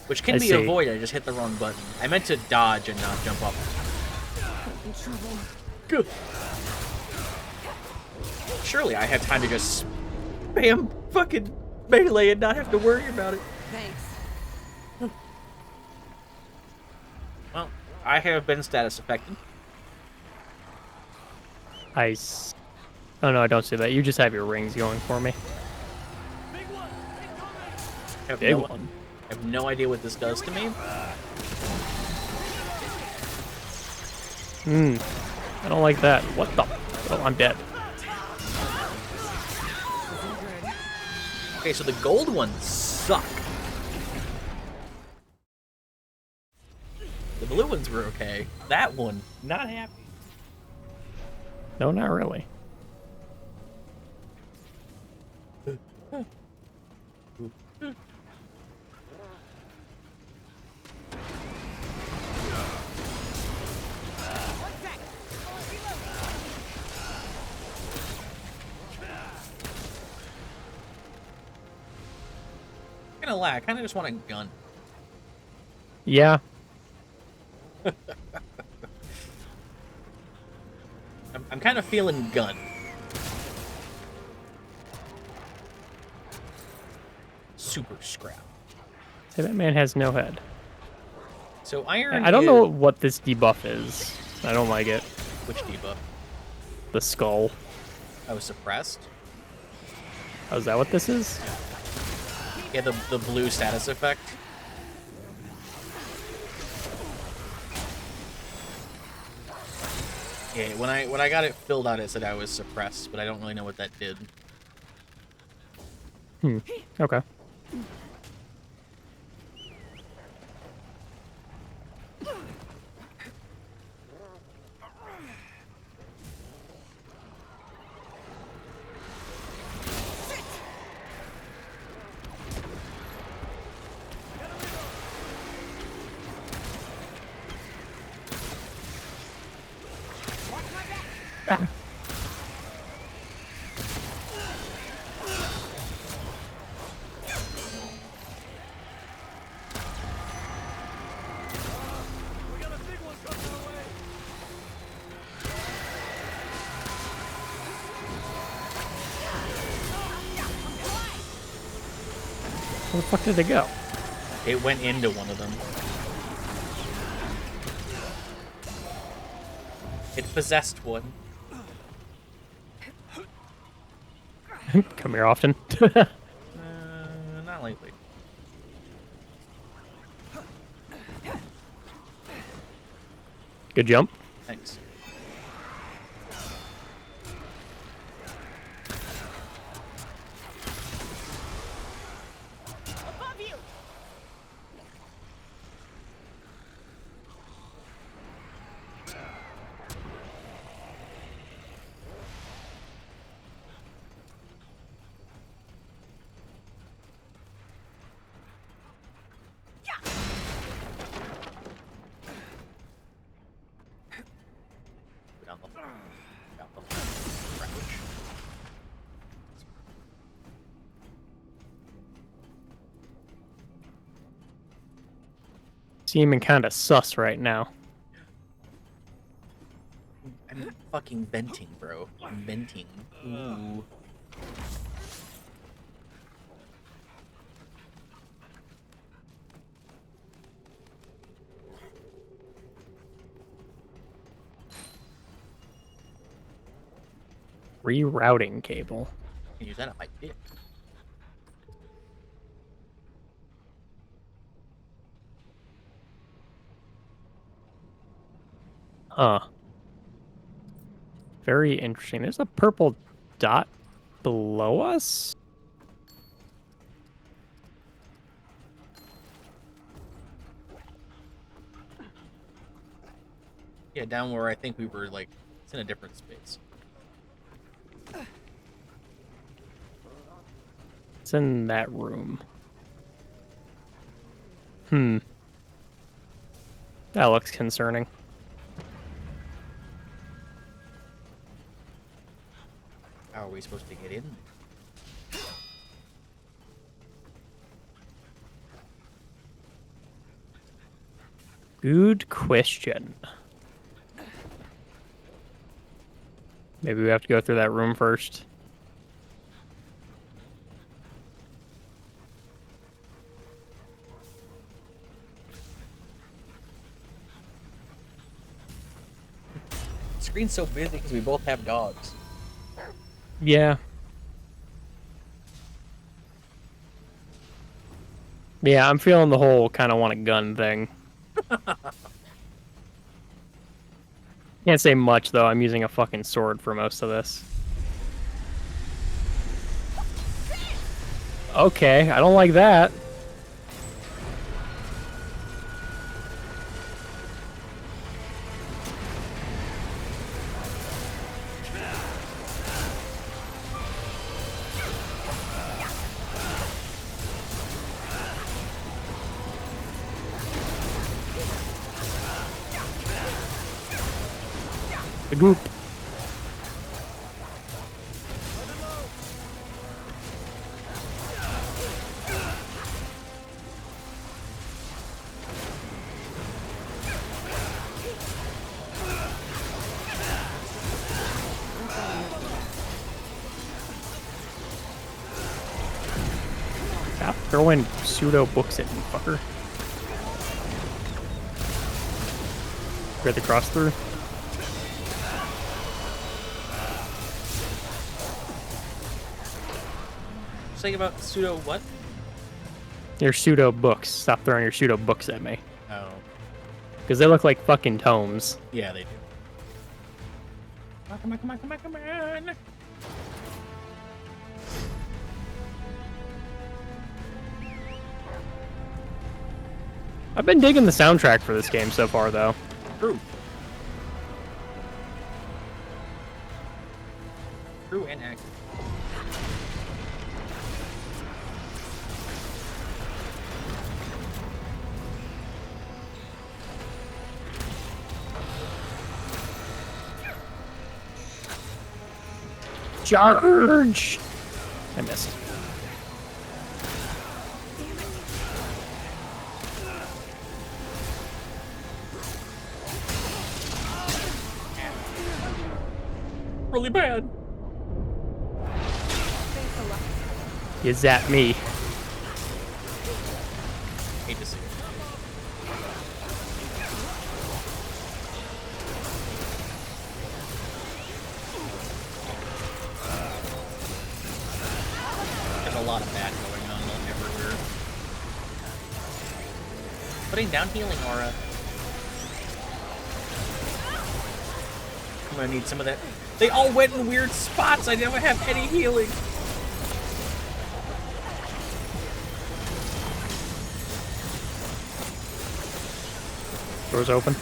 Which can I be see. avoided. I just hit the wrong button. I meant to dodge and not jump up. In trouble. Good. Surely I have time to just spam fucking melee and not have to worry about it. Thanks. Well, I have been status affected. Oh no, I don't see that. You just have your rings going for me. I have Big no, one. I have no idea what this does to me. I don't like that. What the? Oh, I'm dead. Okay, so the gold ones suck. The blue ones were okay. That one, not happy. No, not really. I'm gonna lie, I kind of just want a gun. Yeah. I'm kind of feeling gun. Super scrap. Say that man has no head. So iron. I don't know what this debuff is. I don't like it. Which debuff? The skull. I was suppressed. Oh, is that what this is? Yeah, the blue status effect. Yeah, when I got it filled out, it said I was suppressed, but I don't really know what that did. Okay. Where the fuck did it go? It went into one of them. It possessed one. Come here often. Not lately. Good jump. Thanks. Above you! Down the crouch. Seeming kind of sus right now. I'm fucking venting, bro. I'm venting. Ooh. Rerouting cable. I can use that on my dick. Huh. Very interesting. There's a purple dot below us? Yeah, down where I think we were, like, it's in a different space. It's in that room. That looks concerning. How are we supposed to get in? Good question. Maybe we have to go through that room first. The screen's so busy because we both have dogs. Yeah. Yeah, I'm feeling the whole kind of want a gun thing. Can't say much, though. I'm using a fucking sword for most of this. Okay, I don't like that. The goop. Stop throwing pseudo books at me, fucker. Read the cross through. Saying about pseudo what? Your pseudo books. Stop throwing your pseudo books at me. Oh, Because they look like fucking tomes. yeah, they do. Come on, come on, come on, come on, come on. I've been digging the soundtrack for this game so far, though. True. True and accurate. Charge! I missed. Really bad. You zap me. Hate to see it. There's a lot of bad going on everywhere. Putting down healing aura. I'm gonna need some of that. They all went in weird spots. I never have any healing. Doors open.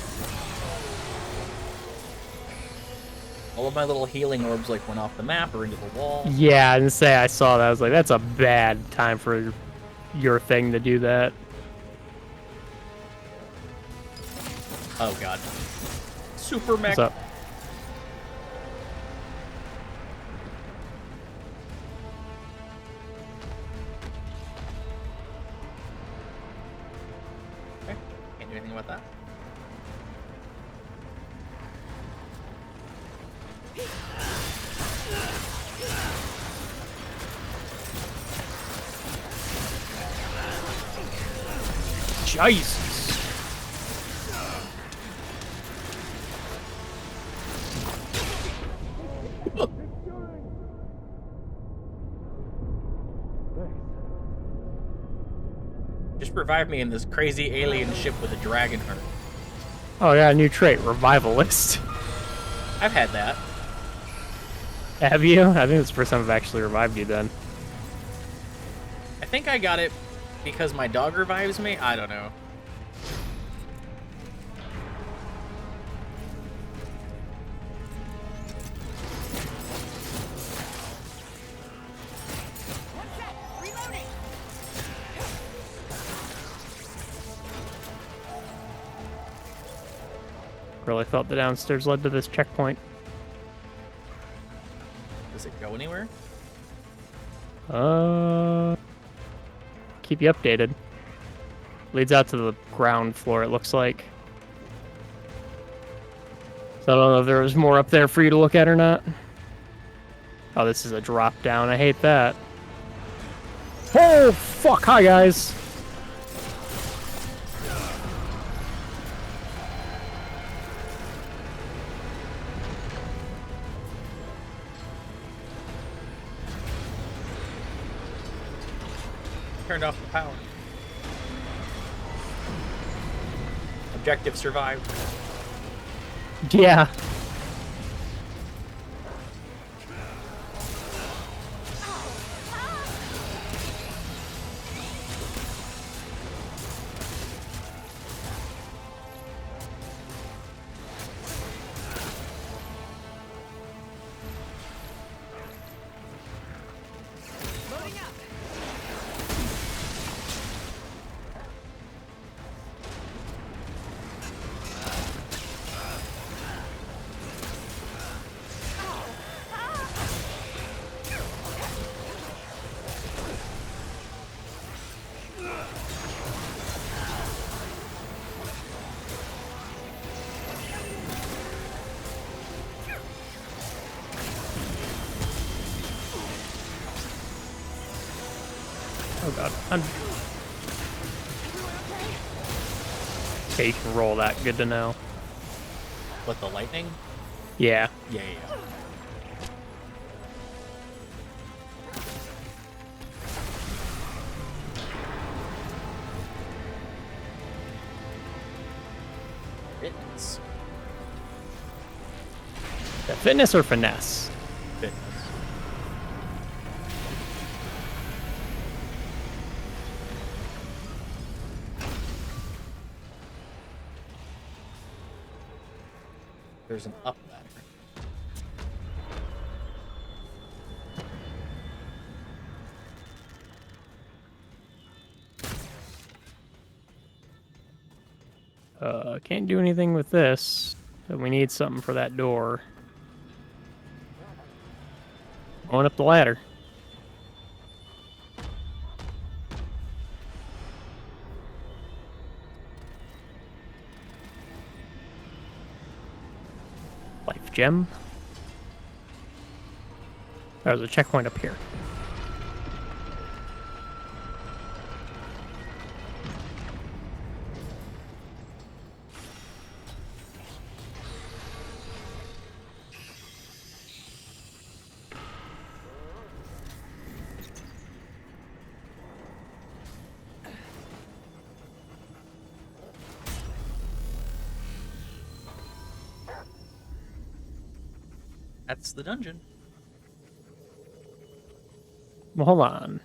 All of my little healing orbs like went off the map or into the wall. Yeah, I didn't say I saw that. I was like, that's a bad time for your thing to do that. Oh god. Super mech. What's up? Okay. Can't do anything about that. Jesus! Just revive me in this crazy alien ship with a dragon heart. Oh, yeah, new trait, Revivalist. I've had that. Have you? I think it's the first time I've actually revived you then. I think I got it because my dog revives me. I don't know. Really thought the downstairs led to this checkpoint. Does it go anywhere? Keep you updated. Leads out to the ground floor, it looks like. So I don't know if there was more up there for you to look at or not. Oh, this is a drop down. I hate that. Oh, fuck. Hi, guys. Turned off the power. Objective survived. Yeah. Oh god. Okay, you can roll that. Good to know. What, the lightning? Yeah. Yeah, yeah, yeah. Fitness. Is that fitness or finesse? Fitness. There's an up ladder. Can't do anything with this, but we need something for that door. Going up the ladder. Life gem. There's a checkpoint up here. That's the dungeon. Well, hold on.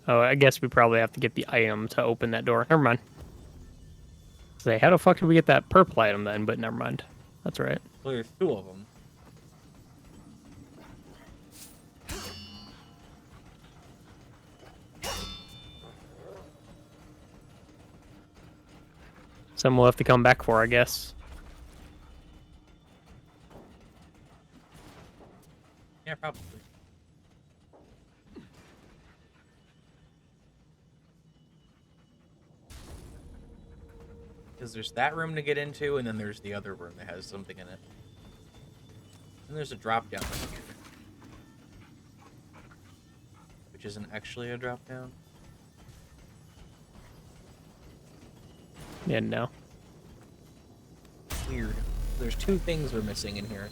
Oh, I guess we probably have to get the item to open that door. Never mind. Say, how the fuck did we get that purple item then? But never mind. That's right. Well, there's two of them. Some we'll have to come back for, I guess. Yeah, probably. Because there's that room to get into, and then there's the other room that has something in it. And there's a drop down here. Which isn't actually a drop down. Yeah, no. Weird. There's two things we're missing in here.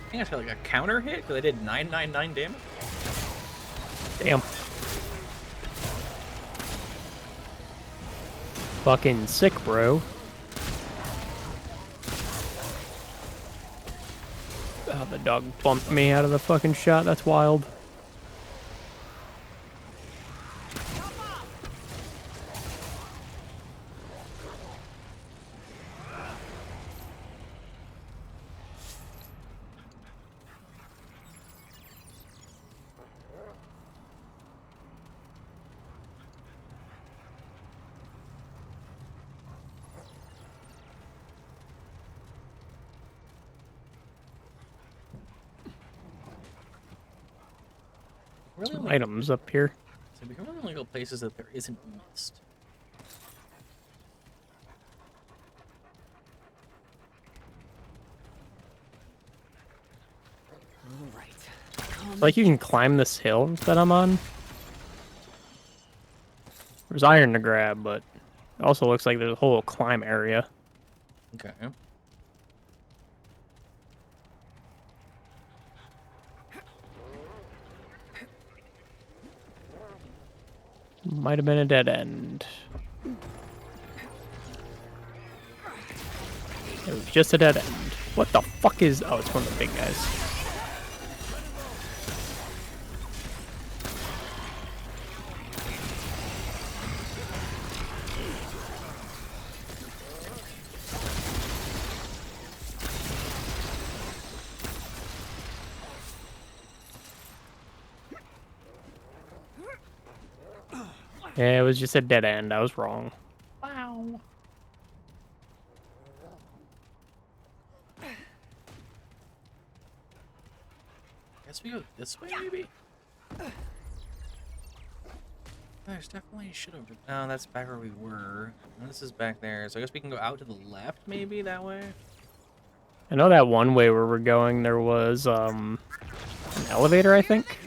I think I feel like a counter hit because I did 999 damage. Damn. Fucking sick, bro. Oh, the dog bumped me out of the fucking shot. That's wild. Really Some only, items up here. so we can really only go places that there isn't mist. All right. Like you can climb this hill that I'm on. There's iron to grab, but it also looks like there's a whole climb area. Okay. Might have been a dead end. It was just a dead end. What the fuck is... Oh, it's one of the big guys. Yeah, it was just a dead end. I was wrong. Wow. Guess we go this way, maybe? There's definitely shit over. No, that's back where we were. And this is back there, so I guess we can go out to the left, maybe that way. I know that one way where we're going, there was an elevator, I think.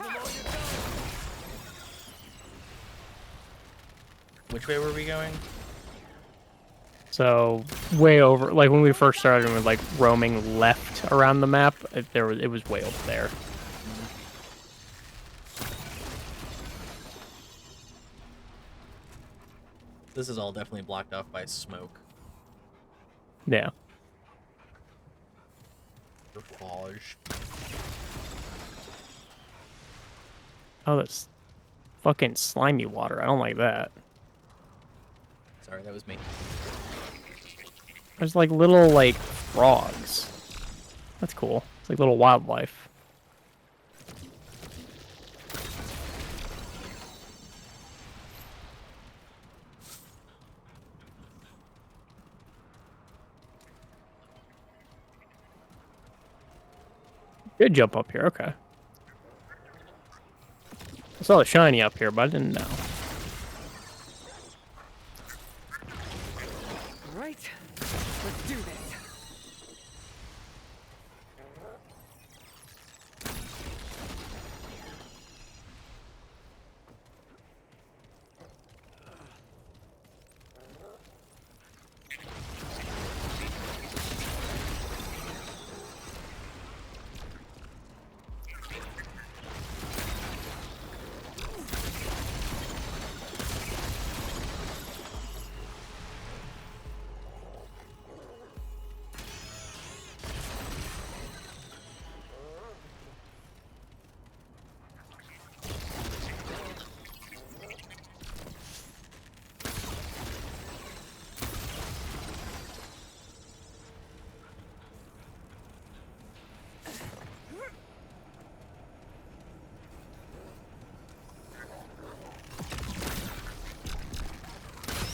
Which way were we going? So way over, like when we first started, and we were like roaming left around the map. It was way over there. This is all definitely blocked off by smoke. Yeah. Or fog. Oh, that's fucking slimy water. I don't like that. Sorry, that was me. There's like little like frogs. That's cool. It's like little wildlife. Good jump up here. Okay. I saw the shiny up here, but I didn't know. Right. Let's do this.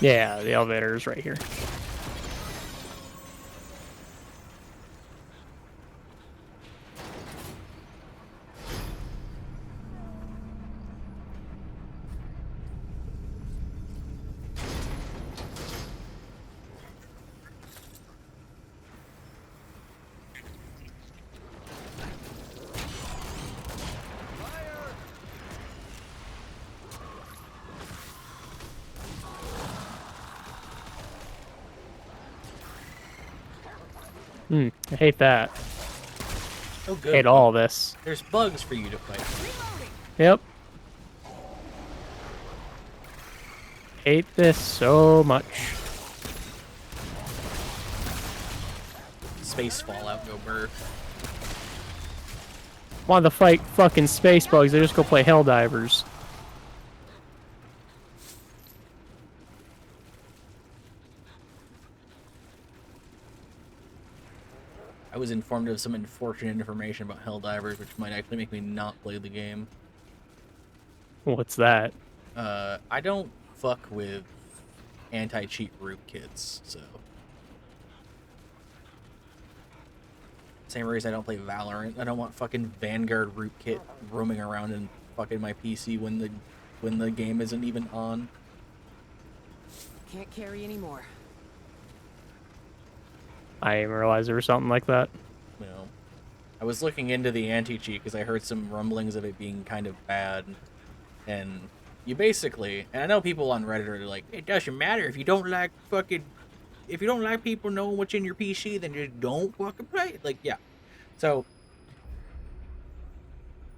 Yeah, the elevator is right here. I hate that. Oh, good. Hate all this. There's bugs for you to fight. Yep. Hate this so much. Space Fallout, go burr. Want to fight fucking space bugs? I just go play Helldivers. I was informed of some unfortunate information about Helldivers, which might actually make me not play the game. What's that? I don't fuck with anti-cheat rootkits, so... Same reason I don't play Valorant. I don't want fucking Vanguard rootkit roaming around in fucking my PC when the game isn't even on. Can't carry anymore. I didn't realize there was something like that. You know, I was looking into the anti-cheat because I heard some rumblings of it being kind of bad, and you basically, and I know people on Reddit are like, it doesn't matter if you don't like people knowing what's in your PC, then just don't fucking play it. Like, yeah. So,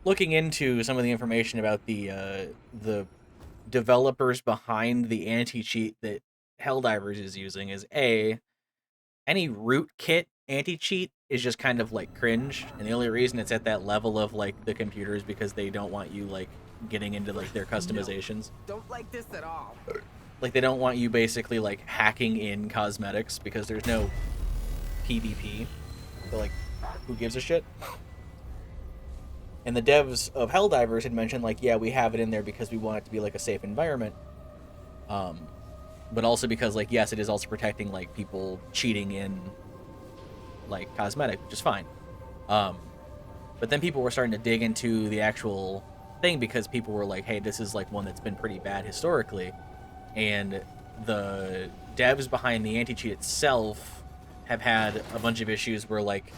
looking into some of the information about the developers behind the anti-cheat that Helldivers is using is any rootkit anti-cheat is just kind of like cringe, and the only reason it's at that level of like the computer is because they don't want you like getting into like their customizations. No, don't like this at all. Like they don't want you basically like hacking in cosmetics because there's no PvP. So like, who gives a shit? And the devs of Helldivers had mentioned like, yeah, we have it in there because we want it to be like a safe environment. But also because, like, yes, it is also protecting, like, people cheating in, like, cosmetic, which is fine. But then people were starting to dig into the actual thing because people were like, hey, this is, like, one that's been pretty bad historically. And the devs behind the anti-cheat itself have had a bunch of issues where, like,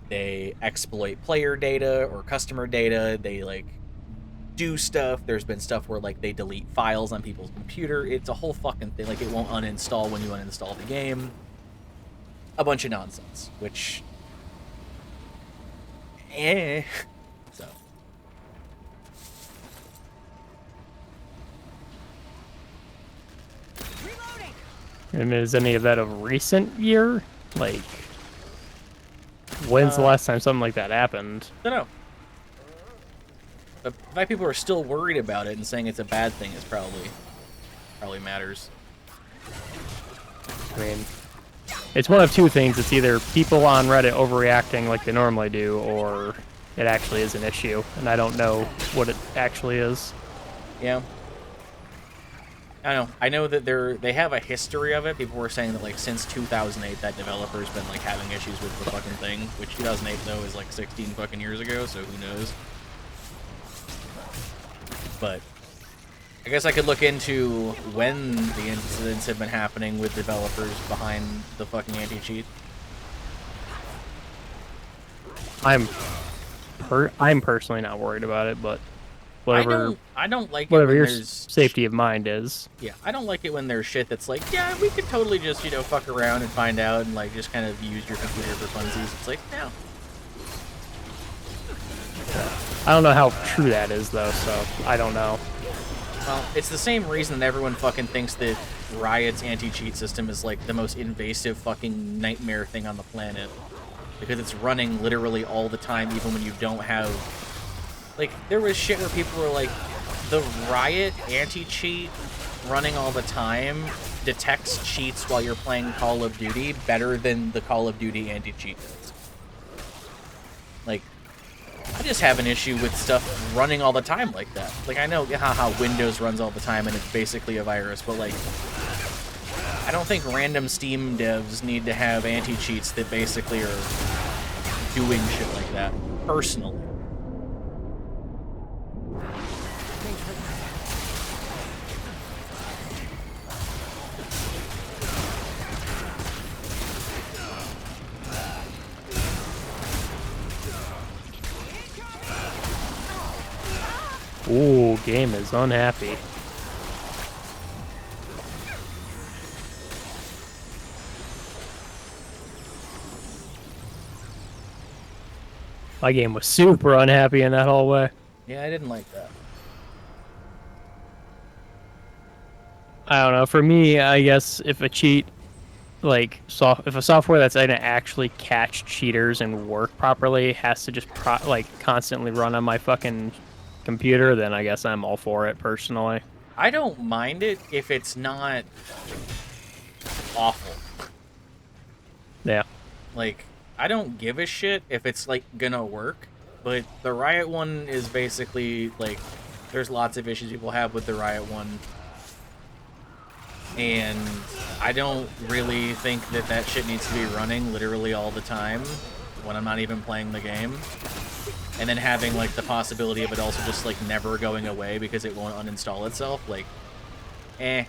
they exploit player data or customer data. They, like, do stuff. There's been stuff where, like, they delete files on people's computer. It's a whole fucking thing. Like, it won't uninstall when you uninstall the game. A bunch of nonsense, which... So... And is any of that of recent year? Like, when's the last time something like that happened? I don't know. But the fact people are still worried about it and saying it's a bad thing is probably matters. I mean, it's one of two things. It's either people on Reddit overreacting like they normally do, or it actually is an issue, and I don't know what it actually is. Yeah. I don't know. I know that they have a history of it. People were saying that, like, since 2008 that developer's been, like, having issues with the fucking thing, which 2008 though is like 16 fucking years ago, so who knows. But I guess I could look into when the incidents have been happening with developers behind the fucking anti-cheat. I'm personally not worried about it, but whatever. I don't like whatever it when your there's safety of mind is. Yeah, I don't like it when there's shit that's like, yeah, we could totally just, you know, fuck around and find out and, like, just kind of use your computer for funsies. It's like, no. I don't know how true that is, though, so I don't know. Well, it's the same reason that everyone fucking thinks that Riot's anti-cheat system is, like, the most invasive fucking nightmare thing on the planet. Because it's running literally all the time, even when you don't have... Like, there was shit where people were like, the Riot anti-cheat running all the time detects cheats while you're playing Call of Duty better than the Call of Duty anti-cheat does. Like, I just have an issue with stuff running all the time like that. Like, I know how Windows runs all the time and it's basically a virus, but, like, I don't think random Steam devs need to have anti-cheats that basically are doing shit like that, personally. Ooh, game is unhappy. My game was super unhappy in that hallway. Yeah, I didn't like that. I don't know. For me, I guess if a cheat, like, if a software that's going to actually catch cheaters and work properly has to just constantly run on my fucking computer, then I guess I'm all for it personally. I don't mind it if it's not awful. Yeah. Like, I don't give a shit if it's, like, gonna work, but the Riot one is basically, like, there's lots of issues people have with the Riot one, and I don't really think that that shit needs to be running literally all the time when I'm not even playing the game. And then having, like, the possibility of it also just, like, never going away because it won't uninstall itself, like, eh.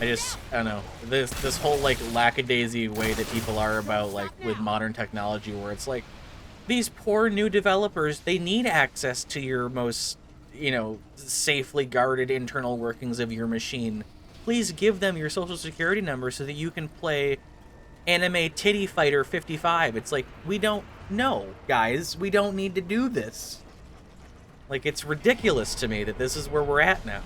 I don't know, this whole, like, lackadaisy way that people are about, like, with modern technology, where it's like, these poor new developers, they need access to your most, you know, safely guarded internal workings of your machine. Please give them your social security number so that you can play Anime Titty Fighter 55. It's like, we don't know, guys. We don't need to do this. Like, it's ridiculous to me that this is where we're at now.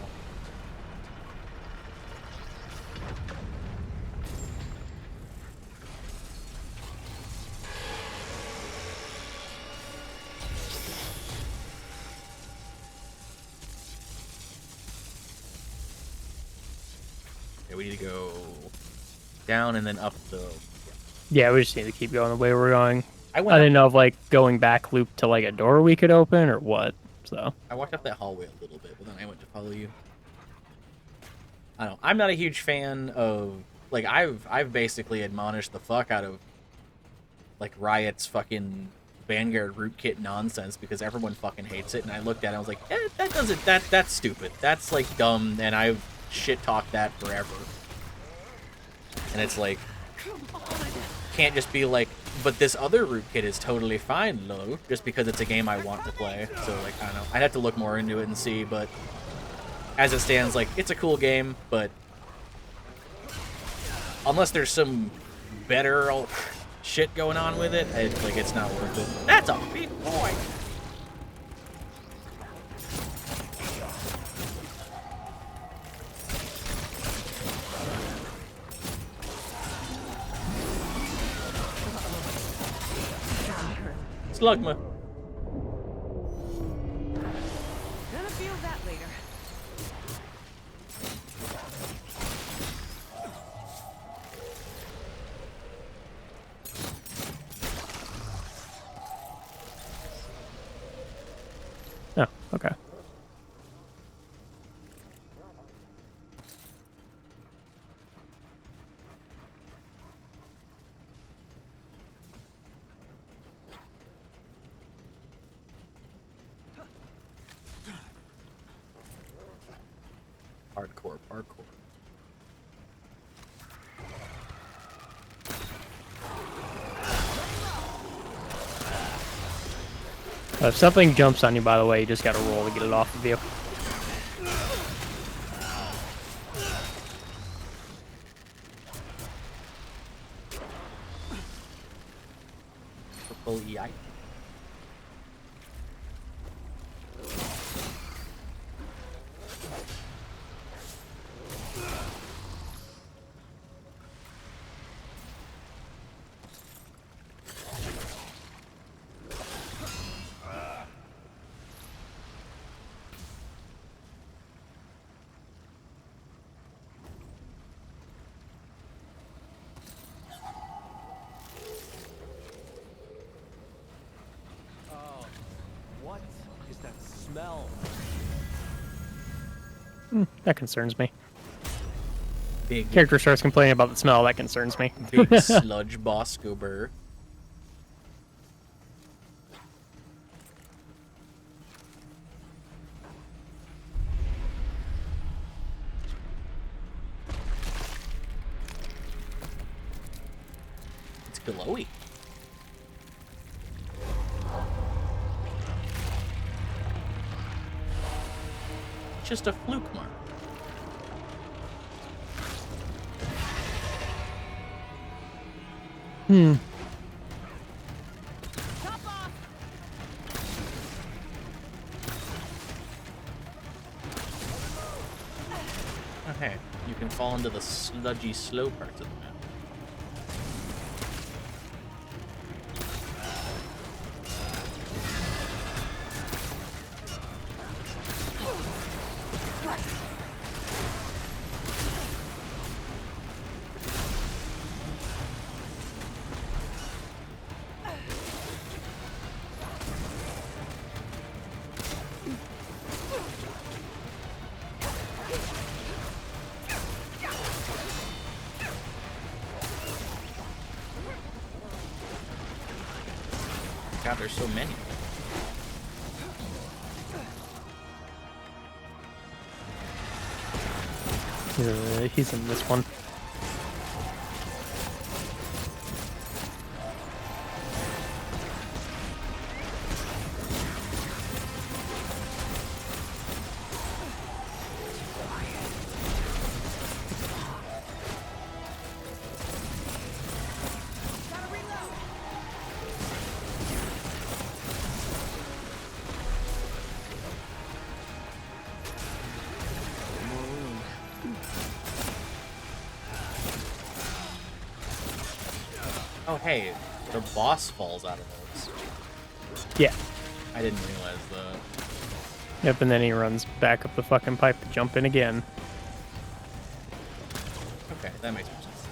Okay, we need to go down and then up the... Yeah, we just need to keep going the way we're going. I I went. didn't know if like going back loop to like a door we could open or what. So I walked up that hallway a little bit, but then I went to follow you. I don't know. I'm not a huge fan of like I've basically admonished the fuck out of like Riot's fucking Vanguard rootkit nonsense because everyone fucking hates it, and I looked at it and I was like, that doesn't that's stupid. That's like dumb, and I've shit talked that forever. And it's like can't just be like, but this other rootkit is totally fine, though, just because it's a game I want to play. So like I don't know. I'd have to look more into it and see, but as it stands, like it's a cool game, but unless there's some better shit going on with it, like it's not worth it. That's a big boy. Slugma. Gonna feel that later. oh, okay. Hardcore parkour. If something jumps on you, by the way, you just gotta roll to get it off of you. Triple EI. What is that smell? That concerns me. Big Character starts complaining about the smell. That concerns me. big sludge boss goober. It's glowy. Just a fluke mark. Okay, you can fall into the sludgy, slow parts of the map. God, there's so many. He's in this one. Oh, hey, the boss falls out of those. Yeah. I didn't realize that. Yep, and then he runs back up the fucking pipe to jump in again. Okay, that makes more sense.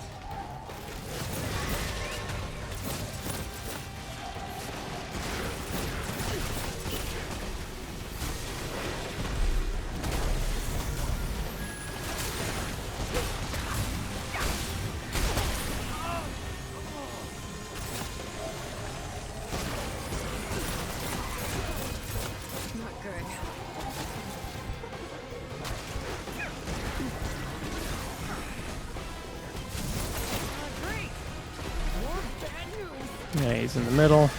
Yeah, he's in the middle.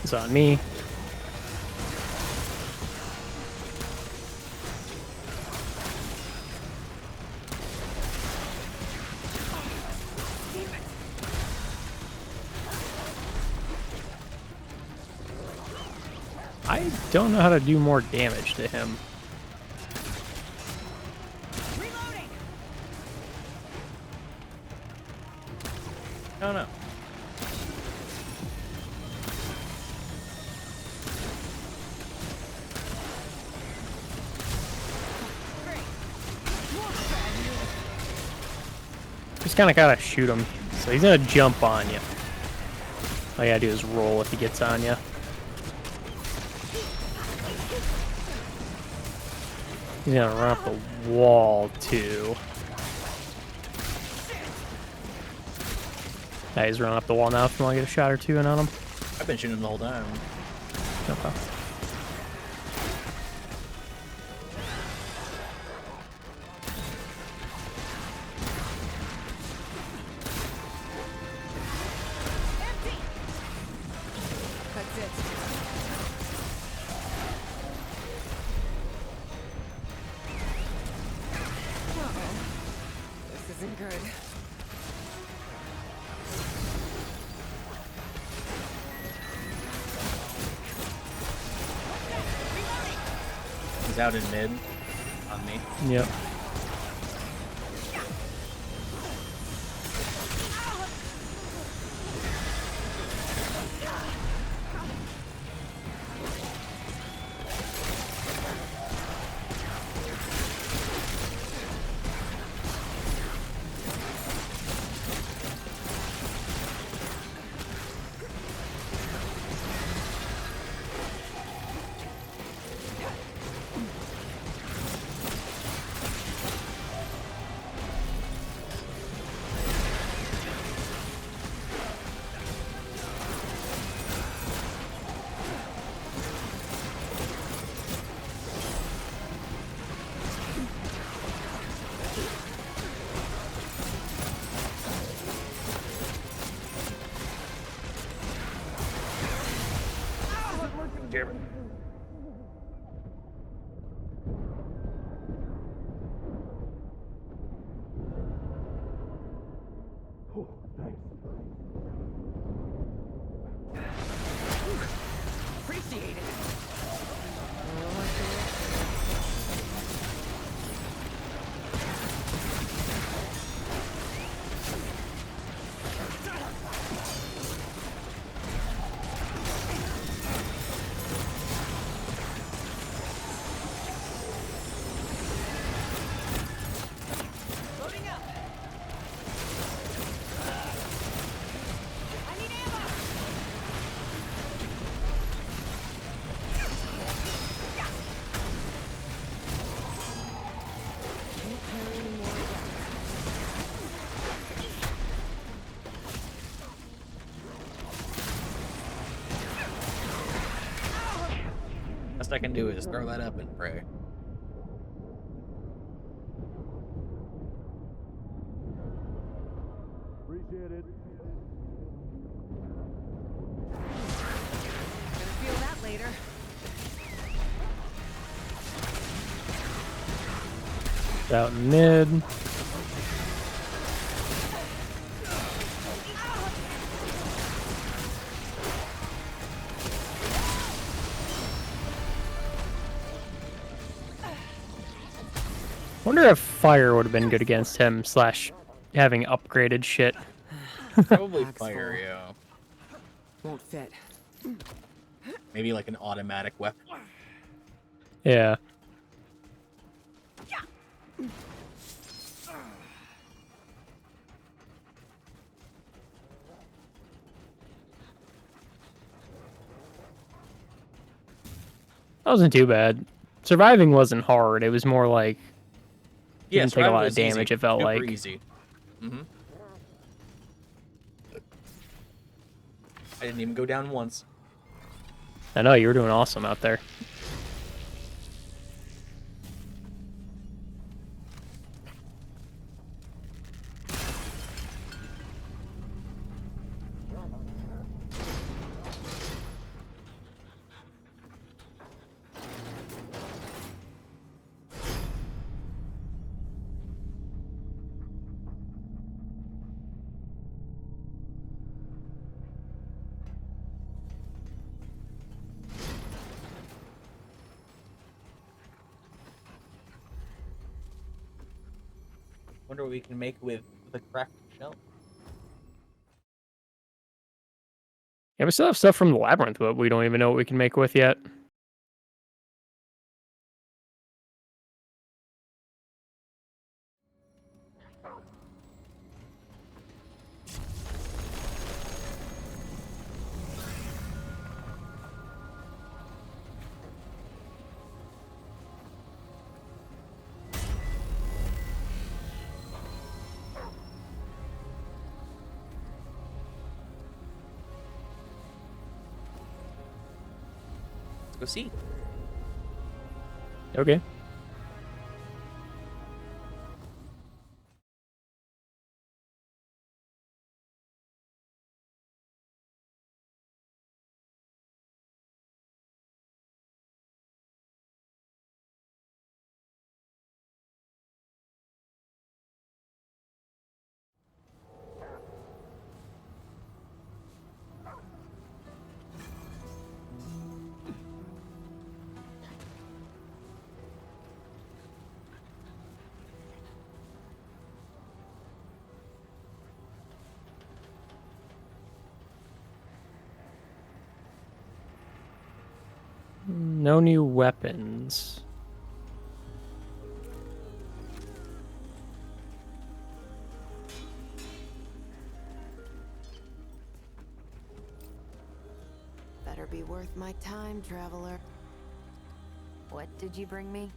He's on me. I don't know how to do more damage to him. Reloading. No, no. Just kind of gotta shoot him. So he's gonna jump on you. All you gotta do is roll if he gets on you. He's gonna run up the wall too. Yeah, he's running up the wall now if you want to get a shot or two in on him. I've been shooting him the whole time. Okay. That's it. Uh-oh. This isn't good. He's out in mid on me. Yep. Appreciate it. Loading up. I need ammo. Best I can do is throw that up and pray. Appreciate it. Gonna feel that later. Out in mid. Wonder if fire would have been good against him, slash having upgraded shit. Probably Axe fire, full. yeah. Won't fit. Maybe like an automatic weapon. Yeah. That wasn't too bad. Surviving wasn't hard. It was more like Yeah, didn't take a survival lot of was easy. damage. It felt Super like. easy. Mm-hmm. I didn't even go down once. I know you were doing awesome out there. wonder what we can make with the cracked shell. Yeah, we still have stuff from the labyrinth, but we don't even know what we can make with yet. Let's go see. Okay. No new weapons. Better be worth my time, traveler. What did you bring me?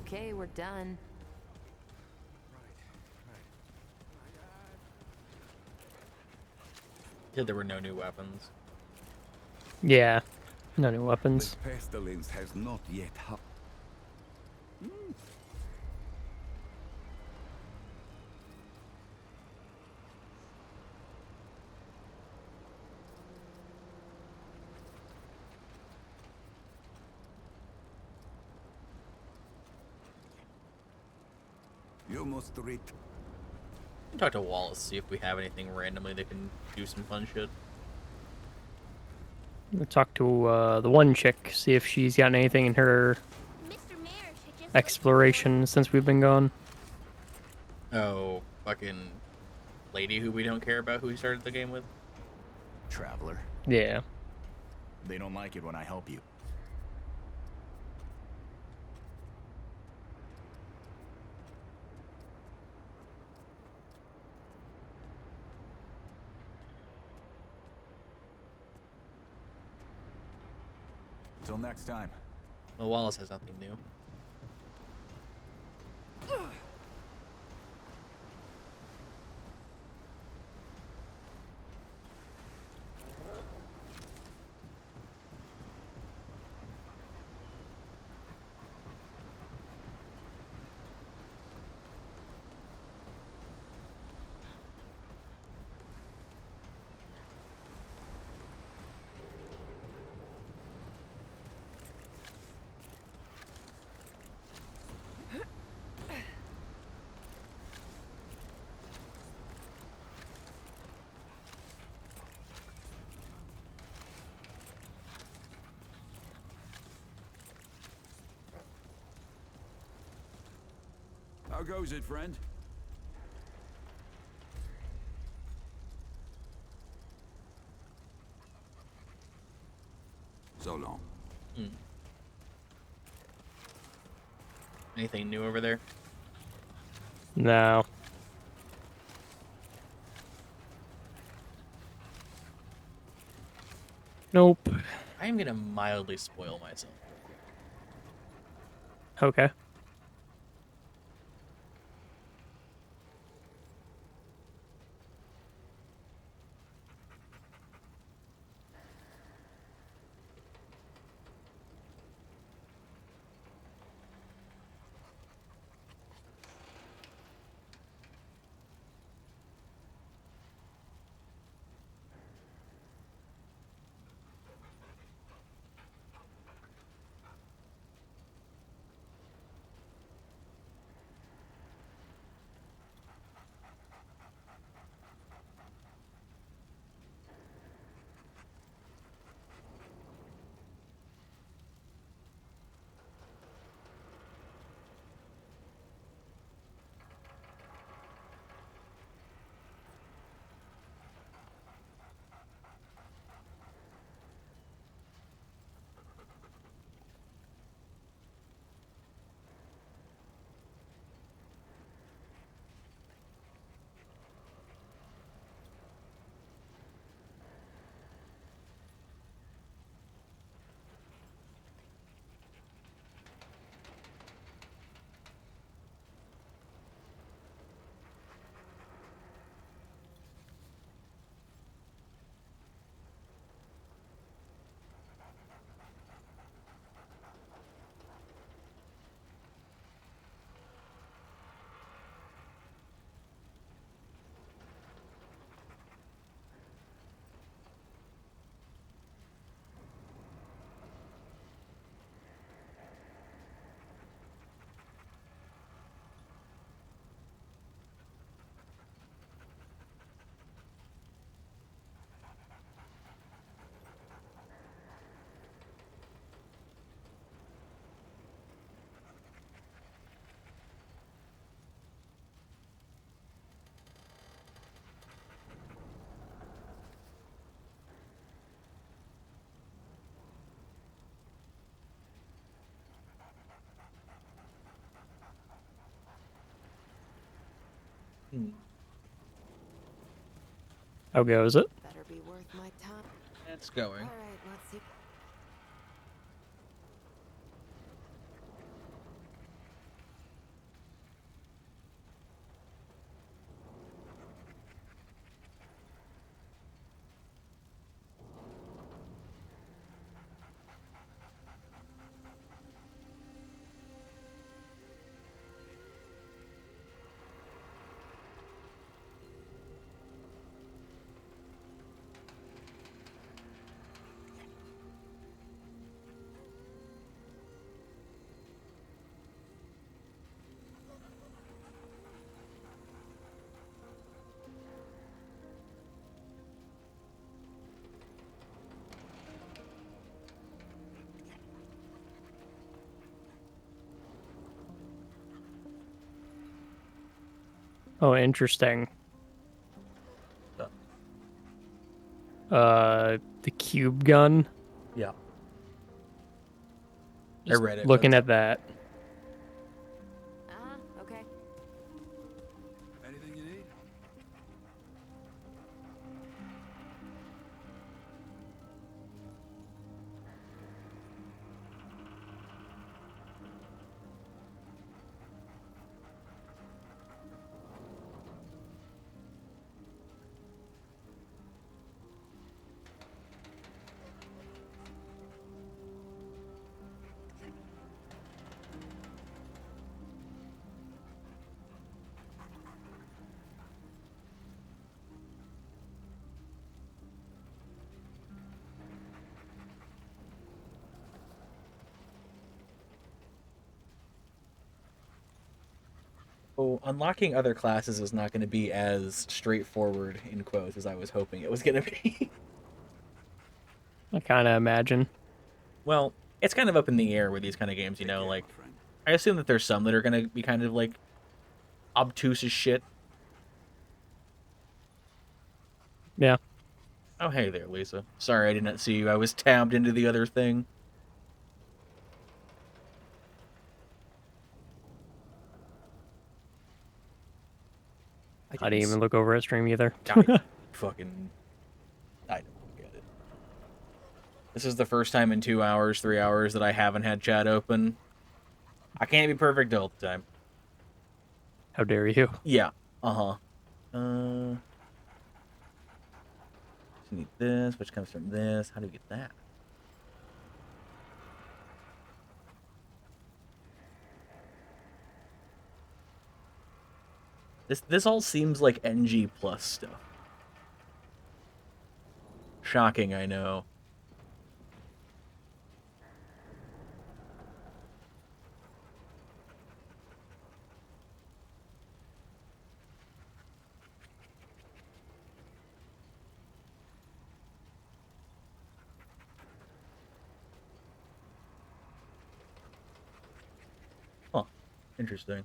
Okay, we're done. Said there were no new weapons. Yeah, no new The weapons. pestilence has not yet You must read. Talk to Wallace, see if we have anything randomly that can do some fun shit. We'll talk to the one chick, see if she's gotten anything in her exploration since we've been gone. Oh, fucking lady who we don't care about who we started the game with? Traveler. Yeah. They don't like it when I help you. Till next time. Well, Wallace has nothing new. How goes it, friend? So long. Anything new over there? No. Nope. I am gonna mildly spoil myself. How goes it? Better be worth my time. It's going. All right, let's see. Oh, interesting. The cube gun. Yeah. Just I read it. Looking But at that. Okay. Anything you need? oh, unlocking other classes is not going to be as straightforward in quotes as I was hoping it was going to be. I kind of imagine. Well, it's kind of up in the air with these kind of games, you know. Like, I assume that there's some that are going to be kind of like obtuse as shit. Yeah. Oh, hey there, Lisa. Sorry I did not see you. I was tabbed into the other thing. I didn't even look over at stream either. Fucking... I don't get it. This is the first time in 2 hours, 3 hours that I haven't had chat open. I can't be perfect all the time. How dare you? Yeah. Uh-huh. Need this, which comes from this. How do we get that? This all seems like NG plus stuff. Shocking, I know. Huh. Interesting.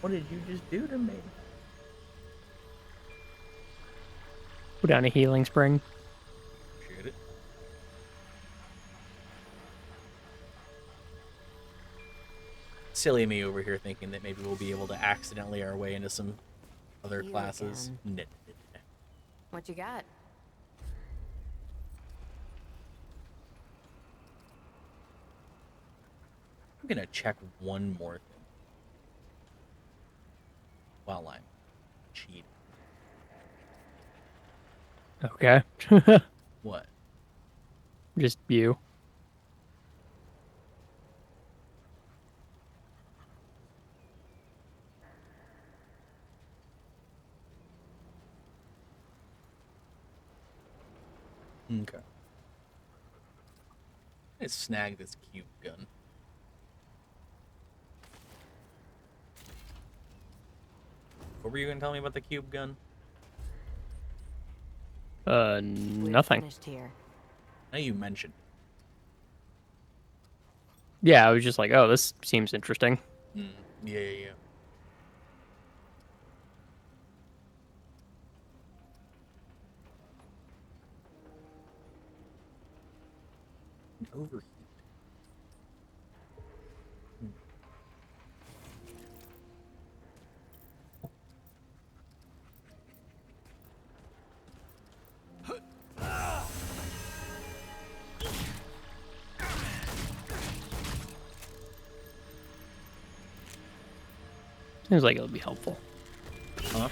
What did you just do to me? Put down a healing spring. Shoot it. Silly me over here thinking that maybe we'll be able to accidentally our way into some other You classes. again. What you got? I'm gonna check one more thing while I'm cheating. Okay. What? Just you. Okay. Let's snag this cube gun. What were you gonna tell me about the cube gun? Nothing. Finished here. I know you mentioned. Yeah, I was just like, oh, this seems interesting. Yeah. Overheat. Seems like it would be helpful. Huh?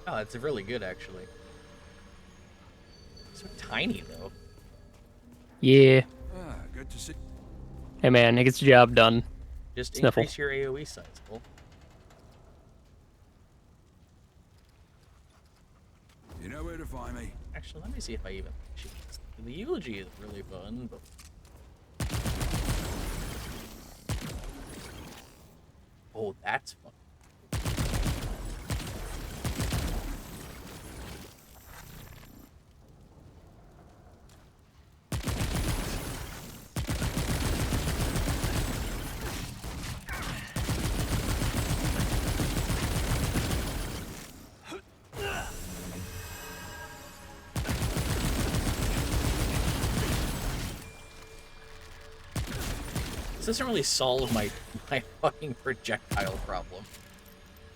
Oh, it's really good, actually. So tiny, though. Yeah. Good to see. Hey, man, it gets the job done. Just Sniffle. increase your AoE size, Cole. You know where to find me. Actually, let me see if I even... The eulogy is really fun, but... Oh, that's fun. This doesn't really solve my fucking projectile problem.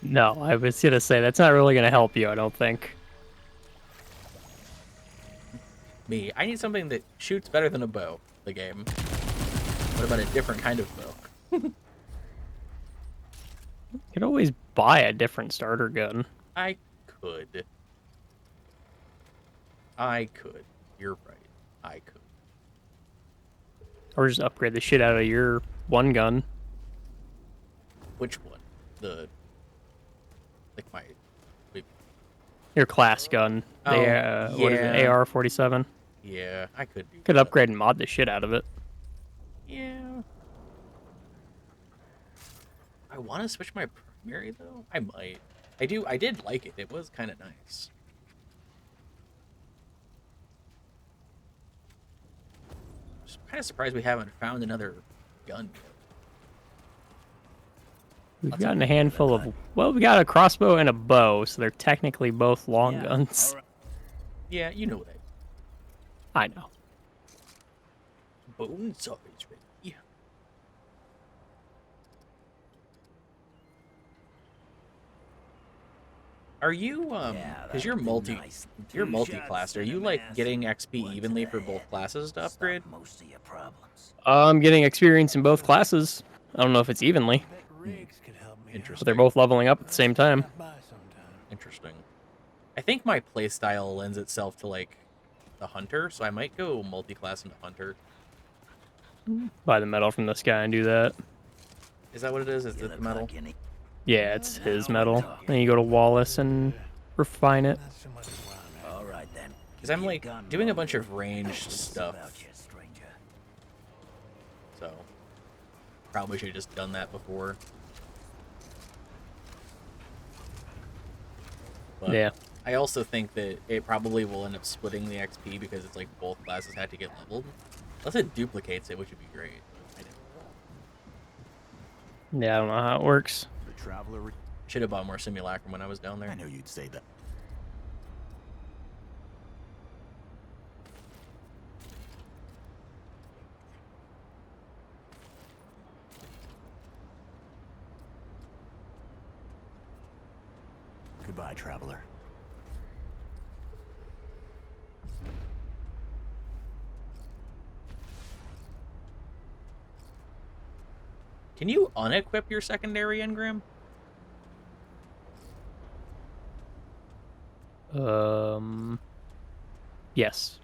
No, I was gonna say that's not really gonna help you. I don't think. I need something that shoots better than a bow. The game. What about a different kind of bow? You could always buy a different starter gun. I could. You're right. I could. Or just upgrade the shit out of your one gun. Which one? Like my... Wait. Your class gun. Oh, What is it? yeah. AR-47. Yeah, I could do Could that. upgrade and mod the shit out of it. Yeah. I want to switch my primary, though. I might. I did like it. It was kind of nice. Just kind of surprised we haven't found another gun yet. We've gotten a handful of... Well, we got a crossbow and a bow, so they're technically both long guns. Yeah, you know what I know. Bone saw is ready. Are you because you're multi-classed, are you like getting XP evenly for both classes to upgrade? Most of your problems. I'm getting experience in both classes. I don't know if it's evenly, Interesting. but they're both leveling up at the same time. Interesting. I think my playstyle lends itself to like the hunter, so I might go multi-class into hunter. Buy the metal from this guy and do that. Is that what it is? Is it the metal? Yeah, it's his metal. Then you go to Wallace and refine it. All right then. Because I'm like doing a bunch of ranged stuff. So probably should have just done that before. But Yeah. I also think that it probably will end up splitting the XP because it's like both classes had to get leveled. Unless it duplicates it, which would be great. Yeah, I don't know how it works. The traveler. Should have bought more simulacrum when I was down there. I knew you'd say that. Goodbye, traveler. Can you unequip your secondary engram? Yes.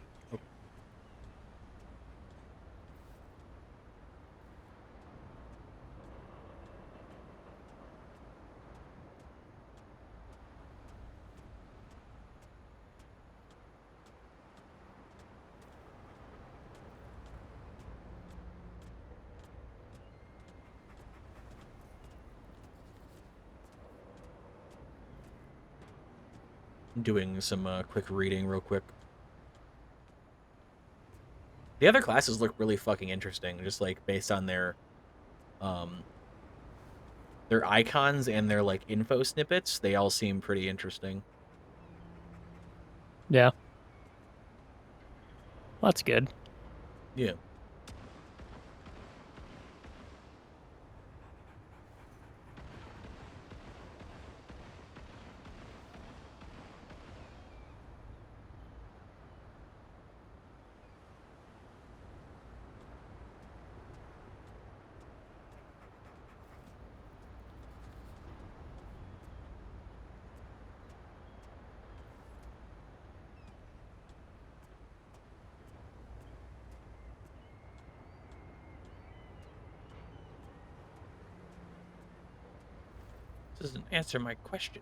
doing some quick reading real quick. The other classes look really fucking interesting, just like based on um, their icons and their like info snippets. They all seem pretty interesting. Yeah. Well, that's good. Yeah. This doesn't answer my question.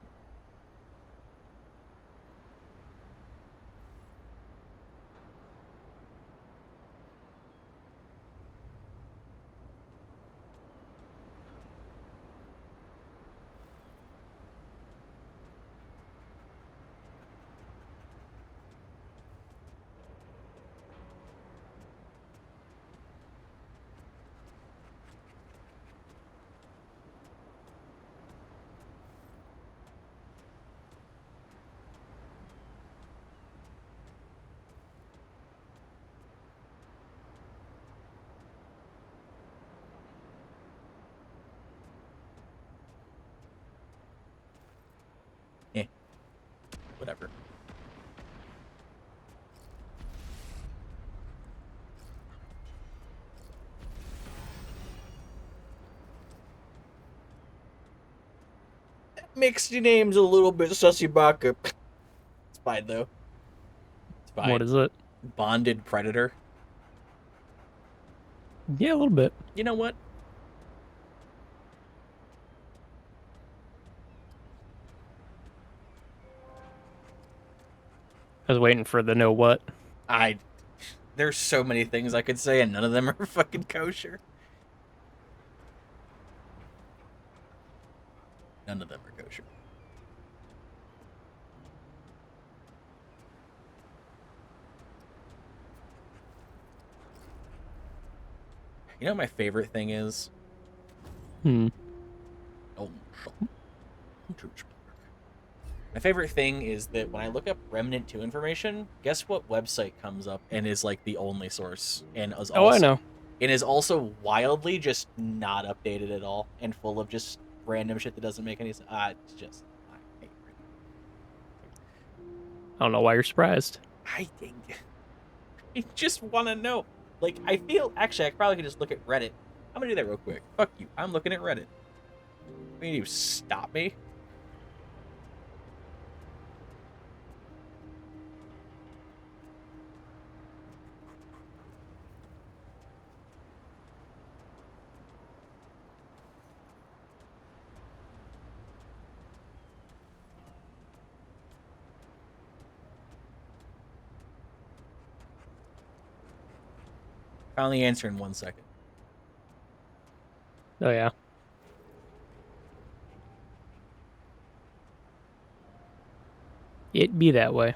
Whatever. That makes your names a little bit sussy baka. It's fine though. It's fine. What is it? Bonded predator. Yeah, a little bit. You know what? I was waiting for the know what. There's so many things I could say, and none of them are fucking kosher. None of them are kosher. You know what my favorite thing is? Hmm. Oh, my favorite thing is that when I look up Remnant 2 information, guess what website comes up and is like the only source and is also, I know. It is also wildly just not updated at all and full of just random shit that doesn't make any sense. It's just my favorite. I don't know why you're surprised. I just want to know. Like, I feel actually I probably could just look at Reddit. I'm gonna do that real quick. Fuck you. I'm looking at Reddit. Will you stop me? Found the answer in 1 second. Oh, yeah. It be that way.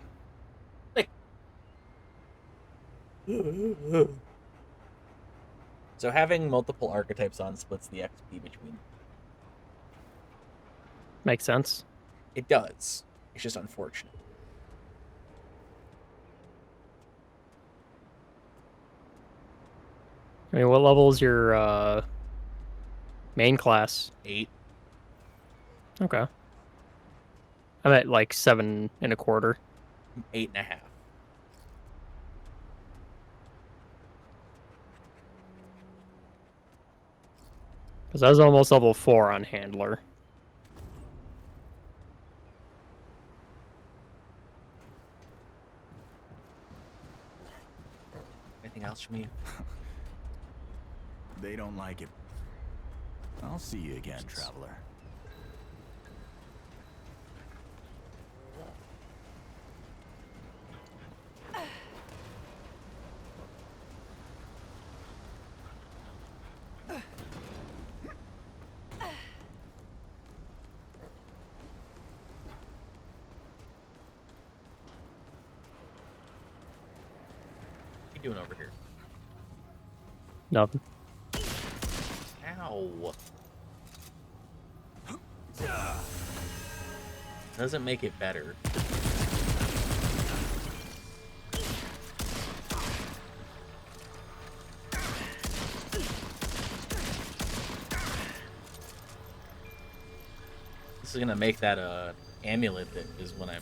So having multiple archetypes on splits the XP between them. Makes sense. It does. It's just unfortunate. I mean, what level is your main class? 8. Okay. I'm at like 7.25. 8.5. Because I was almost level 4 on Handler. Anything else from you? They don't like it. I'll see you again, traveler. you doing over here? Nothing. Ow. Doesn't make it better. This is gonna make that amulet that is when I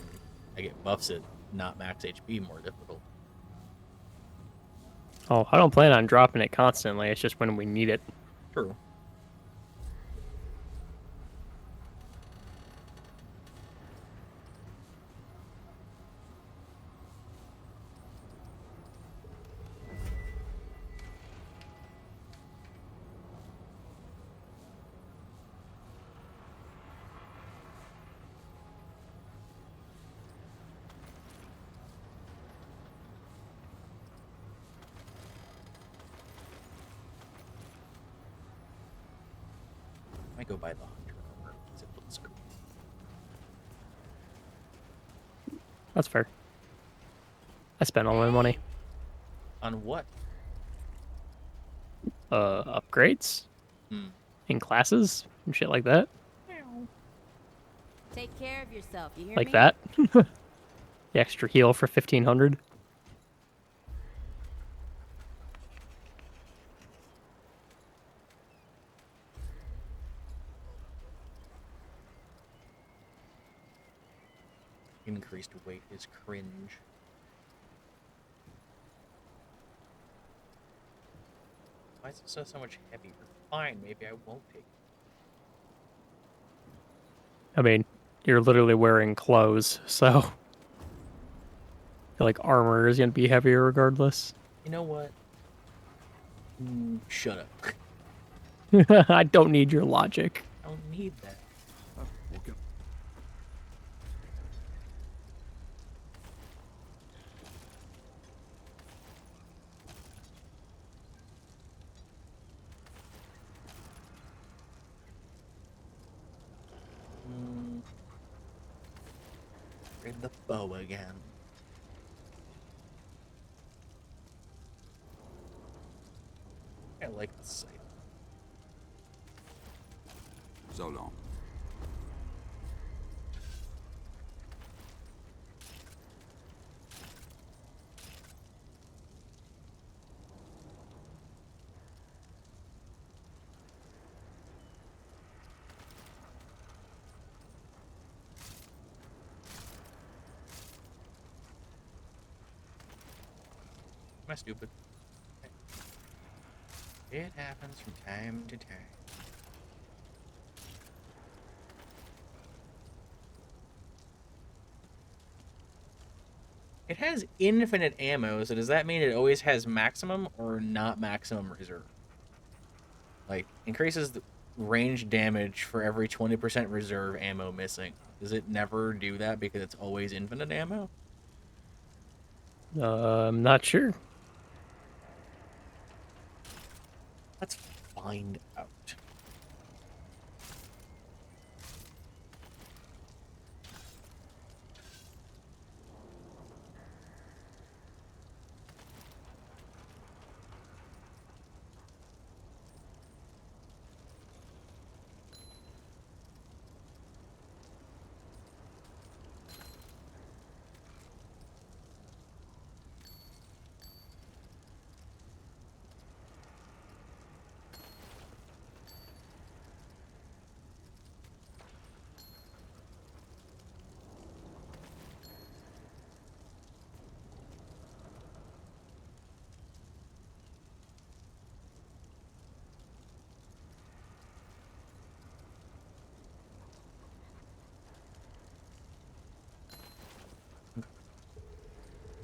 get buffs at not max HP more difficult. Oh, I don't plan on dropping it constantly. It's just when we need it. True. I go buy the hunter armor because it looks cool. That's fair. I spent all my money. On what? Upgrades? Hmm. In classes? And shit like that? Take care of yourself, you hear Like me? that? The extra heal for 1500? Increased weight is cringe. Why is it so much heavier? Fine, maybe I won't take it. I mean, you're literally wearing clothes, so... I feel like armor is gonna be heavier regardless. You know what? Shut up. I don't need your logic. I don't need that. Grab the bow again. I like the sight. So long. Am I stupid? It happens from time to time. It has infinite ammo, so does that mean it always has maximum or not maximum reserve? Like, increases the range damage for every 20% reserve ammo missing. Does it never do that because it's always infinite ammo? I'm not sure. Let's find out.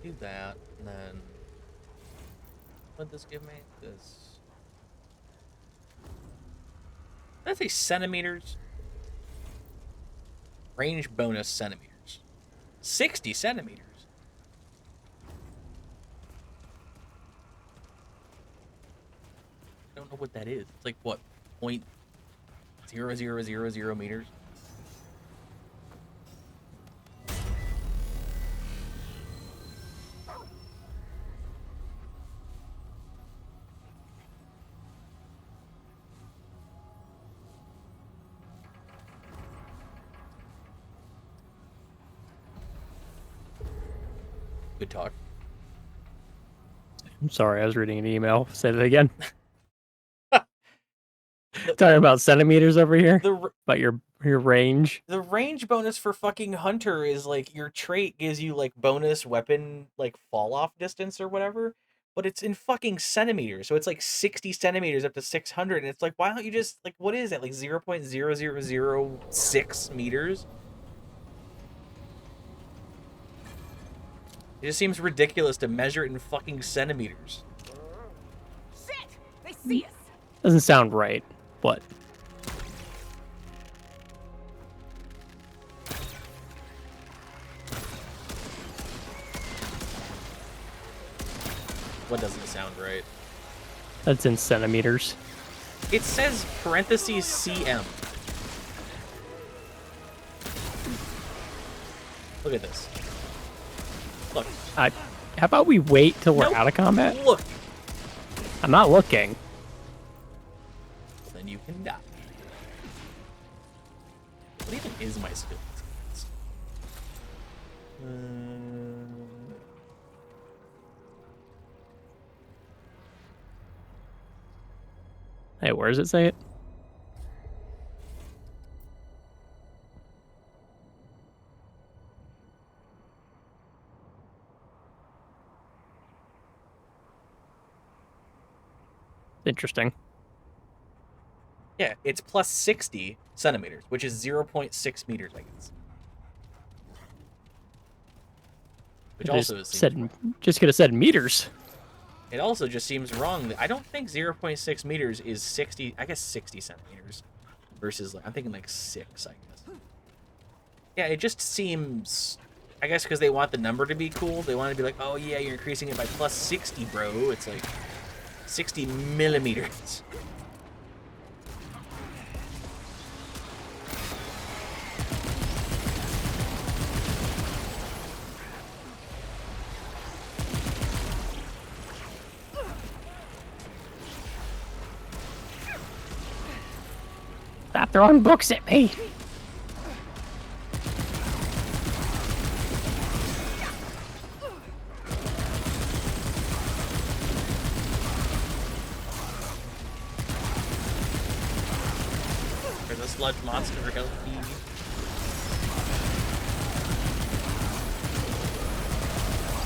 Do that, and then what does this give me? This. That's a centimeters. Range bonus centimeters. 60 centimeters. I don't know what that is. It's like what? 0.0000 meters? could talk. I'm sorry, I was reading an email. Say that again. Talking about centimeters over here. About your range. The range bonus for fucking Hunter is like your trait gives you like bonus weapon like fall off distance or whatever, but it's in fucking centimeters. So it's like 60 centimeters up to 600, and it's like, why don't you just like, what is that, like 0.0006 meters? It just seems ridiculous to measure it in fucking centimeters. Shit! They see us. Doesn't sound right. What? What doesn't sound right? That's in centimeters. It says parentheses cm. Look at this. Look. How about we wait till we're out of combat? Look. I'm not looking. Then you can die. What even is my skill? Hey, where does it say it? Interesting. Yeah, it's plus 60 centimeters, which is 0.6 meters, I guess. Which also said, just could have said meters. It also just seems wrong. I don't think 0.6 meters is 60, I guess 60 centimeters. Versus, like, I'm thinking like 6, I guess. Yeah, it just seems, I guess because they want the number to be cool. They want to be like, oh yeah, you're increasing it by plus 60, bro. It's like 60 millimeters. Stop throwing books at me. There's a sludge monster, help me.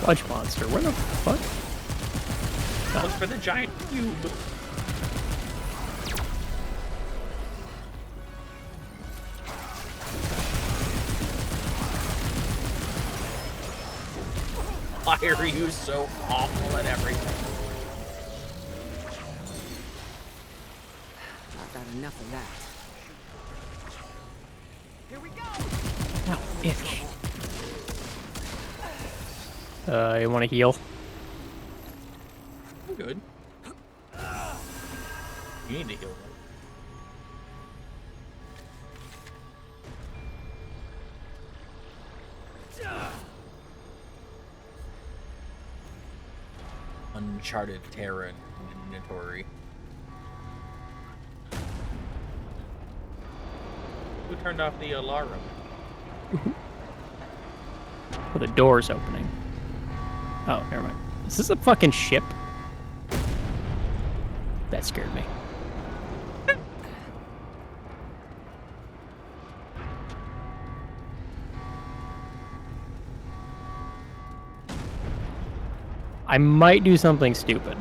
Sludge monster, where the fuck? Look for the giant cube. Why are you so awful at everything? I've got enough of that. Here we go. Ow, itch. You want to heal? I'm good. You need to heal, right? Uncharted Terra inventory. Who turned off the alarm? Oh, the door's opening. Oh, never mind. Is this a fucking ship? That scared me. I might do something stupid.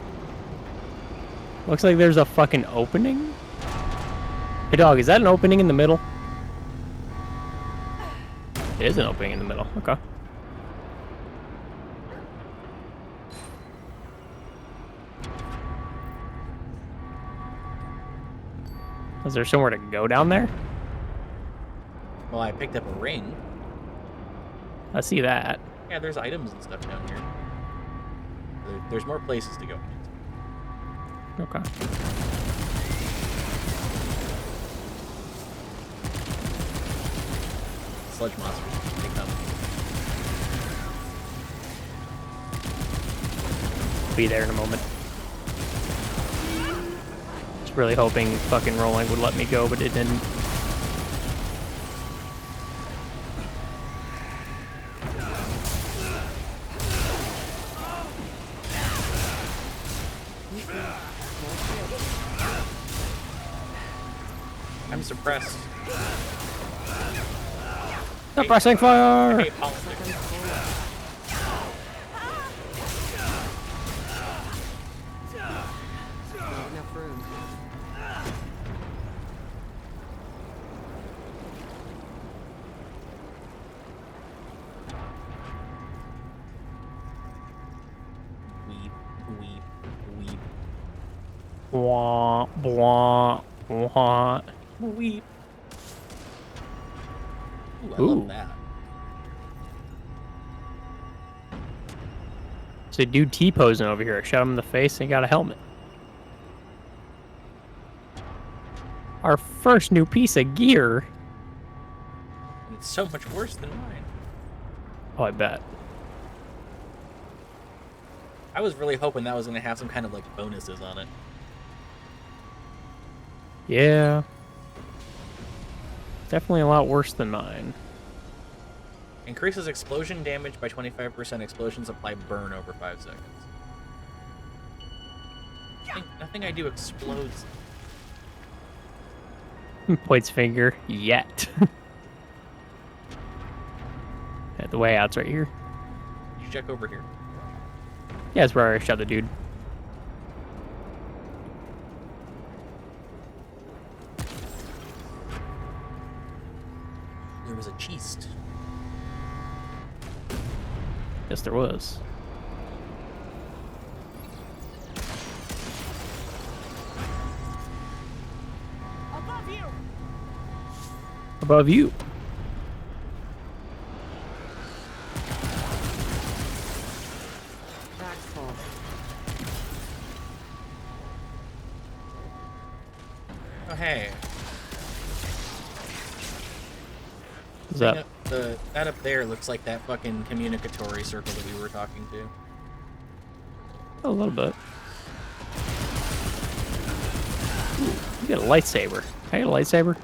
Looks like there's a fucking opening. Hey dog, is that an opening in the middle? It is an opening in the middle, okay. Is there somewhere to go down there? Well, I picked up a ring. I see that. Yeah, there's items and stuff down here. There's more places to go. Okay. Sludge monsters, they come. Be there in a moment. Just really hoping fucking rolling would let me go, but it didn't. I'm suppressed. Suppressing fire! I hate politics. Not enough room. Weep, weep, weep, Wah, wah, wah. weep. Ooh, I Ooh. love that. So dude T-posing over here. Shot him in the face and he got a helmet. Our first new piece of gear. And it's so much worse than mine. Oh, I bet. I was really hoping that was going to have some kind of like bonuses on it. Yeah. Definitely a lot worse than mine. Increases explosion damage by 25%. Explosions apply burn over 5 seconds. Nothing I do explodes. Points finger. Yet. Yeah, the way out's right here. You check over here. Yeah, that's where I shot the dude. There was a chest. Yes, there was. Above you! Above you. Back's full. Oh, hey. Is that? That up there looks like that fucking communicatory circle that we were talking to. A little bit. Ooh, you got a lightsaber. Can I get a lightsaber?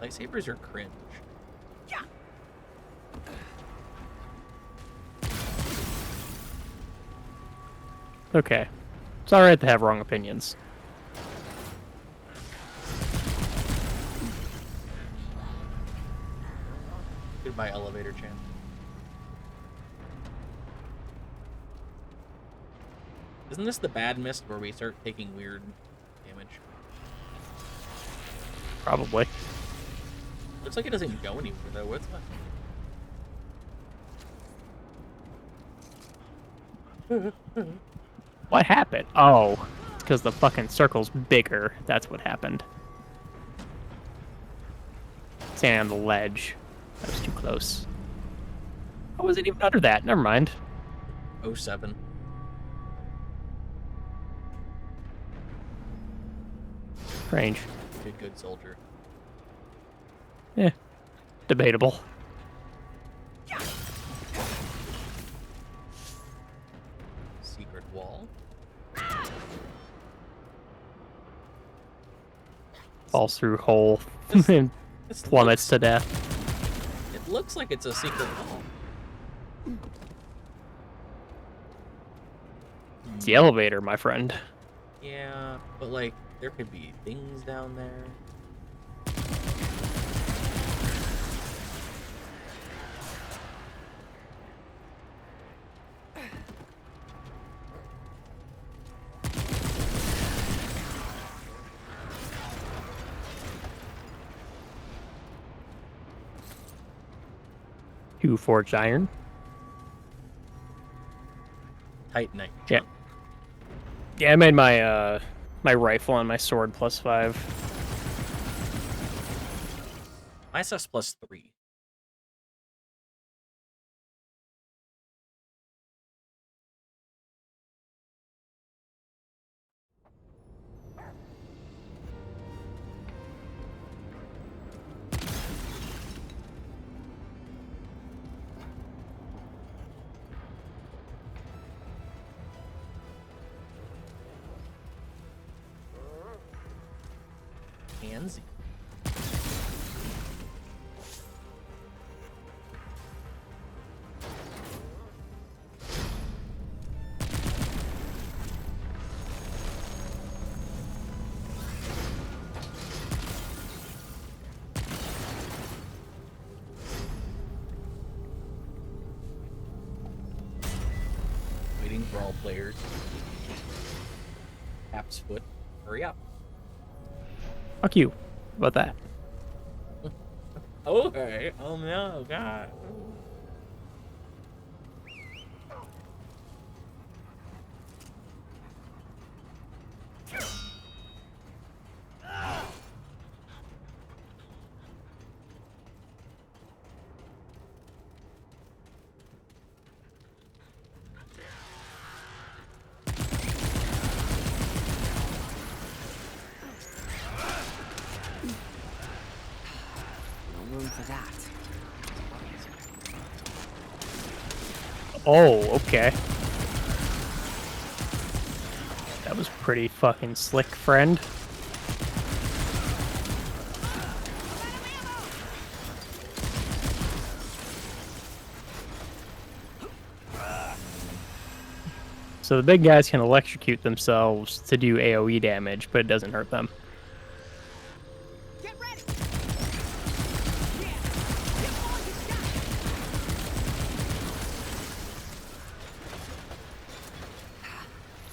Lightsabers are cringe. Okay. It's alright to have wrong opinions. Goodbye, elevator champ. Isn't this the bad mist where we start taking weird damage? Probably. Looks like it doesn't go anywhere though. What's that? What happened? Oh, because the fucking circle's bigger. That's what happened. Standing on the ledge. That was too close. I wasn't even under that. Never mind. 07. Strange. Good soldier. Yeah. Debatable. Secret wall. Falls through hole and plummets to death. It looks like it's a secret wall. It's the elevator, my friend. Yeah, but like there could be things down there. Two forged iron. Titanite. Yeah. Yeah, I made my my rifle and my sword +5. My stuff's +3. Handsy. attention for all players. Cap's foot, hurry up. Fuck you. How about that? Okay. Oh no, God. No room for that. Oh, okay. That was pretty fucking slick, friend. So the big guys can electrocute themselves to do AoE damage, but it doesn't hurt them. Get ready.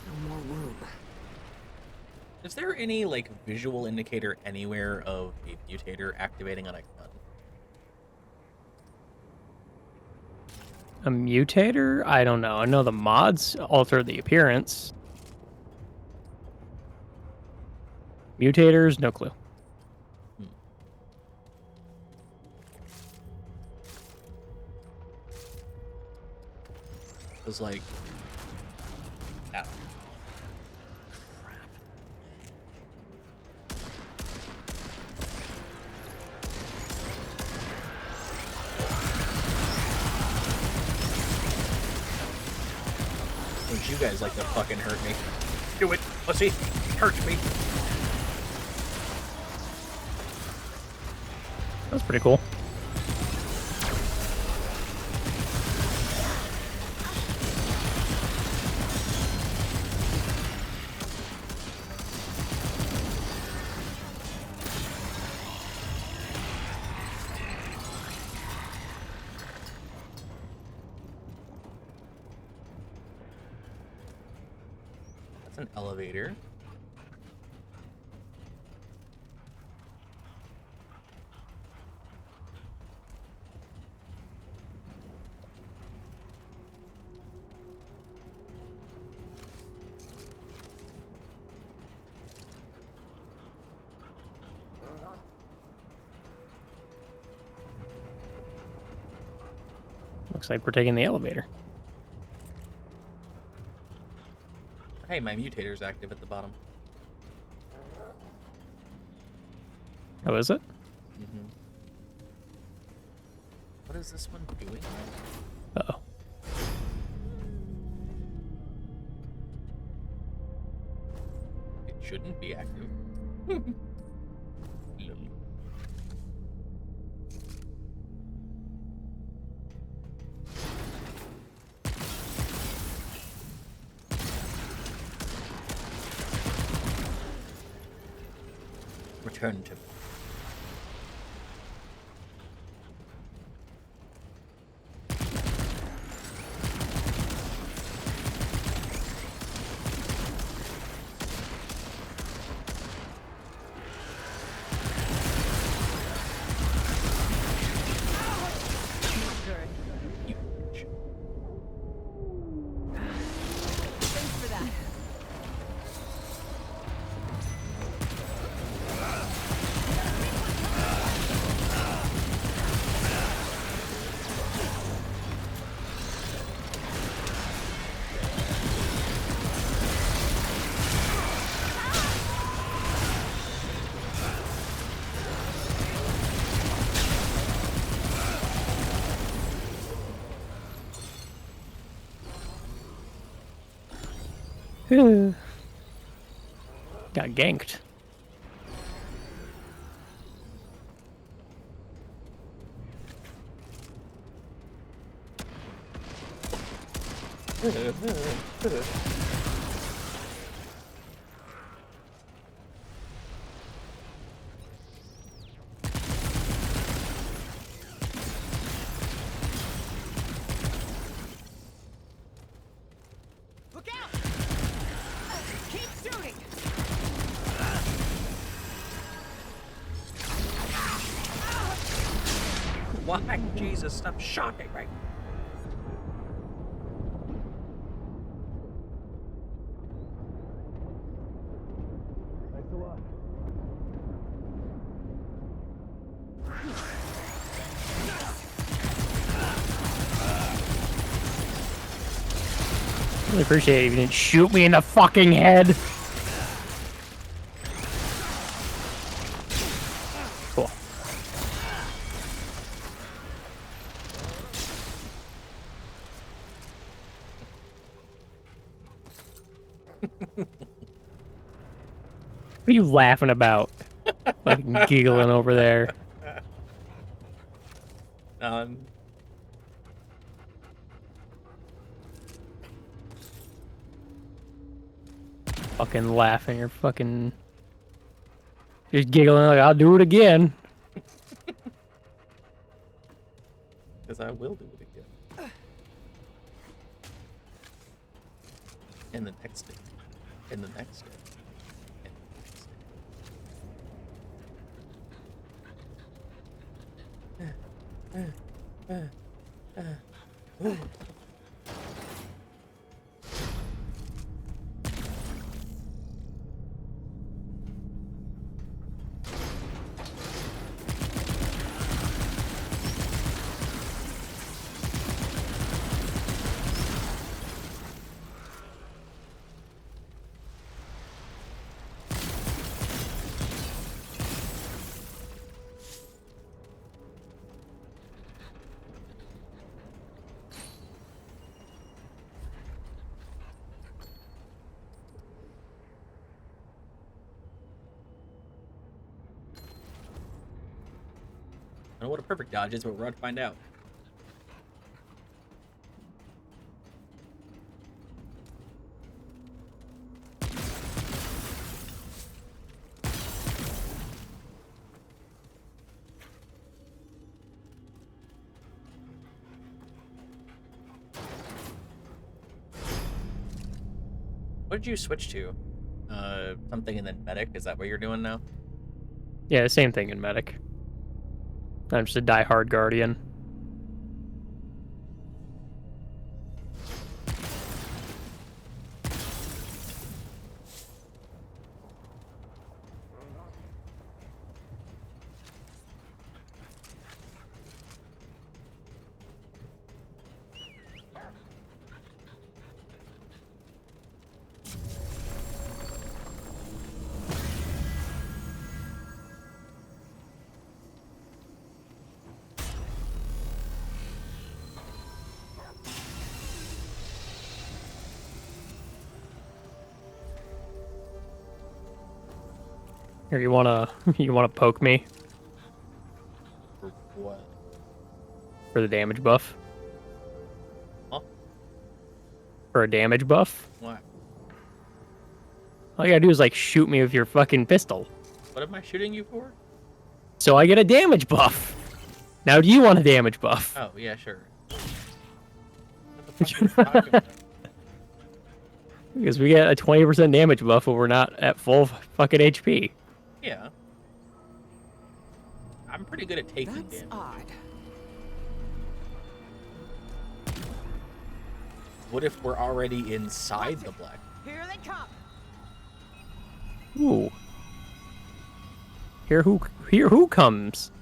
No more room. Is there any like visual indicator anywhere of a mutator activating on a gun? A mutator? I don't know. I know the mods alter the appearance. Mutators? No clue. It was like, ow. Don't you guys like to fucking hurt me? Do it, pussy. Hurt me. That's pretty cool. That's an elevator. Looks like we're taking the elevator. Hey, my mutator's active at the bottom. Oh, is it? Mm-hmm. What is this one doing? Uh-oh. It shouldn't be active. Lol. Return to me. You bitch. Thanks for that. Got ganked. Why? Jesus, stop shocking right. Thanks a lot. Really appreciate it if you didn't shoot me in the fucking head. Cool. What are you laughing about? Fucking giggling over there. None. Fucking laughing. You're fucking just giggling like I'll do it again. Because I will do it again. In the next day. In the next day. In the next day. I don't know what a perfect dodge is, but we're about to find out. What did you switch to? Something and then medic? Is that what you're doing now? Yeah, same thing in medic. I'm just a die-hard guardian. Here, you wanna poke me For what? for the damage buff? Huh? For a damage buff? Why? All you gotta do is like shoot me with your fucking pistol. What am I shooting you for? So I get a damage buff. Now do you want a damage buff? Oh, yeah, sure. What the fuck are you talking about? Because we get a 20% damage buff when we're not at full fucking HP. Yeah. I'm pretty good at taking That's damage. odd. What if we're already inside the black? Here they come. Ooh. Here who comes?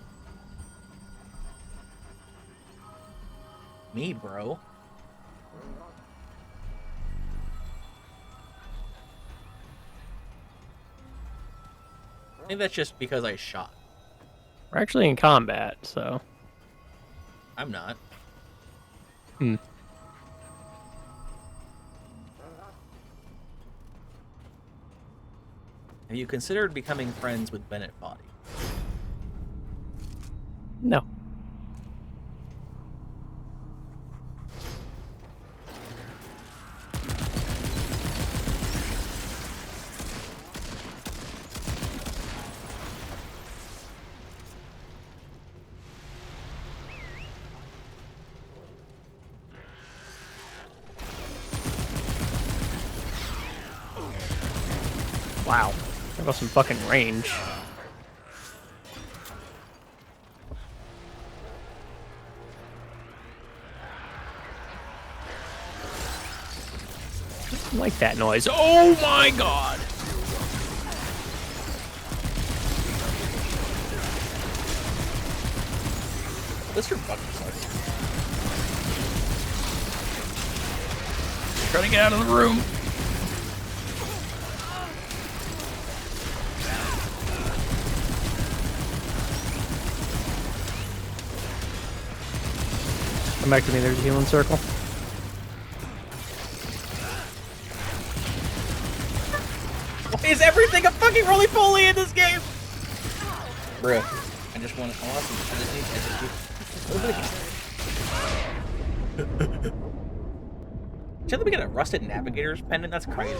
Me, bro. I think that's just because I shot. We're actually in combat, so. I'm not. Hmm. Have you considered becoming friends with Bennett Body? No. Wow. That got some fucking range. I like that noise. Oh my god! This room fucking sucks. Trying to get out of the room. Come back to me, there's a healing circle. Why is everything a fucking roly-poly in this game? Bruh. I just want to. I just need. Should we get a rusted navigator's pendant? That's crazy.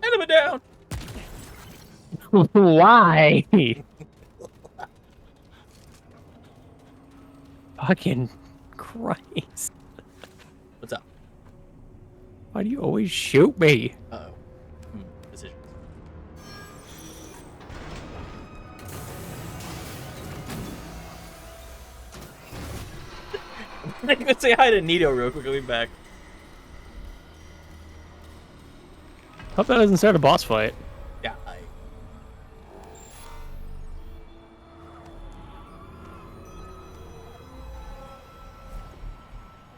Enemy down. Why? Fucking Christ. What's up? Why do you always shoot me? Uh-oh. Decisions. I'm gonna say hi to Nito real quick. I'll be back. Hope that doesn't start a boss fight. Yeah,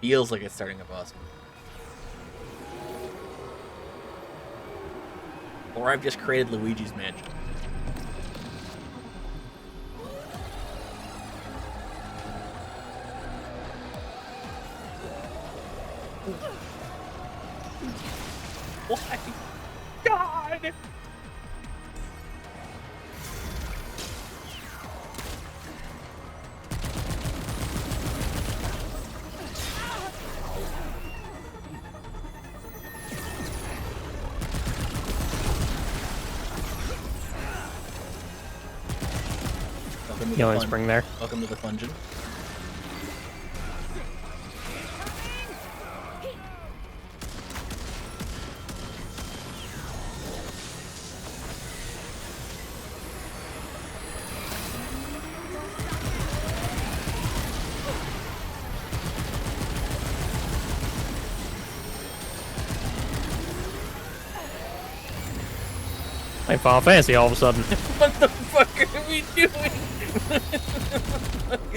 feels like it's starting a boss. Or I've just created Luigi's Mansion. Why? God! Healing spring there. Welcome to the dungeon. Like Final Fantasy all of a sudden. What the fuck are we doing?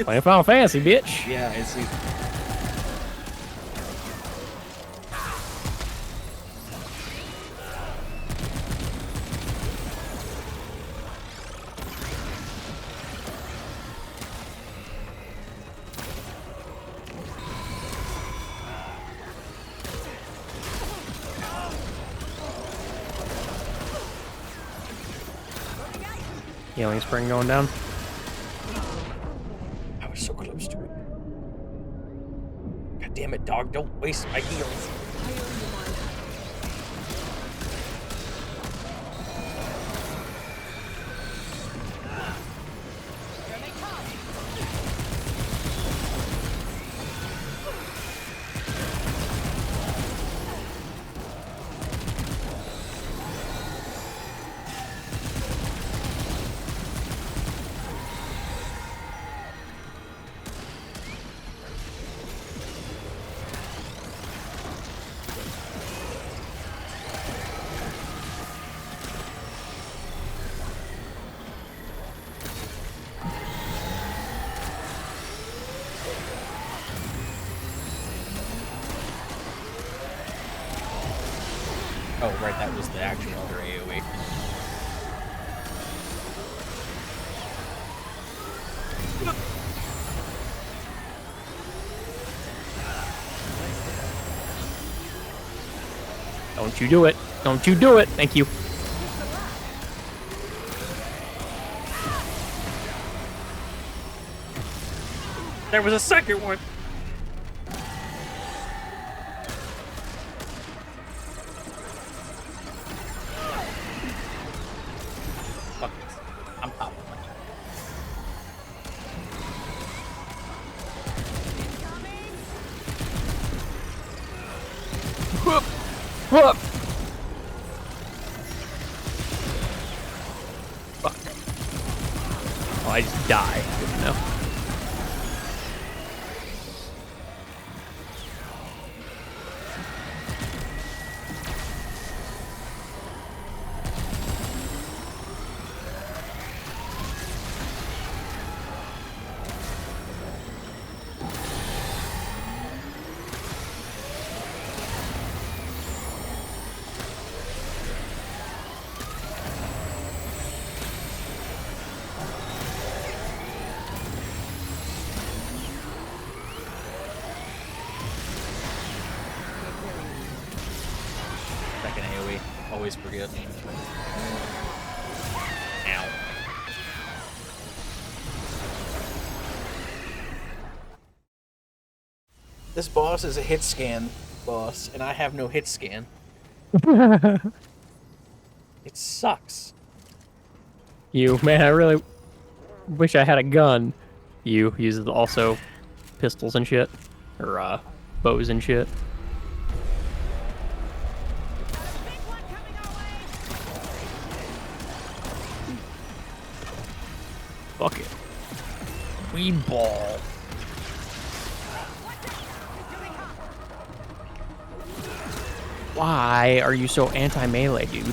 Playing Final Fantasy, bitch. Yeah, I see. Healing spring going down. I was so close to it. God damn it, dog. Don't waste my heals. Oh, right, that was the actual other AoE. Don't you do it. Don't you do it. Thank you. There was a second one. Fuck this. I'm popping. Whoop. Whoop. Fuck. I just die. Good to know. Second AoE. Always forget. Ow. This boss is a hit scan boss, and I have no hit scan. It sucks. Man, I really wish I had a gun. You uses also pistols and shit, or bows and shit. Fuck it. We ball. Why are you so anti-melee, dude?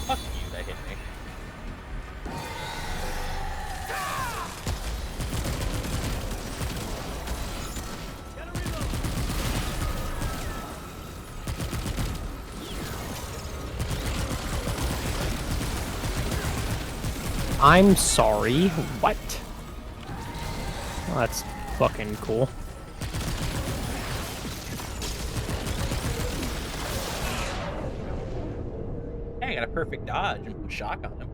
Fuck you, that hit me. I'm sorry. What? Well, that's fucking cool. Hey, I got a perfect dodge and put shock on him.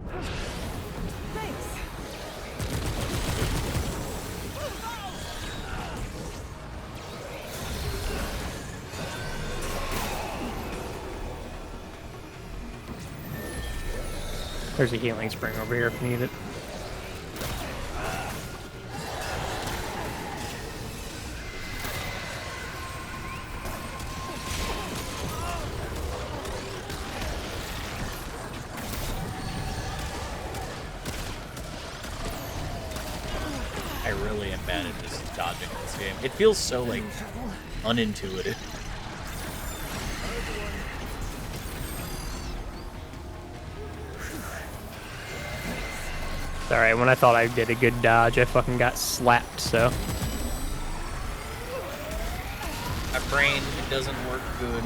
There's a healing spring over here if you need it. I really am bad at just dodging in this game. It feels so, like, unintuitive. Alright, when I thought I did a good dodge, I fucking got slapped, so. My brain, it doesn't work good.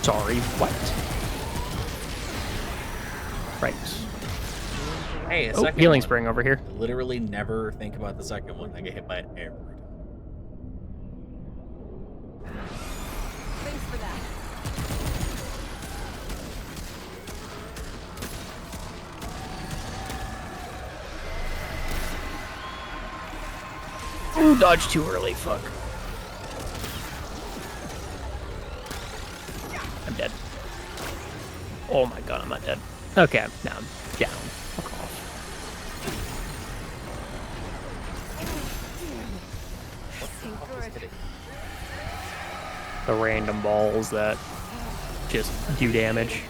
Sorry, what? Right. Hey, a Oh, second healing one. spring over here. I literally never think about the second one. I get hit by it every time. Thanks for that. Ooh, dodge too early, fuck. I'm dead. Oh my god, I'm not dead. Okay, now I'm down. Fuck off. The random balls that just do damage.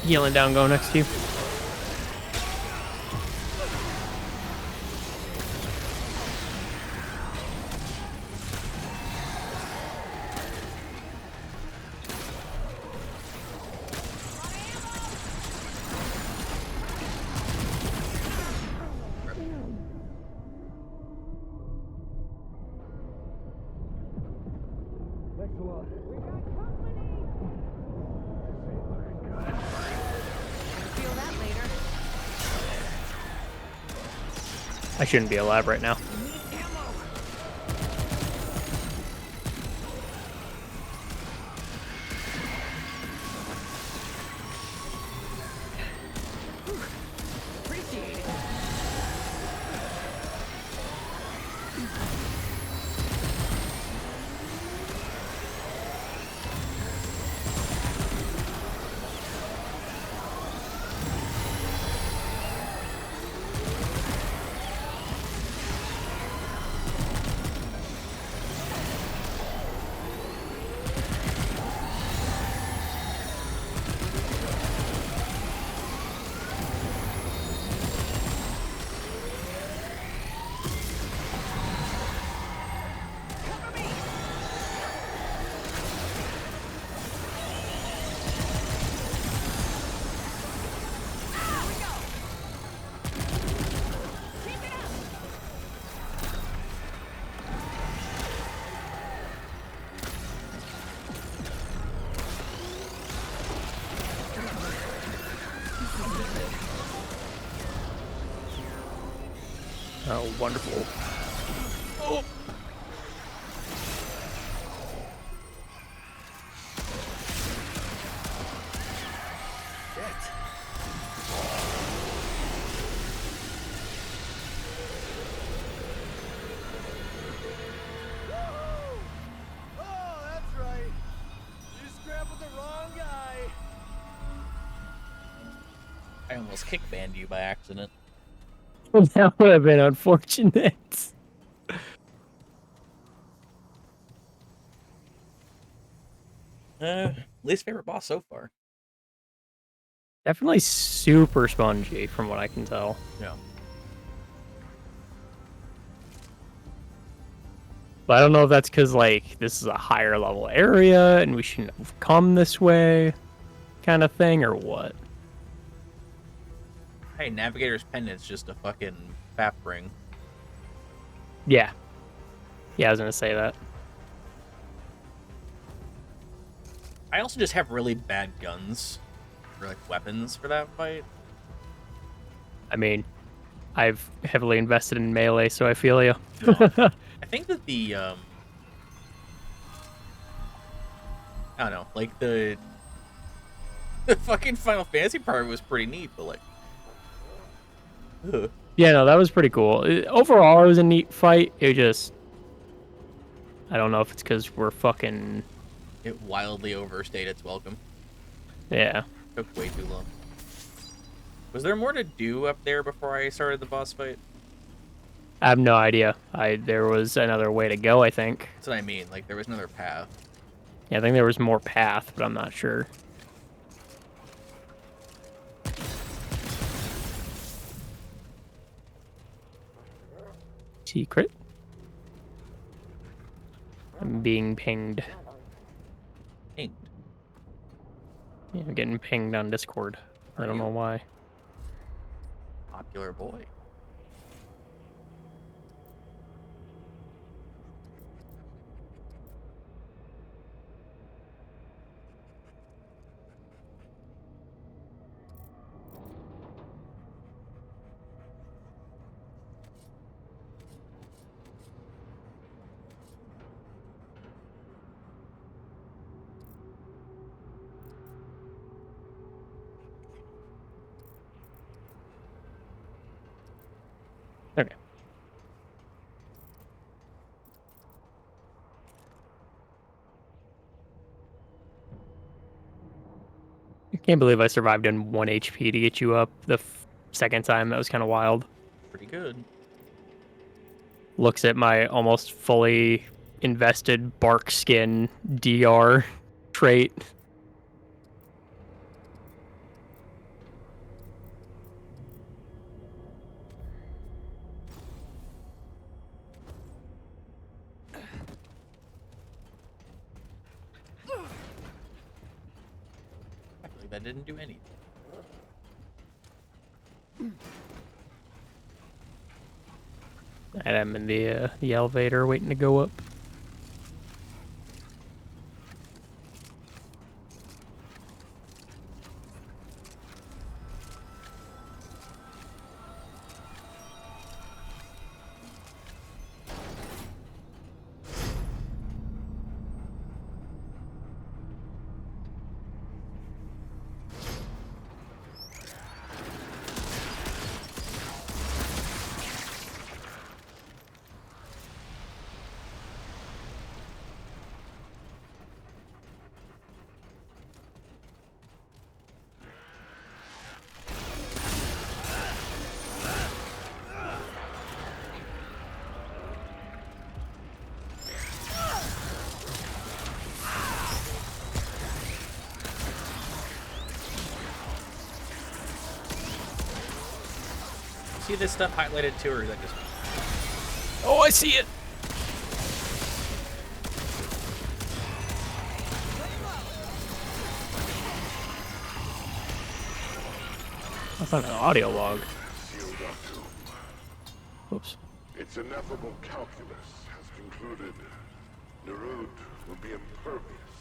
Healing down, go next to you. Feel that later. I shouldn't be alive right now. Appreciate it. Oh, wonderful. Oh. Oh, that's right. You scrambled the wrong guy. I almost kick banned you by accident. That would have been unfortunate. Least favorite boss so far. Definitely super spongy from what I can tell. Yeah. But I don't know if that's because, like, this is a higher level area and we shouldn't have come this way kind of thing, or what? Hey, Navigator's Pendant's just a fucking fap ring. Yeah. Yeah, I was going to say that. I also just have really bad guns. Or, like, weapons for that fight. I mean, I've heavily invested in melee, so I feel you. I think that I don't know, like, the fucking Final Fantasy part was pretty neat, but, like... Ugh. Yeah, no, that was pretty cool. Overall, it was a neat fight. It just... I don't know if it's because we're fucking... It wildly overstayed its welcome. Yeah. Took way too long. Was there more to do up there before I started the boss fight? I have no idea. There was another way to go, I think. That's what I mean. Like, there was another path. Yeah, I think there was more path, but I'm not sure. Secret. I'm being pinged. Pinged? Yeah, I'm getting pinged on Discord. I don't know why. Popular boy. Okay. I can't believe I survived in 1 HP to get you up the second time. That was kind of wild. Pretty good. Looks at my almost fully invested bark skin DR trait. I feel like that didn't do anything. And I'm in the elevator waiting to go up. see this stuff highlighted too, or is that just... Oh, I see it! I found an audio log. Oops. Its ineffable calculus has concluded Nerud will be impervious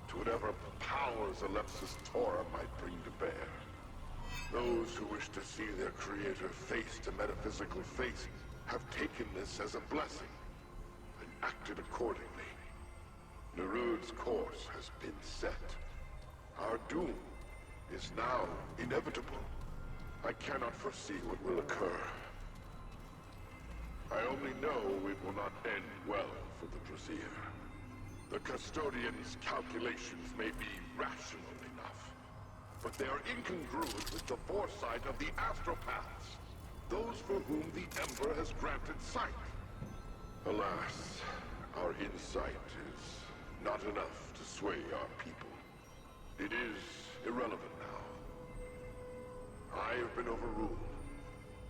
to whatever powers Alepsis Tora might bring to bear. Those who wish to see their creator face to metaphysical fate have taken this as a blessing and acted accordingly. Nerud's course has been set. Our doom is now inevitable. I cannot foresee what will occur. I only know it will not end well for the Brazier. The Custodian's calculations may be rational enough, but they are incongruent with the foresight of the Astropaths, those for whom the Emperor has granted sight. Alas, our insight is not enough to sway our people. It is irrelevant now. I have been overruled,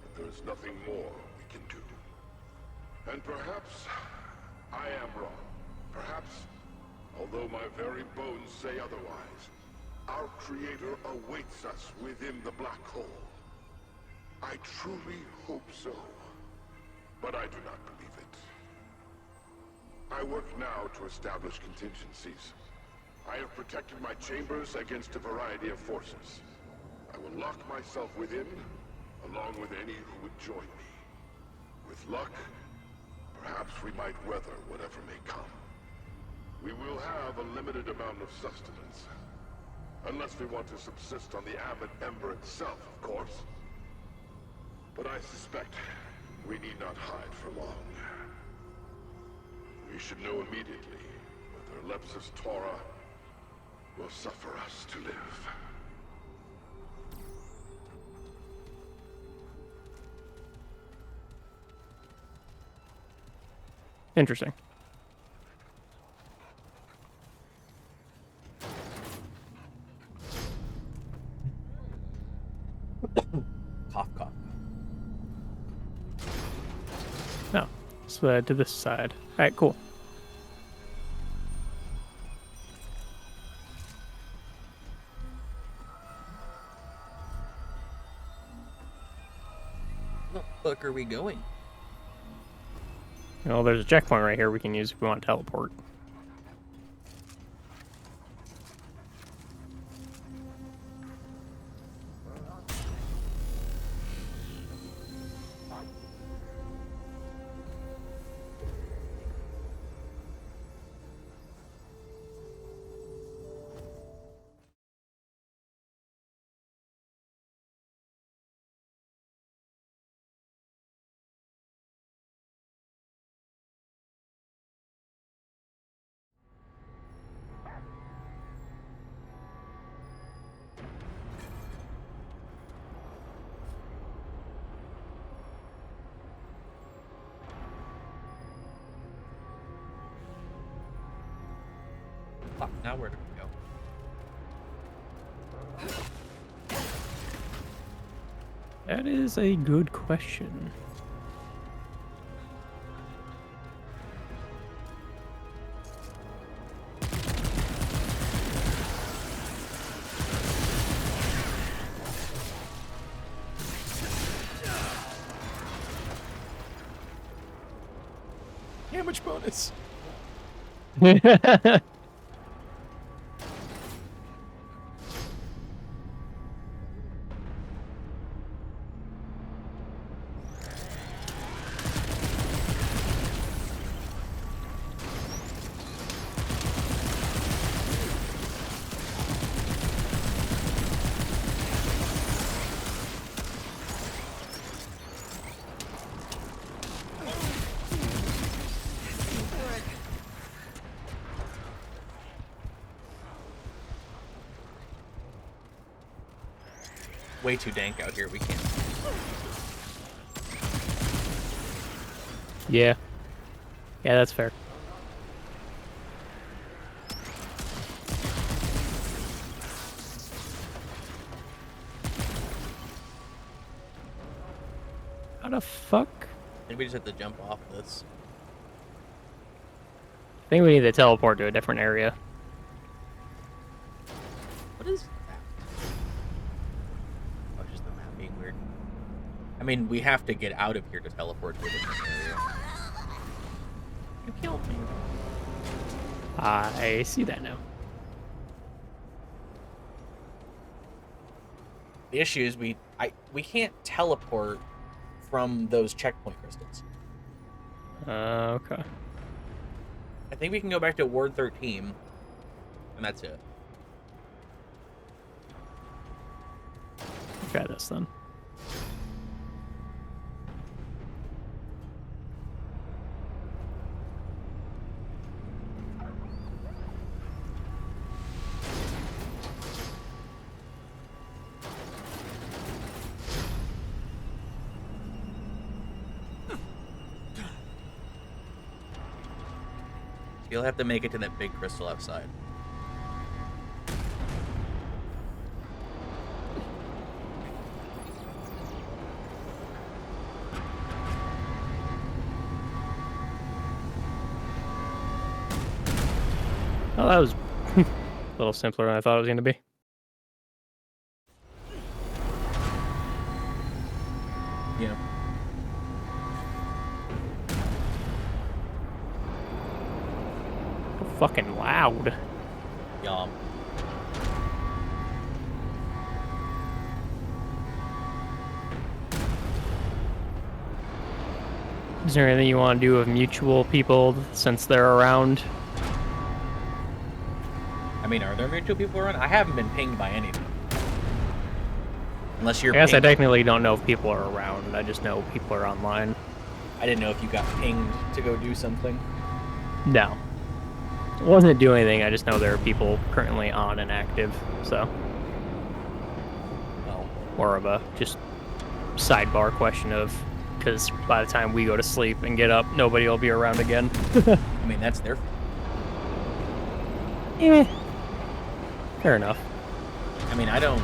and there is nothing more we can do. And perhaps I am wrong. Perhaps, although my very bones say otherwise, our Creator awaits us within the black hole. I truly hope so, but I do not believe it. I work now to establish contingencies. I have protected my chambers against a variety of forces. I will lock myself within, along with any who would join me. With luck, perhaps we might weather whatever may come. We will have a limited amount of sustenance. Unless we want to subsist on the Abbot Ember itself, of course. But I suspect we need not hide for long. We should know immediately whether Lepsis Tora will suffer us to live. Interesting. Cough, cough. No. So to this side. Alright, cool. Where the fuck are we going? Well, there's a checkpoint right here we can use if we want to teleport. Fuck, now where do we go? That is a good question. Damage bonus. Way too dank out here. We can't. Yeah. Yeah, that's fair. the fuck? I think we just have to jump off this. I think we need to teleport to a different area. What is that? Oh, it's just the map being weird. I mean, we have to get out of here to teleport to a different area. You killed me. I see that now. The issue is we can't teleport from those checkpoint crystals. Okay. I think we can go back to Ward 13, and that's it. Try this then. You'll have to make it to that big crystal outside. Oh, that was a little simpler than I thought it was going to be. Yeah. Fucking loud. Yum. Is there anything you want to do with mutual people since they're around? I mean, are there mutual people around? I haven't been pinged by anything. Unless you're I guess I pinged. technically don't know if people are around. I just know people are online. I didn't know if you got pinged to go do something. No. It wasn't doing anything. I just know there are people currently on and active. So. Oh. More of a just sidebar question of, because by the time we go to sleep and get up, nobody will be around again. I mean, that's their fault. Eh. Fair enough. I mean, I don't...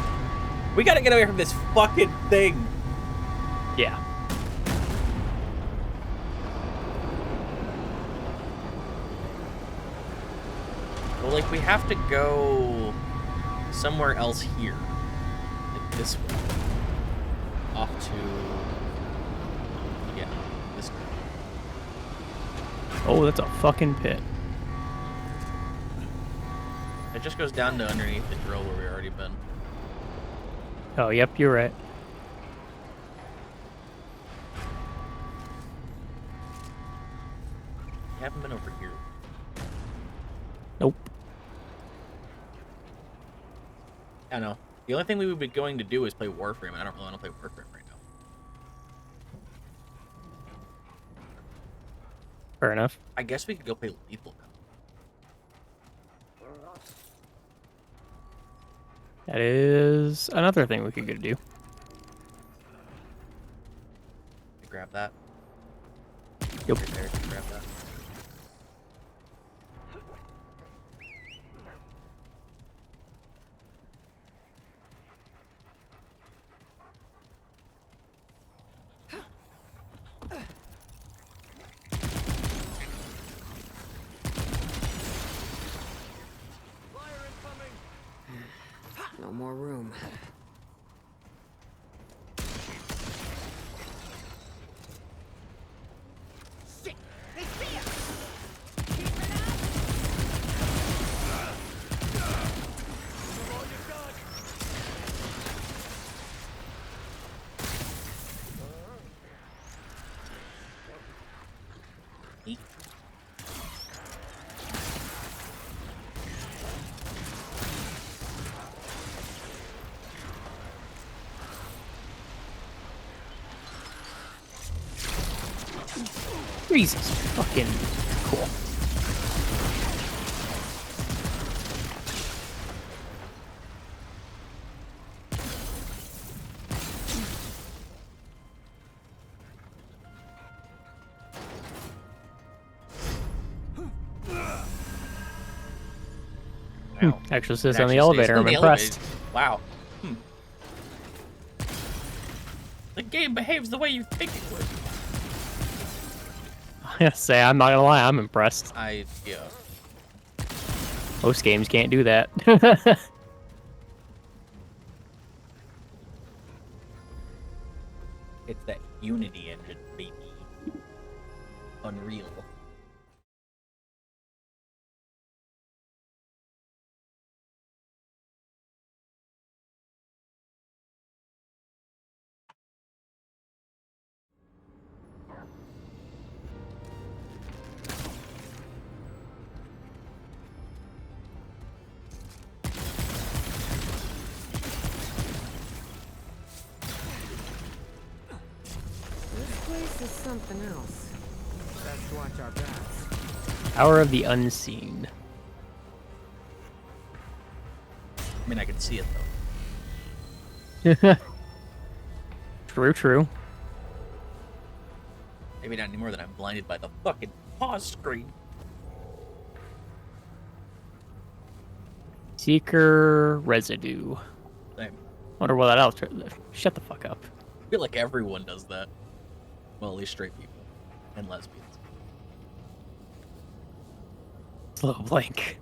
We gotta get away from this fucking thing! Yeah. Well, like, we have to go somewhere else here. Like, this way. Off to... Yeah, this way. Oh, that's a fucking pit. It just goes down to underneath the drill where we've already been. Oh, yep, you're right. We haven't been over here. Nope. I know. The only thing we would be going to do is play Warframe, and I don't really want to play Warframe right now. Fair enough. I guess we could go play Lethal now. That is another thing we could go do. Grab that. Yep. Right there, grab that. No more room. Shit! They see us! Keep it up! Roll your gun! Eat. Jesus fucking cool. Wow. Actually says It on the actually elevator. stays I'm on the impressed. elevator. Wow. The game behaves the way you think it would. I gotta say, I'm not gonna lie, I'm impressed. Yeah. Most games can't do that. It's that Unity engine, baby. Unreal. This place is something else. Best watch our backs. Power of the Unseen. I mean, I can see it though. True, true. Maybe not anymore than I'm blinded by the fucking pause screen. Seeker residue. Same. Wonder what that else. Shut the fuck up. I feel like everyone does that. Well, at least straight people and lesbians. Slow blink.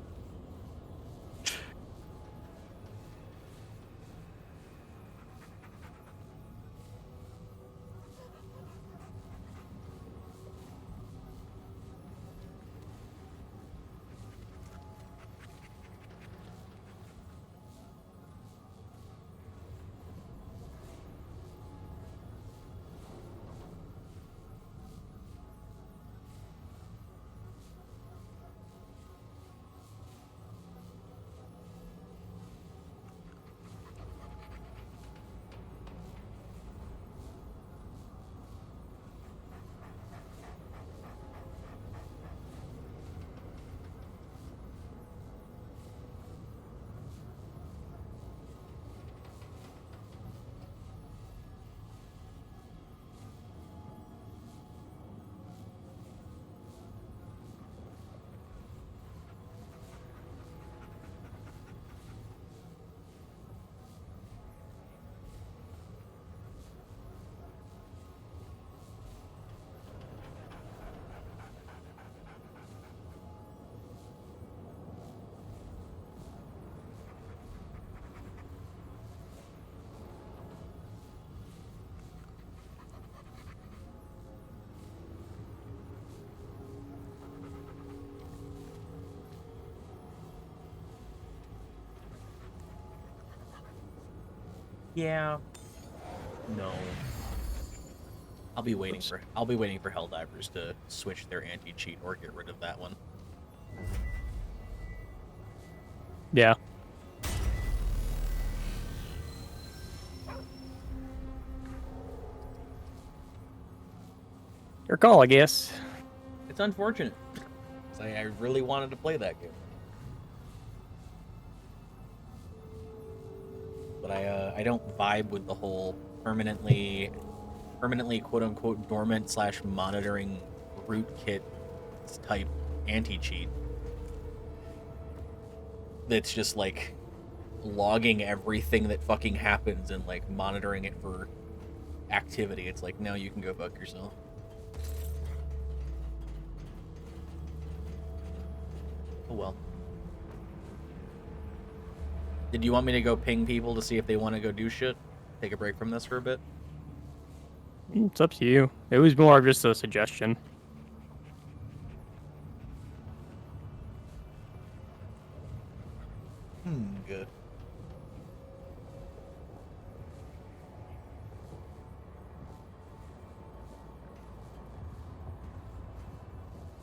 Yeah. No. I'll be waiting for Helldivers to switch their anti-cheat or get rid of that one. Yeah. Your call, I guess. It's unfortunate. 'Cause I really wanted to play that game. But I don't vibe with the whole permanently quote unquote dormant / monitoring rootkit type anti-cheat. That's just like logging everything that fucking happens and like monitoring it for activity. It's like, no, you can go fuck yourself. Oh well. Did you want me to go ping people to see if they want to go do shit? Take a break from this for a bit? It's up to you. It was more of just a suggestion. Good.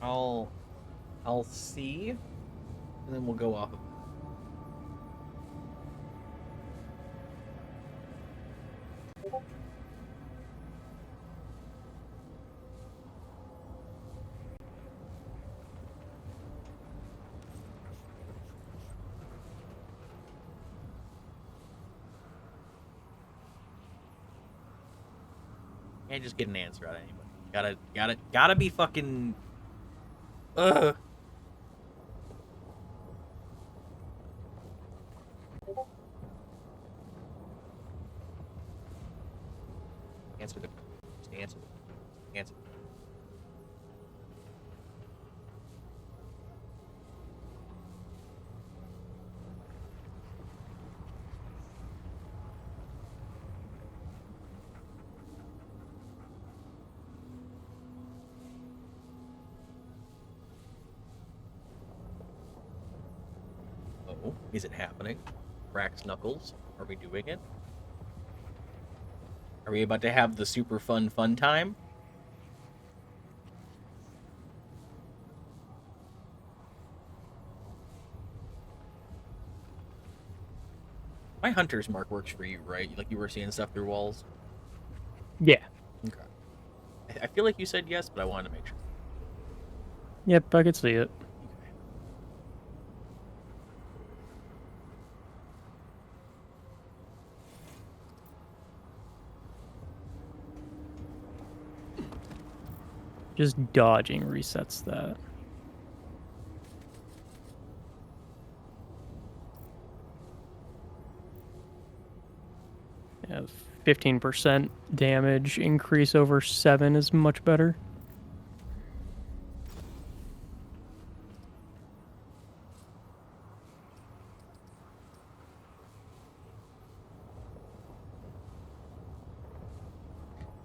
I'll see, and then we'll go off of Can't just get an answer out of anybody. Gotta be fucking. Ugh. Answer the just answer. Answer. Oh, is it happening? Cracks knuckles. Are we doing it? Are we about to have the super fun time? My hunter's mark works for you, right? Like you were seeing stuff through walls? Yeah. Okay. I feel like you said yes, but I wanted to make sure. Yep, I could see it. Just dodging resets that. Yeah, 15% damage increase over 7 is much better.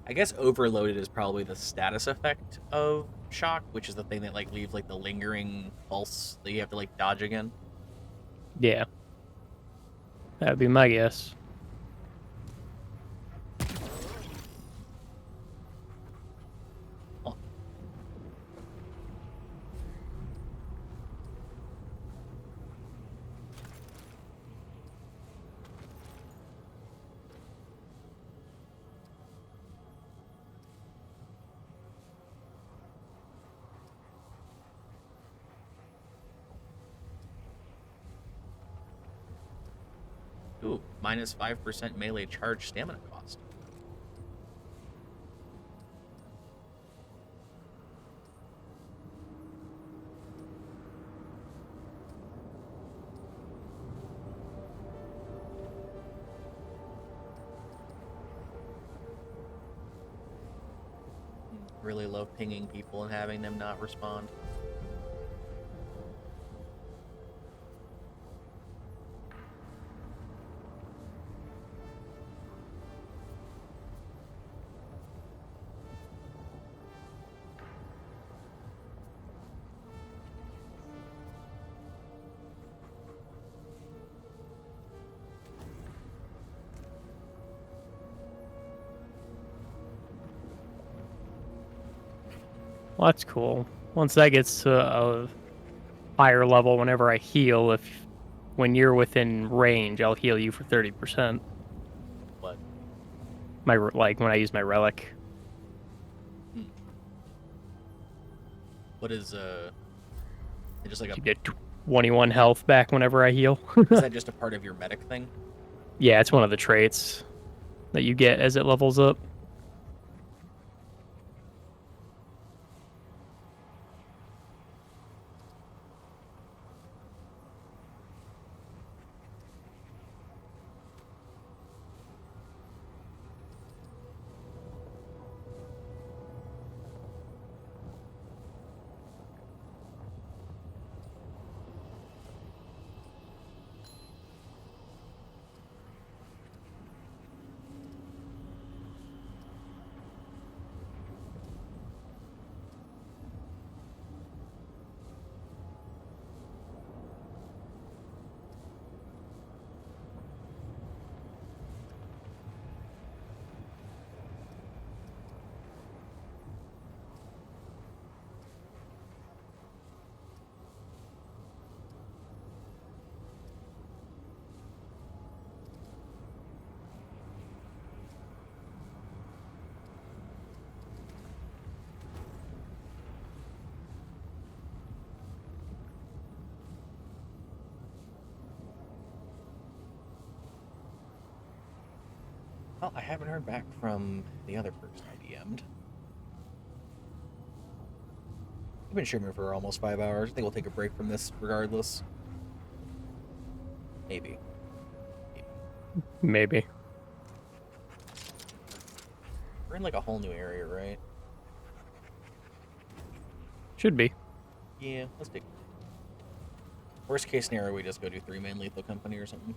I guess overloaded is probably the status effect of shock, which is the thing that like leaves like the lingering pulse that you have to like dodge again. Yeah. That'd be my guess. Oh. Ooh, minus 5% melee charge stamina cost. Really love pinging people and having them not respond. Well, that's cool. Once that gets to a higher level, whenever I heal, when you're within range, I'll heal you for 30%. What? Like when I use my relic. What is just like You get 21 health back whenever I heal. is that just a part of your medic thing? Yeah, it's one of the traits that you get as it levels up. Well, I haven't heard back from the other person I DM'd. I've been streaming for almost 5 hours. I think we'll take a break from this regardless. Maybe. Maybe. We're We're in like a whole new area, right? Should be. Yeah, let's take. Worst case scenario, we just go do 3-man lethal company or something.